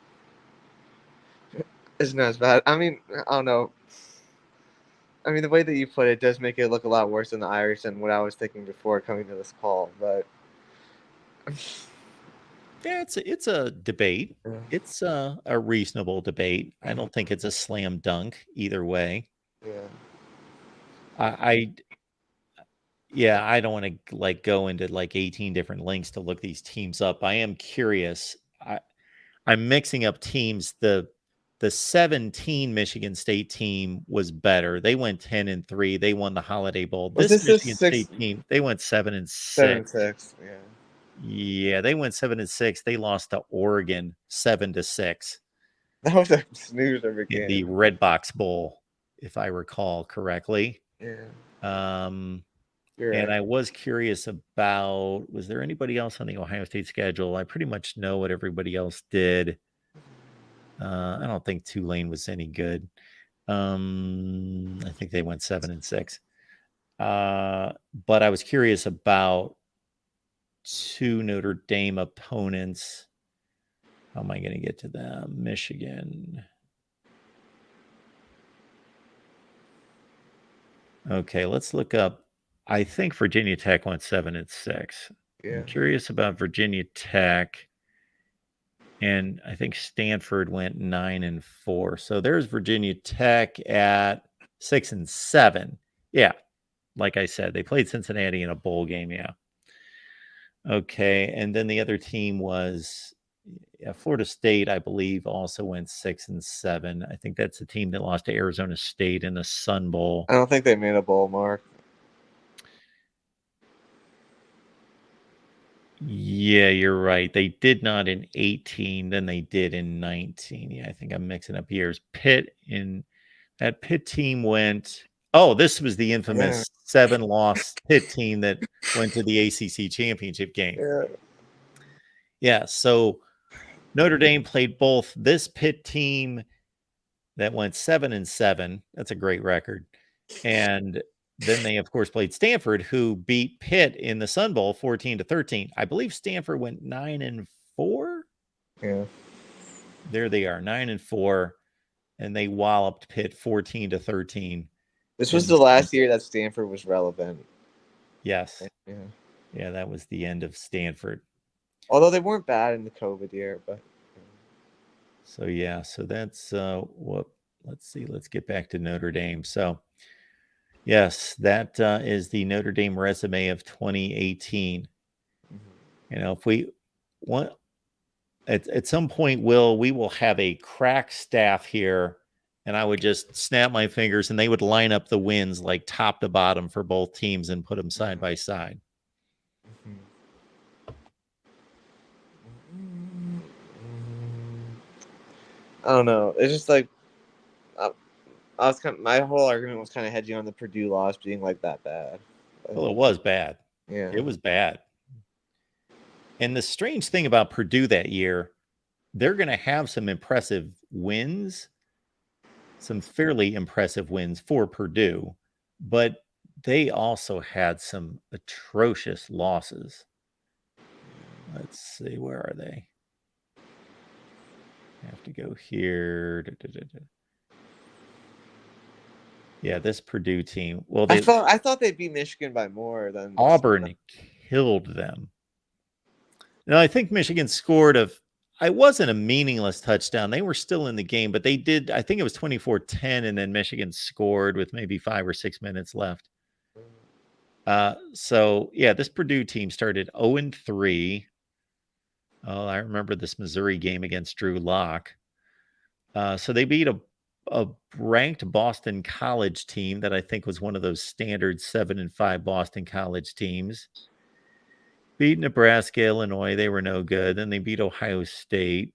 isn't as bad. I mean, I don't know. I mean, the way that you put it does make it look a lot worse than the Irish than what I was thinking before coming to this call. But Yeah, it's a debate. Yeah. It's a reasonable debate. I don't think it's a slam dunk either way. yeah, I don't want to like go into like 18 different links to look these teams up. I am curious. I'm mixing up teams. The 17 Michigan State team was better. They went 10-3. They won the Holiday Bowl. Was This this the Michigan sixth- State team, they went 7-6. 7-6. Yeah. Yeah, they went 7-6. They lost to Oregon 7-6 That was a snoozer in again. the Red Box Bowl, if I recall correctly. Yeah. And You're right. I was curious about, was there anybody else on the Ohio State schedule? I pretty much know what everybody else did. I don't think Tulane was any good. I think they went 7-6. But I was curious about two Notre Dame opponents. How am I going to get to them? Michigan. Okay, let's look up. I think Virginia Tech went 7-6. Yeah. I'm curious about Virginia Tech. And I think Stanford went 9-4. So there's Virginia Tech at 6-7. Yeah. Like I said, they played Cincinnati in a bowl game. Yeah. Okay. And then the other team was Florida State, I believe, also went 6-7. I think that's the team that lost to Arizona State in the Sun Bowl. I don't think they made a bowl, Mark. Yeah, you're right. They did not in 18, then they did in 19. Yeah, I think I'm mixing up years. That Pitt team went. Oh, this was the infamous 7-loss Pitt team that went to the ACC championship game. Yeah. Yeah, so Notre Dame played both this Pitt team that went 7-7. That's a great record. And then they, of course, played Stanford, who beat Pitt in the Sun Bowl 14-13. I believe Stanford went 9-4. Yeah. There they are, 9-4, and they walloped Pitt 14-13. This was the last year that Stanford was relevant. Yes. Yeah. Yeah, that was the end of Stanford. Although they weren't bad in the COVID year, but. So yeah, so that's what. Let's see. Let's get back to Notre Dame. So. Yes, that is the Notre Dame resume of 2018. You know, if we want, at some point, we will have a crack staff here, and I would just snap my fingers, and they would line up the wins like top to bottom for both teams and put them side by side. I don't know. It's just like my whole argument was kind of hedging on the Purdue loss being like that bad. Well, it was bad. Yeah. It was bad. And the strange thing about Purdue that year, they're going to have some impressive wins, some fairly impressive wins for Purdue, but they also had some atrocious losses. Let's see, where are they? I have to go here. Yeah, this Purdue team. Well, I thought they beat Michigan by more than Auburn killed them. No, I think Michigan scored it wasn't a meaningless touchdown. They were still in the game, but they did. I think it was 24-10, and then Michigan scored with maybe 5 or 6 minutes left. So yeah, this Purdue team started 0-3. Oh, I remember this Missouri game against Drew Lock. So they beat a ranked Boston College team that I think was one of those standard 7-5 Boston College teams. Beat Nebraska, Illinois. They were no good. Then they beat Ohio State.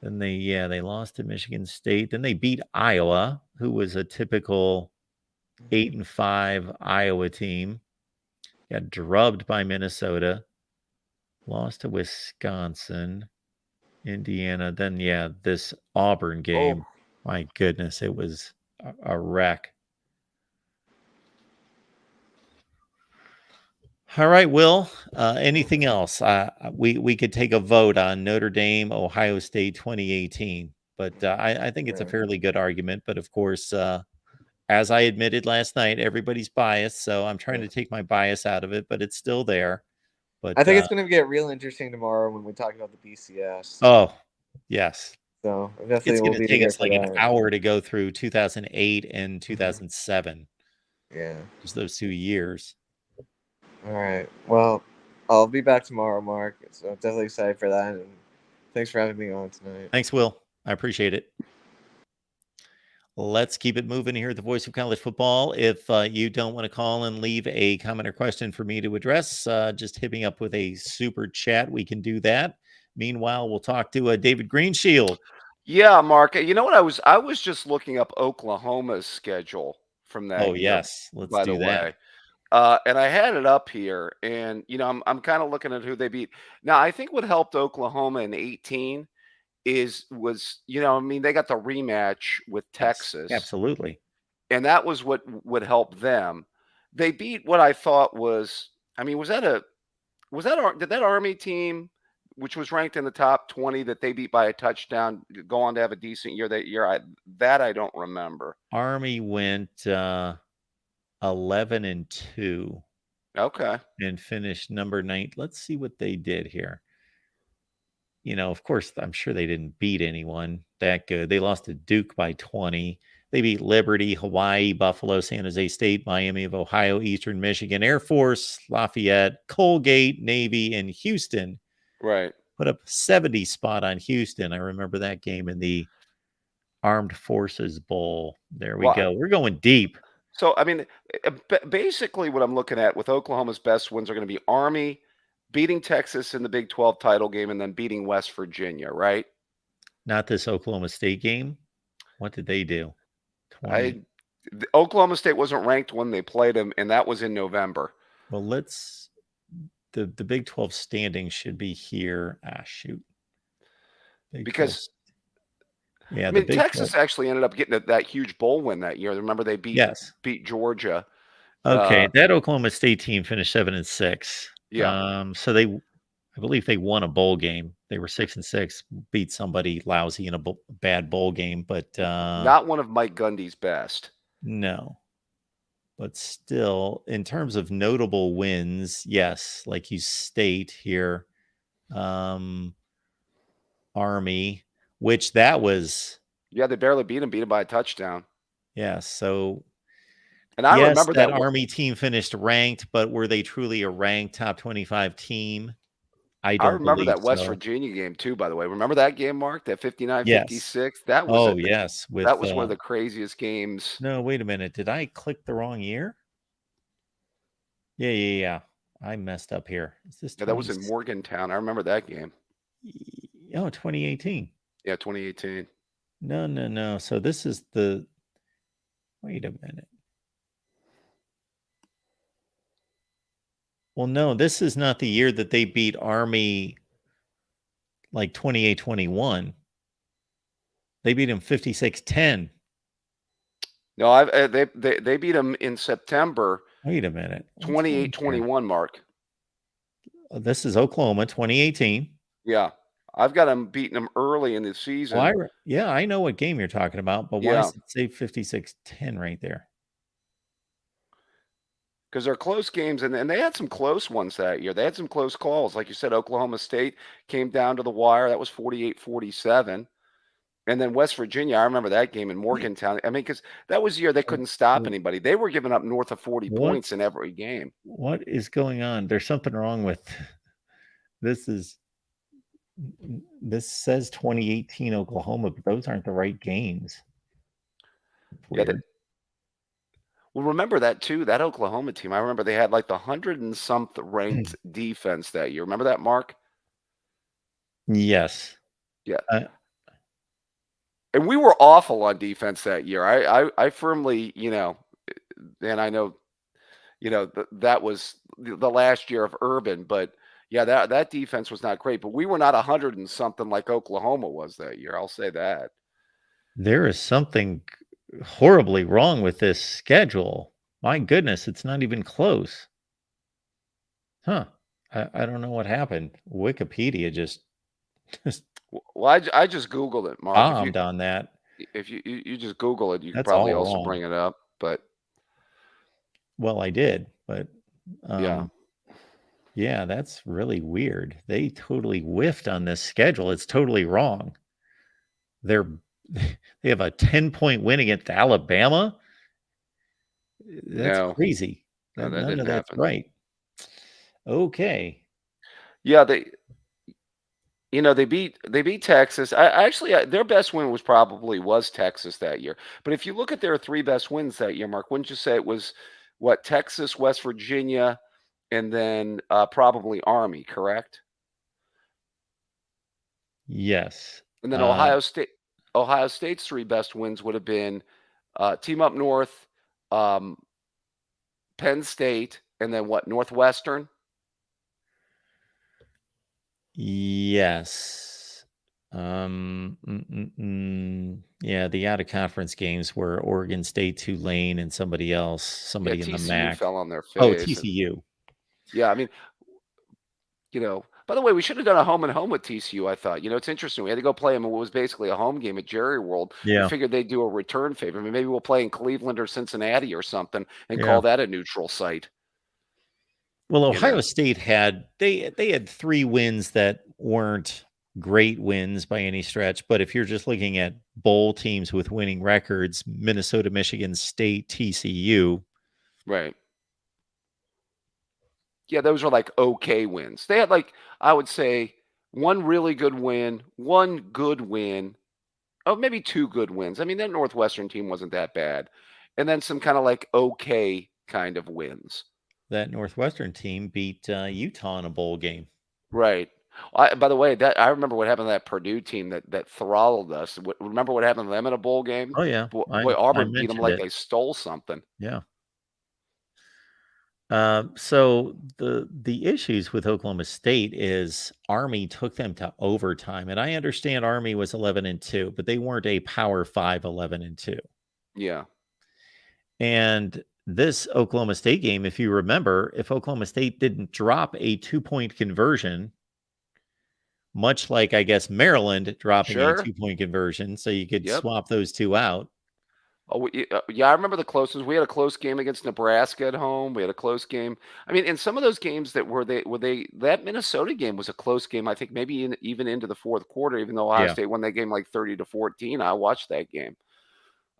Then they lost to Michigan State. Then they beat Iowa, who was a typical 8-5 Iowa team. Got drubbed by Minnesota. Lost to Wisconsin, Indiana. Then, this Auburn game. My goodness, it was a wreck. All right, Will. Anything else? We could take a vote on Notre Dame, Ohio State 2018, but I think it's a Right. fairly good argument. But of course, as I admitted last night, everybody's biased, so I'm trying to take my bias out of it, but it's still there. But I think it's going to get real interesting tomorrow when we talk about the BCS. oh, yes, So definitely it's we'll going to be take here us for like an that. hour to go through 2008 and 2007. Yeah. Just those 2 years. All right. Well, I'll be back tomorrow, Mark. So I'm definitely excited for that. And thanks for having me on tonight. Thanks, Will. I appreciate it. Let's keep it moving here at the Voice of College Football. If you don't want to call and leave a comment or question for me to address, just hit me up with a super chat. We can do that. Meanwhile, we'll talk to David Greenshield. Yeah, Mark. You know what? I was just looking up Oklahoma's schedule from that Oh, year, yes. Let's by the do that. way. And I had it up here, and I'm kind of looking at who they beat. Now, I think what helped Oklahoma in 18 was I mean, they got the rematch with Yes, Texas, absolutely. and that was what would help them. They beat what I thought was, I mean, did that Army team, which was ranked in the top 20, that they beat by a touchdown, go on to have a decent year that year? I don't remember. Army went 11-2 Okay. and finished number 9. Let's see what they did here. Of course, I'm sure they didn't beat anyone that good. They lost to Duke by 20. They beat Liberty, Hawaii, Buffalo, San Jose State, Miami of Ohio, Eastern Michigan, Air Force, Lafayette, Colgate, Navy, and Houston. Right. Put up 70 spot on Houston. I remember that game in the Armed Forces Bowl. There we go. We're going deep. So, I mean, basically what I'm looking at with Oklahoma's best wins are going to be Army beating Texas in the Big 12 title game and then beating West Virginia, right? Not this Oklahoma State game. What did they do? Oklahoma State wasn't ranked when they played them, and that was in November. Well, the Big 12 standings should be here. Shoot. Because yeah, I mean, Big Texas 12 actually ended up getting that huge bowl win that year. Remember they beat Georgia. Okay, that Oklahoma State team finished 7-6. Yeah. So I believe they won a bowl game. They were 6-6, beat somebody lousy in a bad bowl game, but not one of Mike Gundy's best. No. But still, in terms of notable wins, yes, like you state here, Army, which that was. Yeah, they barely beat him by a touchdown. Yeah, so. And I remember that Army team finished ranked, but were they truly a ranked top 25 team? I remember that West Virginia game too, by the way. Remember that game, Mark? That 59-56? That was yes. That was one of the craziest games. No, wait a minute. Did I click the wrong year? Yeah. I messed up here. Is this that was in Morgantown. I remember that game. Oh, 2018. Yeah, 2018. No. So this is wait a minute. Well, no, this is not the year that they beat Army like 28-21. They beat him 56-10. No, they beat him in September. Wait a minute. 28-21, Mark. This is Oklahoma, 2018. Yeah. I've got them beating them early in the season. Well, I know what game you're talking about, but why does it say 56-10 right there? Because they're close games, and they had some close ones that year. They had some close calls. Like you said, Oklahoma State came down to the wire. That was 48-47. And then West Virginia, I remember that game in Morgantown. I mean, because that was the year they couldn't stop anybody. They were giving up north of 40 points in every game. What is going on? There's something wrong with this. This says 2018 Oklahoma, but those aren't the right games. Weird. Well, remember that too, that Oklahoma team. I remember they had like the 100-and-something ranked defense that year. Remember that, Mark? Yes. Yeah. And we were awful on defense that year. I firmly, and I know, that was the last year of Urban, but yeah, that defense was not great. But we were not 100-and-something like Oklahoma was that year. I'll say that. There is something horribly wrong with this schedule. My goodness, it's not even close. Huh. I don't know what happened. Wikipedia just Well, I just Googled it, Mark. bombed on that. If you just Google it, you could That's probably all also wrong. bring it up. But Well, I did, but yeah, yeah, that's really weird. They totally whiffed on this schedule. It's totally wrong. They're they have a 10-point win against Alabama. That's no, crazy. no, that None didn't of that's happen. right. Okay. Yeah, they beat Texas. Their best win was Texas that year. But if you look at their three best wins that year, Mark, wouldn't you say it was what, Texas, West Virginia, and then probably Army, correct? Yes. And then Ohio State's three best wins would have been Team Up North, Penn State, and then what, Northwestern? Yes. Yeah, the out of conference games were Oregon State, Tulane, and somebody else, Yeah, somebody in the TCU MAC. fell on their Oh, face. TCU. Yeah, I mean, by the way, we should have done a home and home with TCU, I thought. It's interesting. We had to go play them in what was basically a home game at Jerry World. Yeah. We figured they'd do a return favor. I mean, maybe we'll play in Cleveland or Cincinnati or something and Yeah. call that a neutral site. Well, Ohio State had they had 3 wins that weren't great wins by any stretch, but if you're just looking at bowl teams with winning records, Minnesota, Michigan State, TCU. Right. Yeah, those are like okay wins. They had I would say one really good win, one good win, maybe 2 good wins. I mean, that Northwestern team wasn't that bad. And then some kind of okay kind of wins. That Northwestern team beat Utah in a bowl game. Right. By the way, I remember what happened to that Purdue team that throttled us. Remember what happened to them in a bowl game? Oh yeah, Boy, I Auburn beat them mentioned like it. they stole something. Yeah. So the issues with Oklahoma State is Army took them to overtime, and I understand Army was 11-2, but they weren't a Power 5 11-2. Yeah. And this Oklahoma State game, if you remember, if Oklahoma State didn't drop a 2-point conversion, much like I guess Maryland dropping a 2-point conversion, so you could swap those two out. Oh, yeah, I remember the closest. We had a close game against Nebraska at home. We had a close game. I mean, in some of those games that that Minnesota game was a close game. I think maybe even into the fourth quarter, even though Ohio State won that game 30-14. I watched that game.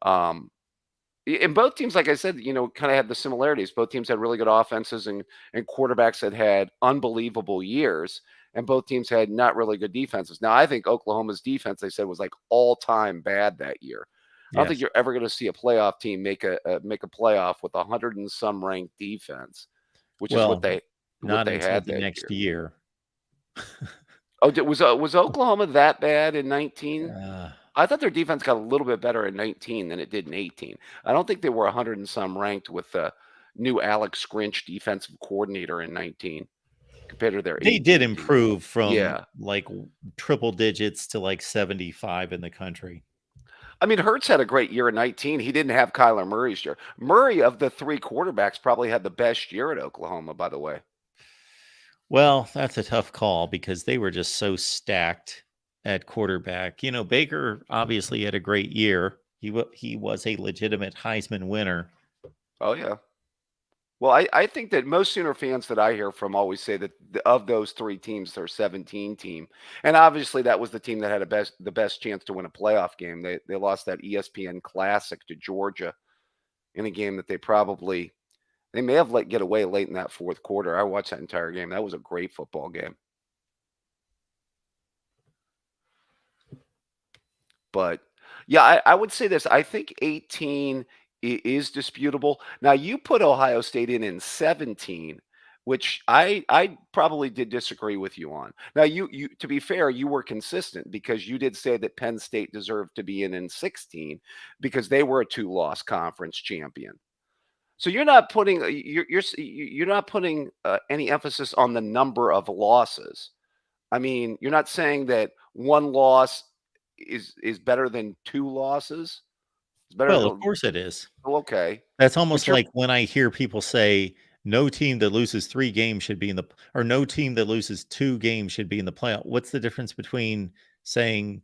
And both teams, like I said, kind of had the similarities. Both teams had really good offenses and quarterbacks that had unbelievable years. And both teams had not really good defenses. Now, I think Oklahoma's defense, they said, was all-time bad that year. I don't think you're ever going to see a playoff team make a playoff with 100 and some ranked defense, which is what they had the next year. Oh, was Oklahoma that bad in 19? Uh, I thought their defense got a little bit better in 19 than it did in 18. I don't think they were 100 and some ranked with the new Alex Grinch defensive coordinator in 19 compared to their 18. They did improve from like triple digits to 75 in the country. I mean, Hurts had a great year in 19. He didn't have Kyler Murray's year. Murray, of the 3 quarterbacks, probably had the best year at Oklahoma, by the way. Well, that's a tough call because they were just so stacked at quarterback. Baker obviously had a great year. He was a legitimate Heisman winner. Oh, yeah. Well, I think that most Sooner fans that I hear from always say that of those 3 teams, their 17 team. And obviously that was the team that had the best chance to win a playoff game. They lost that ESPN Classic to Georgia in a game that they may have let get away late in that fourth quarter. I watched that entire game. That was a great football game. But yeah, I would say this. I think 18 is disputable. Now, you put Ohio State in 17, which I probably did disagree with you on. Now, you to be fair, you were consistent because you did say that Penn State deserved to be in 16 because they were a 2-loss conference champion. So you're not putting any emphasis on the number of losses. I mean, you're not saying that 1 loss is better than 2 losses. better. Well, of course it is. Okay. That's almost But you're like when I hear people say no team that loses 3 games should be in the or no team that loses 2 games should be in the playoff. What's the difference between saying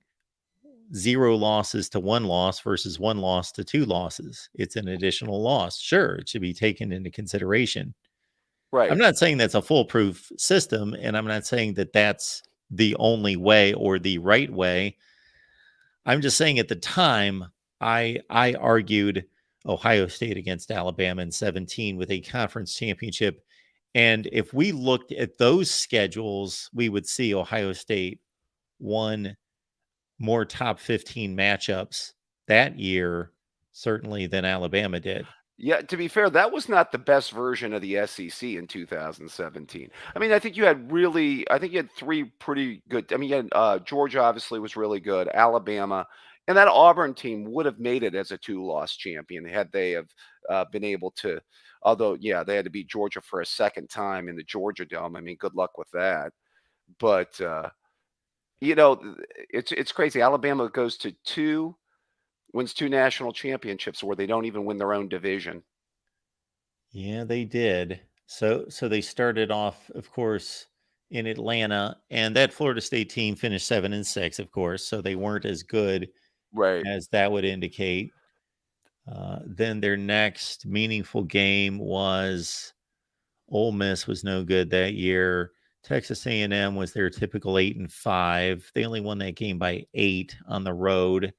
0 losses to 1 loss versus 1 loss to 2 losses? It's an additional loss. Sure, it should be taken into consideration. I'm right. not saying that's a foolproof system, and I'm not saying that that's the only way or the right way. I'm just saying at the time, I argued Ohio State against Alabama in 17 with a conference championship. And if we looked at those schedules, we would see Ohio State won more top 15 matchups that year, certainly than Alabama did. Yeah, to be fair, that was not the best version of the SEC in 2017. I mean, I think you had 3 pretty good. I mean, you had Georgia obviously was really good, Alabama, and that Auburn team would have made it as a 2-loss champion had they have been able to. Although, yeah, they had to beat Georgia for a second time in the Georgia Dome. I mean, good luck with that. But it's crazy. Alabama wins 2 national championships where they don't even win their own division. Yeah, they did. So they started off, of course, in Atlanta, and that Florida State team finished 7-6, of course. So they weren't as good Right. as that would indicate. Then their next meaningful game was Ole Miss was no good that year. Texas A&M was their typical 8-5. They only won that game by 8 on the road.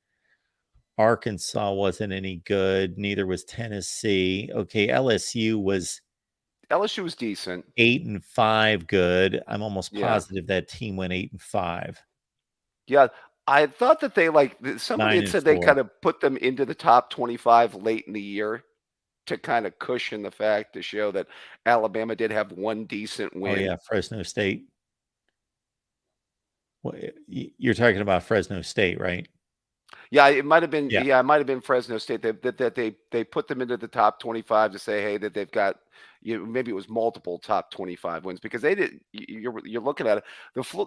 Arkansas wasn't any good. Neither was Tennessee. Okay, LSU was decent. 8-5 good. I'm almost Yeah. positive that team went 8-5. Yeah. I thought that somebody had said they 9-4. kind of put them into the top 25 late in the year to kind of cushion the fact to show that Alabama did have one decent win. Oh yeah, Fresno State. Well, you're talking about Fresno State, right? Yeah, it might have been. Yeah. Yeah, it might have been Fresno State that they put them into the top 25 to say, hey, that they've got. Maybe it was multiple top 25 wins because they did. You're looking at it.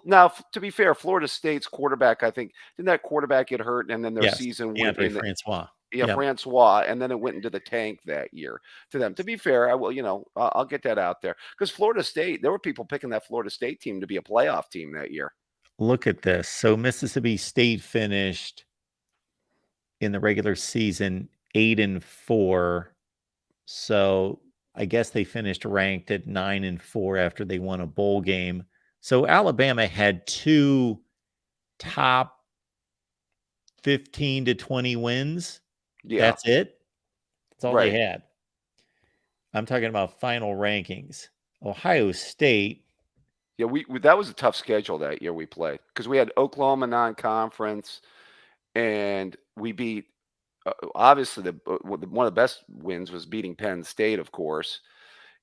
Now, to be fair, Florida State's quarterback, I think, didn't that quarterback get hurt and then their Yes, season went Andre in. Francois. Yeah, Yep. Francois, and then it went into the tank that year to them. To be fair, I will. I'll get that out there because Florida State. There were people picking that Florida State team to be a playoff team that year. Look at this. So Mississippi State finished in the regular season 8-4. So I guess they finished ranked at 9-4 after they won a bowl game. So Alabama had 2 top 15 to 20 wins. Yeah, That's it. That's all right. they had. I'm talking about final rankings. Ohio State. Yeah, we that was a tough schedule that year we played because we had Oklahoma non-conference, and we beat. Obviously, one of the best wins was beating Penn State, of course.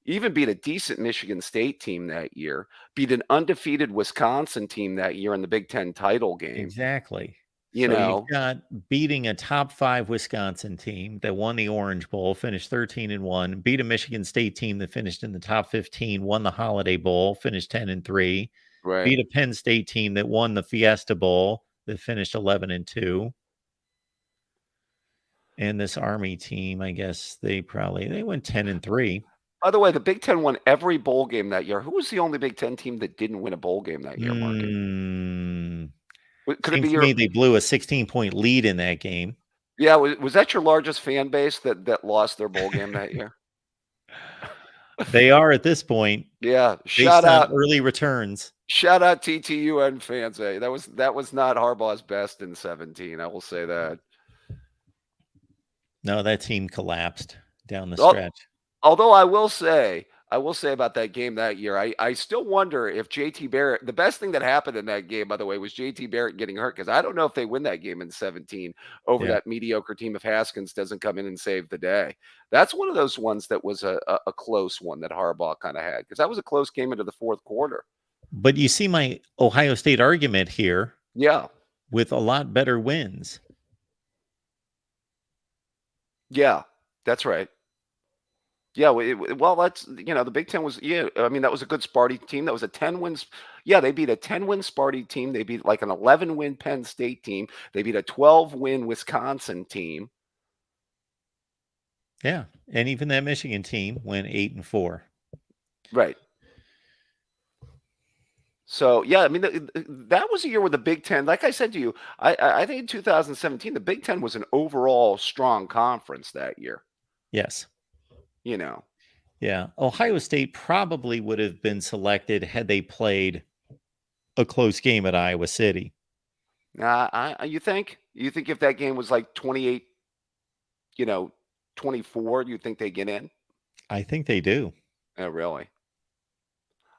Even beat a decent Michigan State team that year. Beat an undefeated Wisconsin team that year in the Big Ten title game. Exactly. You So know, you've got beating a top 5 Wisconsin team that won the Orange Bowl, finished 13-1, beat a Michigan State team that finished in the top 15, won the Holiday Bowl, finished 10-3, right? beat a Penn State team that won the Fiesta Bowl that finished 11-2. And this Army team, I guess they went 10-3. By the way, the Big Ten won every bowl game that year. Who was the only Big Ten team that didn't win a bowl game that year, Mark? Could it Seems be to me they blew a 16-point lead in that game. Yeah, was that your largest fan base that lost their bowl game that year? They are at this point. Yeah, Shout out early returns. Shout out TTUN fans. That was not Harbaugh's best in 17. I will say that. No, that team collapsed down the stretch. Although I will say about that game that year, I still wonder if JT Barrett, the best thing that happened in that game, by the way, was JT Barrett getting hurt because I don't know if they win that game in 17 over that mediocre team if Haskins doesn't come in and save the day. That's one of those ones that was a close one that Harbaugh kind of had because that was a close game into the fourth quarter. But you see my Ohio State argument here. Yeah. With a lot better wins. Yeah, that's right. Yeah, well, that's, the Big Ten was, I mean, that was a good Sparty team. That was a 10 wins. Yeah, they beat a 10-win Sparty team. They beat like an 11-win Penn State team. They beat a 12-win Wisconsin team. Yeah, and even that Michigan team went 8-4. Right. So yeah, I mean that was a year where the Big Ten, like I said to you, I think in 2017 the Big Ten was an overall strong conference that year. Yes. You know. Yeah, Ohio State probably would have been selected had they played a close game at Iowa City. You think? You think if that game was like 28, 24, do you think they get in? I think they do. Oh, really?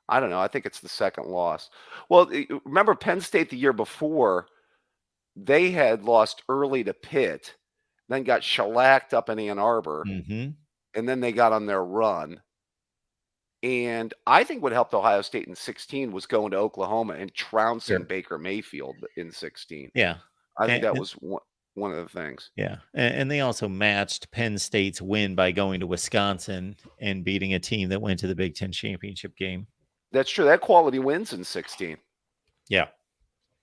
I don't know. I think it's the second loss. Well, remember Penn State the year before, they had lost early to Pitt, then got shellacked up in Ann Arbor, Mm-hmm. and then they got on their run. And I think what helped Ohio State in 16 was going to Oklahoma and trouncing Sure. Baker Mayfield in 16. Yeah. I think that And- was one of the things. Yeah. And they also matched Penn State's win by going to Wisconsin and beating a team that went to the Big Ten championship game. That's true. That quality wins in 16. Yeah.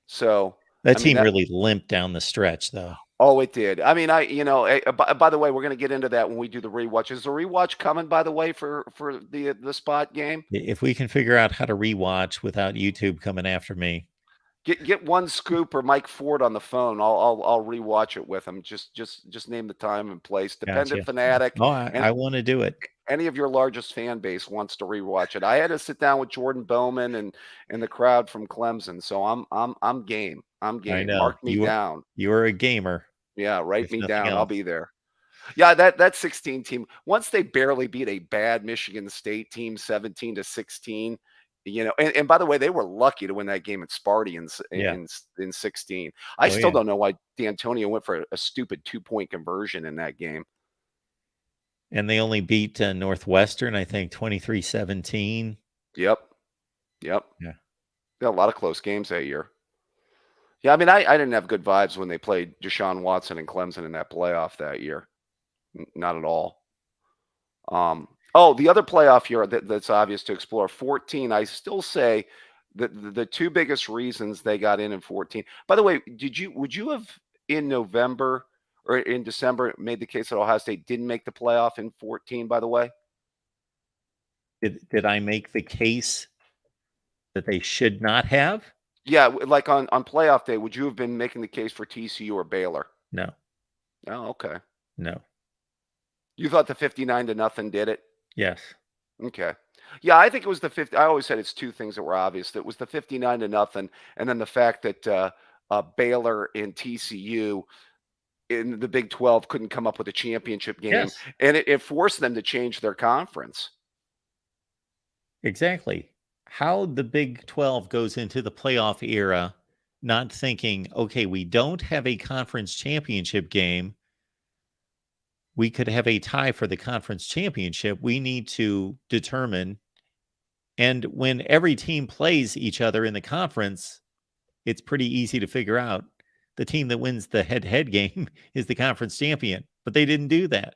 So that team really limped down the stretch, though. Oh, it did. I mean, by the way, we're going to get into that when we do the rewatch. Is the rewatch coming, by the way, for the spot game? If we can figure out how to rewatch without YouTube coming after me. Get one Scoop or Mike Ford on the phone. I'll rewatch it with him. Just name the time and place. Dependent Gotcha. Fanatic. Oh, I want to do it. Any of your largest fan base wants to rewatch it. I had to sit down with Jordan Bowman and the crowd from Clemson, so I'm game. I'm game. I know. Mark me down. You are a gamer. Yeah, write me down. Else. I'll be there. Yeah, that 16 team. Once they barely beat a bad Michigan State team, 17-16. And by the way, they were lucky to win that game at Sparty in 16. I still don't know why D'Antonio went for a stupid 2-point conversion in that game. And they only beat Northwestern, I think, 23-17. Yep. Yeah. They had a lot of close games that year. Yeah, I mean, I didn't have good vibes when they played Deshaun Watson and Clemson in that playoff that year. Not at all. The other playoff year that's obvious to explore, 14, I still say that the two biggest reasons they got in 14. By the way, would you have in November or in December made the case that Ohio State didn't make the playoff in 14, by the way? Did I make the case that they should not have? Yeah, like on playoff day, would you have been making the case for TCU or Baylor? No. Oh, okay. No. You thought the 59-0 did it? Yes. Okay. Yeah, I think it was the 50. I always said it's two things that were obvious. It was the 59-0, and then the fact that Baylor and TCU in the Big 12 couldn't come up with a championship game, and it forced them to change their conference. Exactly. How the Big 12 goes into the playoff era, not thinking, okay, we don't have a conference championship game. We could have a tie for the conference championship. We need to determine. And when every team plays each other in the conference, it's pretty easy to figure out the team that wins the head-to-head game is the conference champion. But they didn't do that.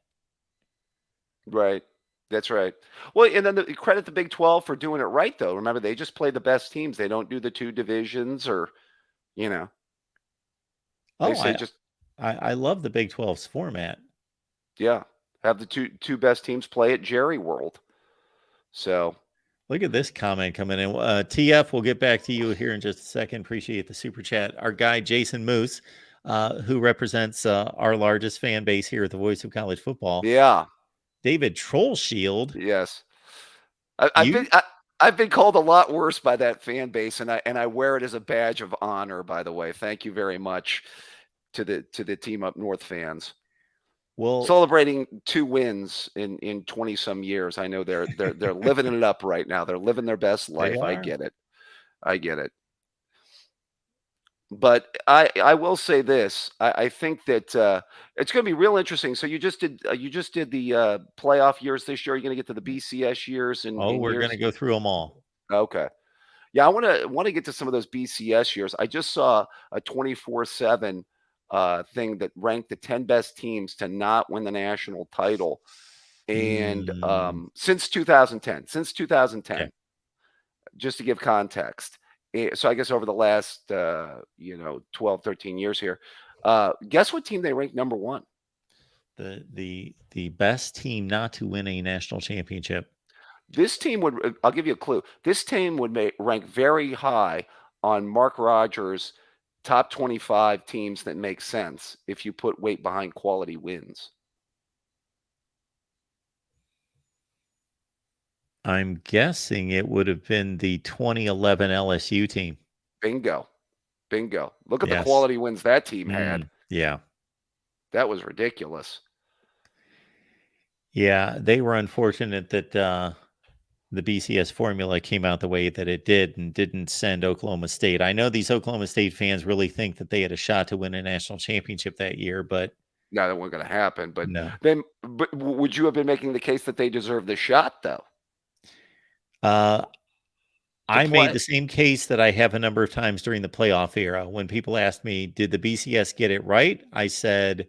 Right. That's right. Well, and then credit the Big 12 for doing it right, though. Remember, they just play the best teams. They don't do the two divisions or, Oh, I love the Big 12's format. Yeah. Have the two best teams play at Jerry World. So. Look at this comment coming in. TF, we'll get back to you here in just a second. Appreciate the super chat. Our guy, Jason Moose, who represents our largest fan base here at the Voice of College Football. Yeah. David Trollshield. Yes. I've been called a lot worse by that fan base, and I wear it as a badge of honor, by the way. Thank you very much to the Team Up North fans. Well, celebrating 2 wins in 20 some years. I know they're living it up right now. They're living their best life. I get it. But I will say this. I think that it's going to be real interesting. So you just did the playoff years this year. Are you going to get to the BCS years? We're going to go through them all. Okay. Yeah, I want to get to some of those BCS years. I just saw a 24/7 thing that ranked the 10 best teams to not win the national title, and since 2010. Okay. Just to give context. So I guess over the last 12, 13 years here, guess what team they ranked number 1? the best team not to win a national championship. This team would, I'll give you a clue. This team would rank very high on Mark Rogers' top 25 teams that make sense if you put weight behind quality wins. I'm guessing it would have been the 2011 LSU team. Bingo. Bingo. Look at the Yes. quality wins that team had. Yeah. That was ridiculous. Yeah, they were unfortunate that the BCS formula came out the way that it did and didn't send Oklahoma State. I know these Oklahoma State fans really think that they had a shot to win a national championship that year, but No, that wasn't going to happen. But no. then, but would you have been making the case that they deserve the shot, though? I made the same case that I have a number of times during the playoff era. When people asked me, did the BCS get it right? I said,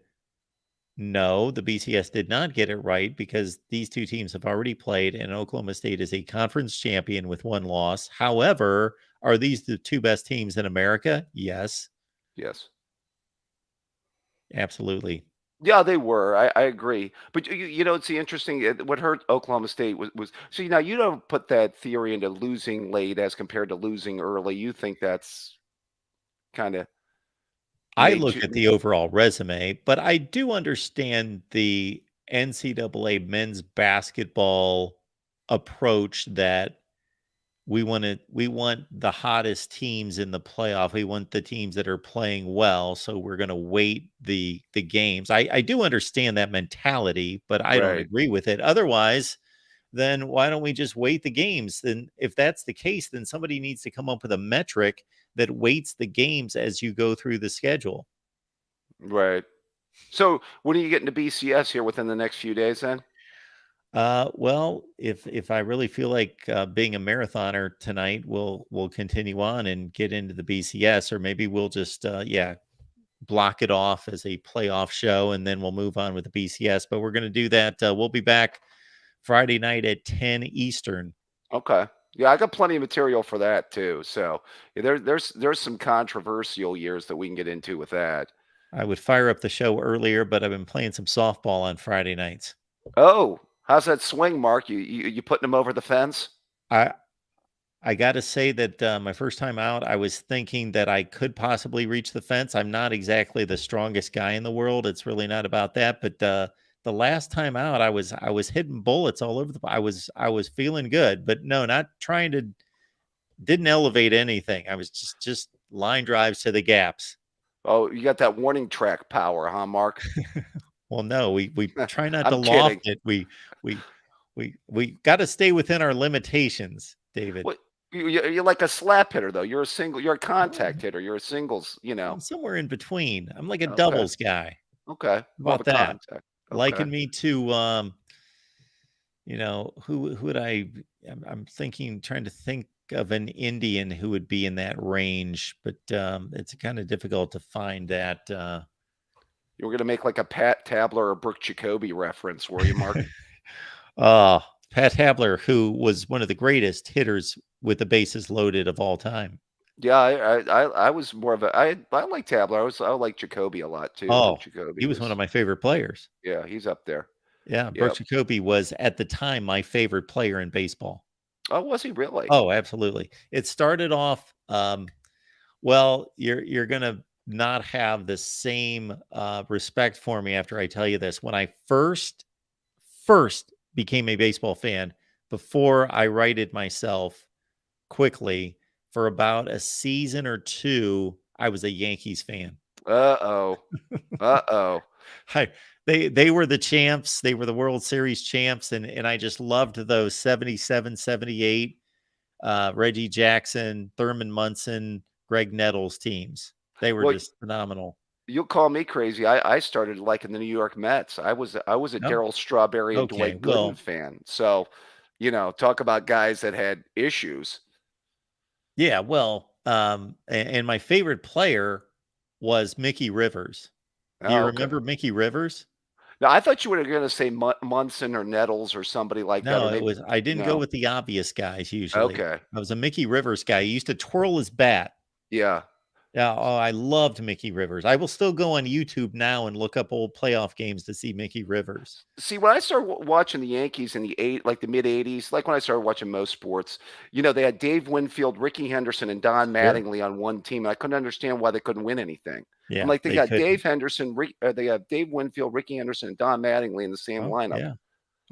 no, the BCS did not get it right because these two teams have already played and Oklahoma State is a conference champion with one loss. However, are these the two best teams in America? Yes. Yes. Absolutely. Yeah, they were. I agree. But you know, it's the interesting. What hurt Oklahoma State was see now you don't put that theory into losing late as compared to losing early. You think that's kind of. I look at the overall resume, but I do understand the NCAA men's basketball approach that we want the hottest teams in the playoff. We want the teams that are playing well, so we're going to weight the games. I do understand that mentality, but I don't agree with it. Otherwise, then why don't we just weight the games? Then if that's the case, then somebody needs to come up with a metric that weights the games as you go through the schedule. Right. So when are you getting to BCS here within the next few days then? Well, if I really feel like being a marathoner tonight, we'll continue on and get into the BCS, or maybe we'll just block it off as a playoff show, and then we'll move on with the BCS. But we're going to do that. We'll be back Friday night at 10 Eastern. Okay. Yeah, I got plenty of material for that too. So there's some controversial years that we can get into with that. I would fire up the show earlier, but I've been playing some softball on Friday nights. Oh, how's that swing, Mark? You putting them over the fence? I got to say that my first time out, I was thinking that I could possibly reach the fence. I'm not exactly the strongest guy in the world. It's really not about that. But the last time out, I was hitting bullets all over I was feeling good, but no, not trying to. Didn't elevate anything. I was just line drives to the gaps. Oh, you got that warning track power, huh, Mark? Well, no, we try not to loft it. We got to stay within our limitations, David. Well, you're like a slap hitter, though. You're a contact hitter. You're a singles, I'm somewhere in between. I'm like a doubles guy. Okay. About that. Contact. Okay. Liken me to, who would I'm trying to think of an Indian who would be in that range, but it's kind of difficult to find that. You were going to make like a Pat Tabler or Brooke Jacoby reference, were you, Mark? Pat Tabler, who was one of the greatest hitters with the bases loaded of all time. Yeah, I was more of I like Tabler. I like Jacoby a lot too. Oh, Jacoby he was one of my favorite players. Yeah, he's up there. Yeah, Brooke Jacoby was at the time my favorite player in baseball. Oh, was he really? Oh, absolutely. It started off. Well, you're gonna not have the same respect for me after I tell you this. When I first became a baseball fan, before I righted myself quickly for about a season or two, I was a Yankees fan. Uh-oh. They were the champs. They were the World Series champs. And I just loved those 77, 78, Reggie Jackson, Thurman Munson, Greg Nettles teams. They were just phenomenal. You'll call me crazy. I started liking the New York Mets. I was a Darryl Strawberry and Dwight Gooden fan. So, talk about guys that had issues. Yeah, well, and my favorite player was Mickey Rivers. Do you remember Mickey Rivers? No, I thought you were going to say Munson or Nettles or somebody like that. No, I didn't go with the obvious guys usually. Okay. I was a Mickey Rivers guy. He used to twirl his bat. Yeah. Yeah, oh, I loved Mickey Rivers. I will still go on YouTube now and look up old playoff games to see Mickey Rivers. See, when I started watching the Yankees in the mid '80s, like when I started watching most sports, they had Dave Winfield, Ricky Henderson, and Don Sure. Mattingly on one team. And I couldn't understand why they couldn't win anything. Yeah, I'm like, they got couldn't. Dave Henderson, they have Dave Winfield, Ricky Henderson, and Don Mattingly in the same lineup. Yeah.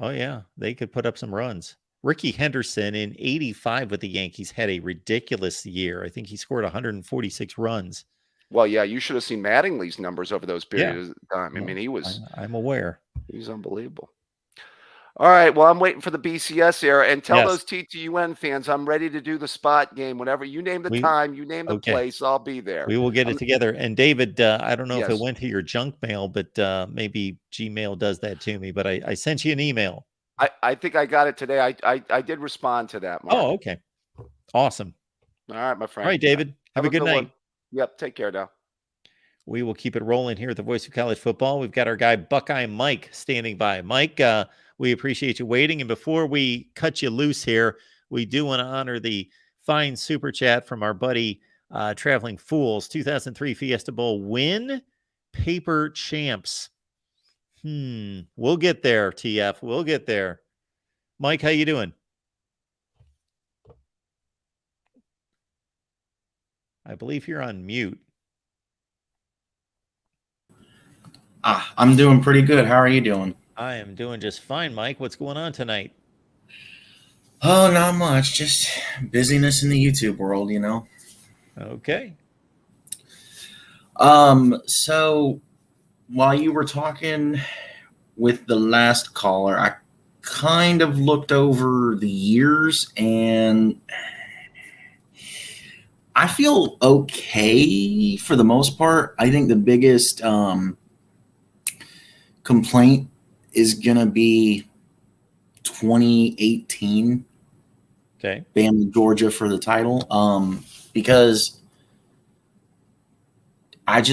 Oh, yeah. They could put up some runs. Ricky Henderson in 85 with the Yankees had a ridiculous year. I think he scored 146 runs. Well, yeah, you should have seen Mattingly's numbers over those Yeah. periods of time. I mean, I'm aware. he was unbelievable. All right, well, I'm waiting for the BCS era, and tell Yes. those TTUN fans I'm ready to do the spot game. Whenever you name the time, you name the Okay. place, I'll be there. We will get it together. And David, I don't know if it Yes. went to your junk mail, but maybe Gmail does that to me. But I sent you an email. I think I got it today. I did respond to that, Mark. Oh, okay. Awesome. All right, my friend. All right, David. Have a good night. one. Yep, take care now. We will keep it rolling here at the Voice of College Football. We've got our guy Buckeye Mike standing by. Mike, we appreciate you waiting. And before we cut you loose here, we do want to honor the fine super chat from our buddy Traveling Fools. 2003 Fiesta Bowl win, paper champs. We'll get there, TF. We'll get there. Mike, how you doing? I believe you're on mute. I'm doing pretty good. How are you doing? I am doing just fine, Mike. What's going on tonight? Oh, not much. Just busyness in the YouTube world, Okay. So while you were talking with the last caller, I kind of looked over the years and I feel okay for the most part. I think the biggest complaint is going to be 2018. Okay. Bama, Georgia for the title. Because I've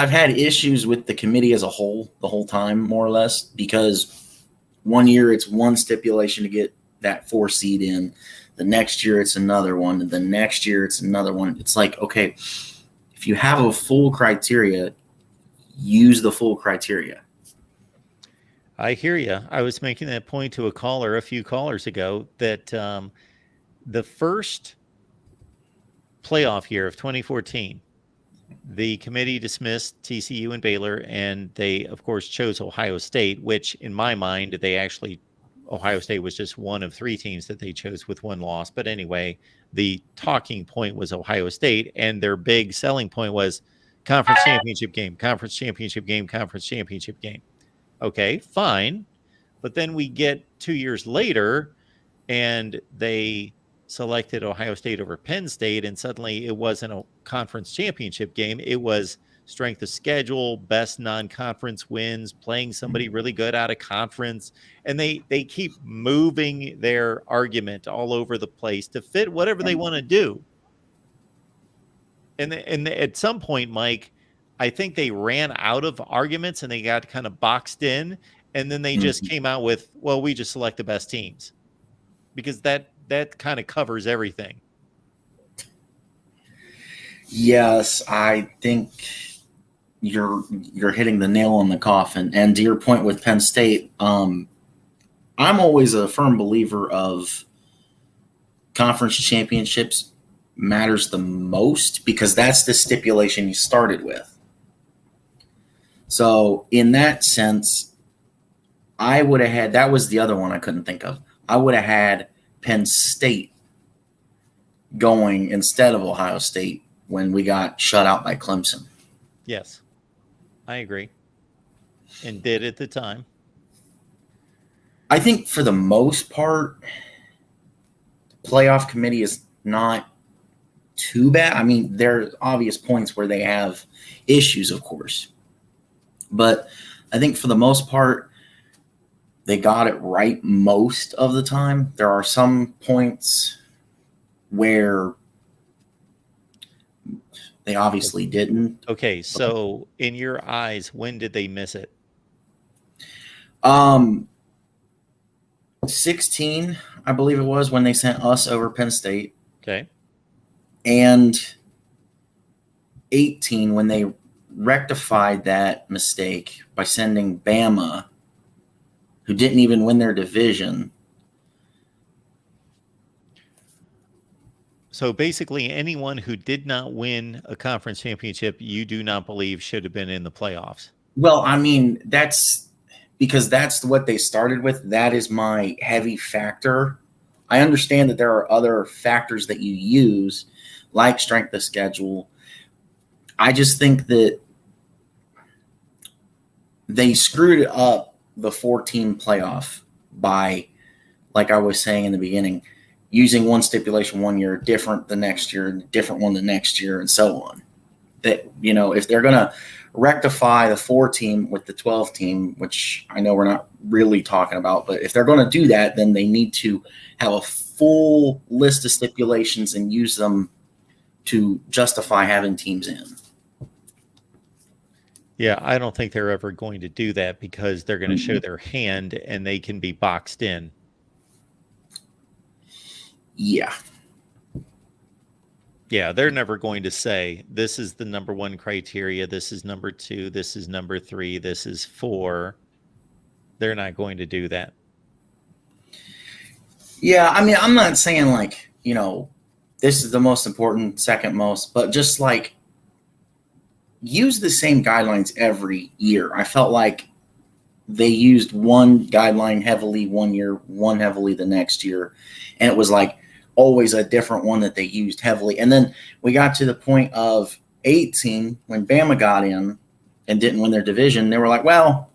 had issues with the committee as a whole the whole time, more or less, because one year it's one stipulation to get that 4 seed in. The next year it's another one. And the next year it's another one. It's like, okay, if you have a full criteria, use the full criteria. I hear you. I was making that point to a few callers ago, that the first playoff year of 2014, the committee dismissed TCU and Baylor, and they, of course, chose Ohio State, which in my mind, Ohio State was just one of 3 teams that they chose with 1 loss. But anyway, the talking point was Ohio State, and their big selling point was conference championship game, conference championship game, conference championship game. Okay, fine. But then we get 2 years later and they selected Ohio State over Penn State, and suddenly it wasn't a conference championship game. It was strength of schedule, best non-conference wins, playing somebody really good out of conference. And they keep moving their argument all over the place to fit whatever they want to do. And at some point, Mike, I think they ran out of arguments and they got kind of boxed in. And then they just came out with, well, we just select the best teams, because that kind of covers everything. Yes, I think you're hitting the nail on the coffin. And to your point with Penn State, I'm always a firm believer of conference championships matters the most, because that's the stipulation you started with. So in that sense, I would have had, that was the other one I couldn't think of. I would have had Penn State going instead of Ohio State when we got shut out by Clemson. Yes, I agree. And did at the time. I think for the most part, the playoff committee is not too bad. I mean, there are obvious points where they have issues, of course. But I think for the most part, they got it right most of the time. There are some points where they obviously didn't. Okay, so in your eyes, when did they miss it? 16, I believe it was, when they sent us over Penn State. Okay. and 18 when they rectified that mistake by sending Bama, who didn't even win their division. So basically, anyone who did not win a conference championship, you do not believe should have been in the playoffs. Well, I mean, that's because that's what they started with. That is my heavy factor. I understand that there are other factors that you use, like strength of schedule. I just think that they screwed up the 4-team playoff by, like I was saying in the beginning, using one stipulation one year, different the next year, different one the next year, and so on. That, you know, if they're going to rectify the 4-team with the 12-team, which I know we're not really talking about, but if they're going to do that, then they need to have a full list of stipulations and use them to justify having teams in. Yeah, I don't think they're ever going to do that because they're going to show their hand and they can be boxed in. Yeah. Yeah, they're never going to say, this is the number 1 criteria, this is number 2, this is number 3, this is 4. They're not going to do that. Yeah, I mean, I'm not saying like, you know, this is the most important, second most, but just like use the same guidelines every year. I felt like they used one guideline heavily one year, one heavily the next year, and it was like always a different one that they used heavily. And then we got to the point of 18 when Bama got in and didn't win their division. They were like, well,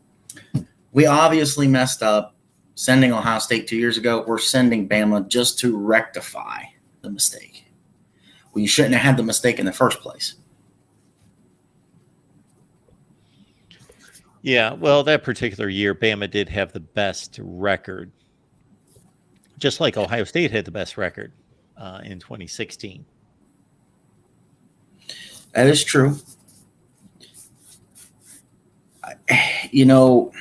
we obviously messed up sending Ohio State 2 years ago. We're sending Bama just to rectify the mistake. Well, you shouldn't have had the mistake in the first place. Yeah, well, that particular year, Bama did have the best record, just like Ohio State had the best record in 2016. That is true. You know,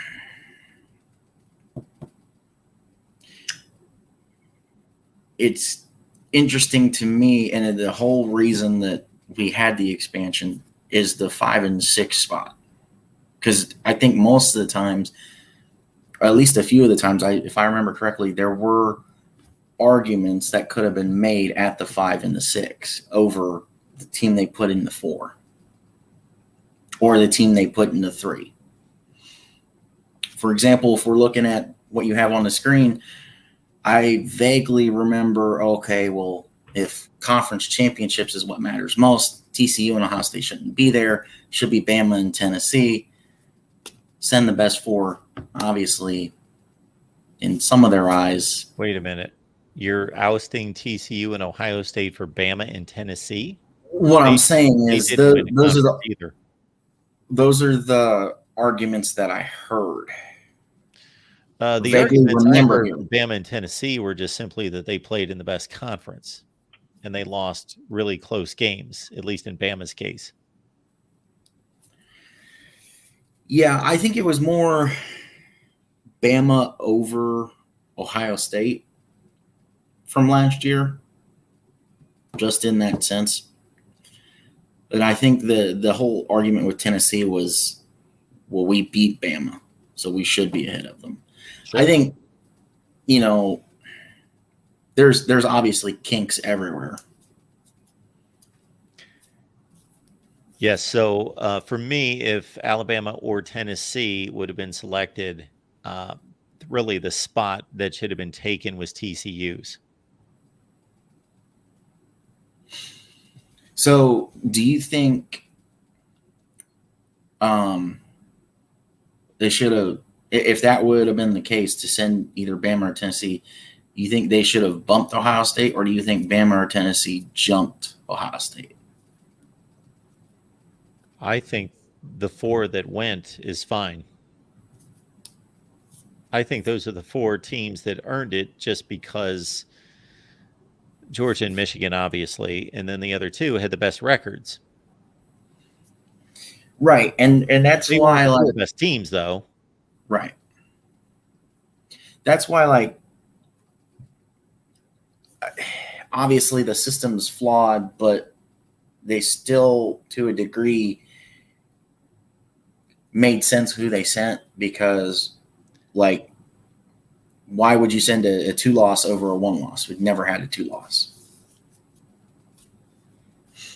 it's interesting to me, and the whole reason that we had the expansion is the 5 and 6 spot. Because I think most of the times, or at least a few of the times, if I remember correctly, there were arguments that could have been made at the 5 and the 6 over the team they put in the 4 or the team they put in the 3. For example, if we're looking at what you have on the screen, I vaguely remember, okay, well, if conference championships is what matters most, TCU and Ohio State shouldn't be there. Should be Bama and Tennessee. Send the best 4, obviously, in some of their eyes. Wait a minute. You're ousting TCU and Ohio State for Bama and Tennessee? What I'm saying is those are the arguments that I heard. The arguments I heard from Bama and Tennessee were just simply that they played in the best conference and they lost really close games, at least in Bama's case. Yeah, I think it was more Bama over Ohio State from last year, just in that sense. But I think the whole argument with Tennessee was, well, we beat Bama, so we should be ahead of them. Sure. I think, you know, there's obviously kinks everywhere. Yes. So for me, if Alabama or Tennessee would have been selected, really the spot that should have been taken was TCU's. So do you think they should have, if that would have been the case to send either Bama or Tennessee, you think they should have bumped Ohio State, or do you think Bama or Tennessee jumped Ohio State? I think the 4 that went is fine. I think those are the 4 teams that earned it just because Georgia and Michigan, obviously, and then the other 2 had the best records. Right, and that's they why, weren't like, the best teams, though. Right. That's why, like, obviously the system's flawed, but they still, to a degree, made sense who they sent, because, like, why would you send a 2-loss over a 1-loss? We've never had a 2-loss.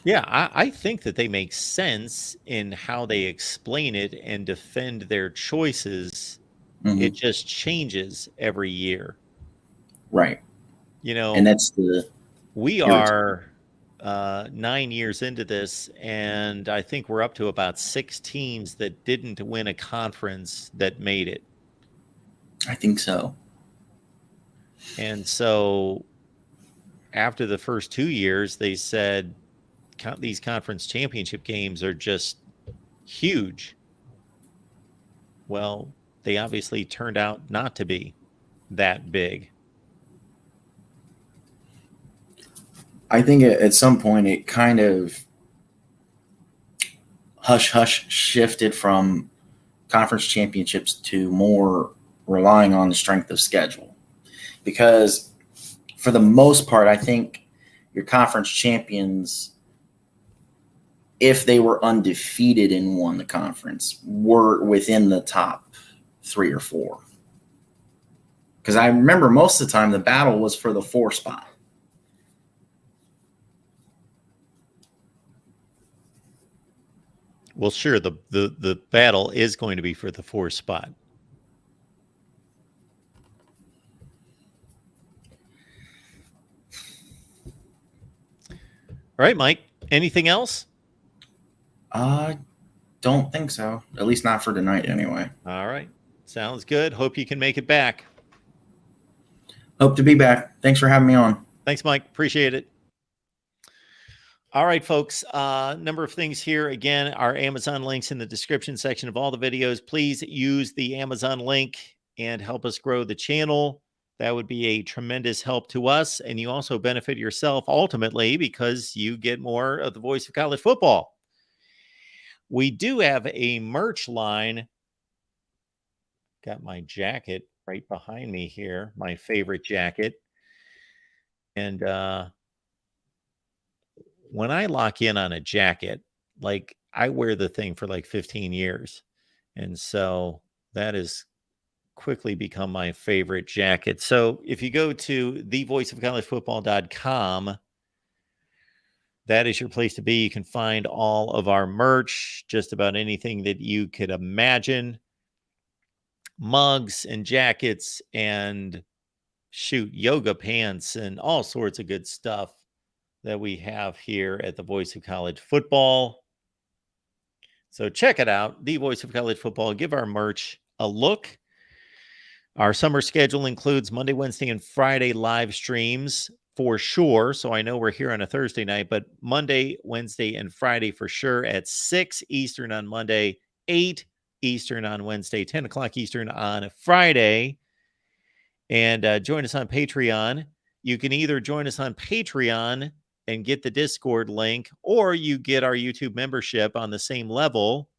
Yeah, I think that they make sense in how they explain it and defend their choices. Mm-hmm. It just changes every year. Right. You know, And that's the we are 9 years into this, and I think we're up to about 6 teams that didn't win a conference that made it. I think so. And so after the first 2 years, they said these conference championship games are just huge. Well, they obviously turned out not to be that big. I think at some point it kind of hush shifted from conference championships to more relying on the strength of schedule. Because for the most part, I think your conference champions, if they were undefeated and won the conference, were within the top 3 or 4. Because I remember most of the time the battle was for the 4 spot. Well, sure, the battle is going to be for the 4 spot. All right, Mike. Anything else? Don't think so. At least not for tonight, anyway. All right. Sounds good. Hope you can make it back. Hope to be back. Thanks for having me on. Thanks, Mike. Appreciate it. All right, folks. Number of things here. Again, our Amazon links in the description section of all the videos. Please use the Amazon link and help us grow the channel. That would be a tremendous help to us. And you also benefit yourself ultimately because you get more of the voice of college football. We do have a merch line. Got my jacket right behind me here, my favorite jacket. And when I lock in on a jacket, like I wear the thing for like 15 years. And so that has quickly become my favorite jacket. So if you go to thevoiceofcollegefootball.com, that is your place to be. You can find all of our merch, just about anything that you could imagine. Mugs and jackets and yoga pants and all sorts of good stuff that we have here at the Voice of College Football. So check it out, the Voice of College Football. Give our merch a look. Our summer schedule includes Monday, Wednesday, and Friday live streams for sure. So I know we're here on a Thursday night, but Monday, Wednesday, and Friday for sure at 6 Eastern on Monday, 8 Eastern on Wednesday, 10 o'clock Eastern on Friday. And join us on Patreon. You can either join us on Patreon and get the Discord link, or you get our YouTube membership on the same level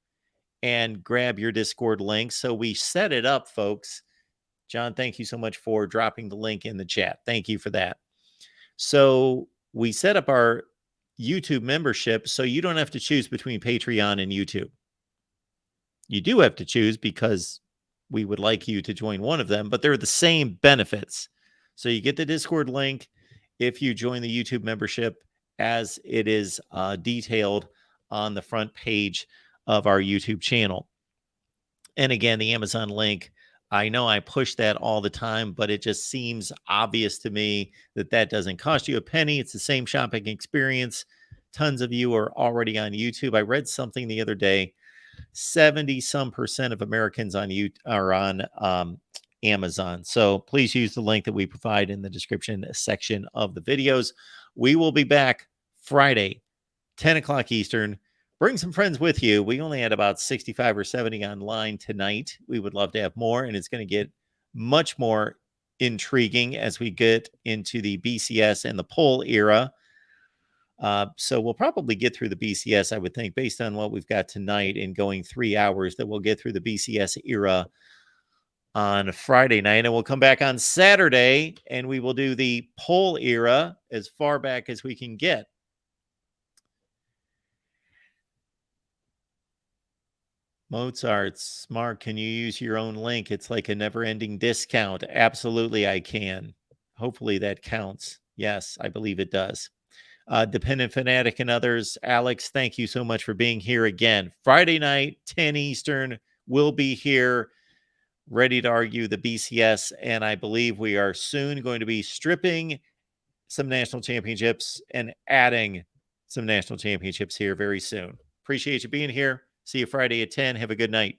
and grab your Discord link. So we set it up, folks. John, thank you so much for dropping the link in the chat. Thank you for that. So we set up our YouTube membership so you don't have to choose between Patreon and YouTube. You do have to choose because we would like you to join one of them, but they're the same benefits. So you get the Discord link if you join the YouTube membership, as it is detailed on the front page of our YouTube channel. And again, the Amazon link, I know I push that all the time, but it just seems obvious to me that that doesn't cost you a penny. It's the same shopping experience. Tons of you are already on YouTube. I read something the other day, 70% of Americans on YouTube are on Amazon. So please use the link that we provide in the description section of the videos. We will be back Friday, 10 o'clock Eastern. Bring some friends with you. We only had about 65 or 70 online tonight. We would love to have more, and it's going to get much more intriguing as we get into the BCS and the poll era. So we'll probably get through the BCS, I would think, based on what we've got tonight and going 3 hours, that we'll get through the BCS era on Friday night, and we'll come back on Saturday, and we will do the poll era as far back as we can get. Mozart's, Mark, can you use your own link? It's like a never-ending discount. Absolutely, I can. Hopefully that counts. Yes, I believe it does. Dependent Fanatic and others, Alex, thank you so much for being here again. Friday night, 10 Eastern, we'll be here ready to argue the BCS, and I believe we are soon going to be stripping some national championships and adding some national championships here very soon. Appreciate you being here. See you Friday at 10. Have a good night.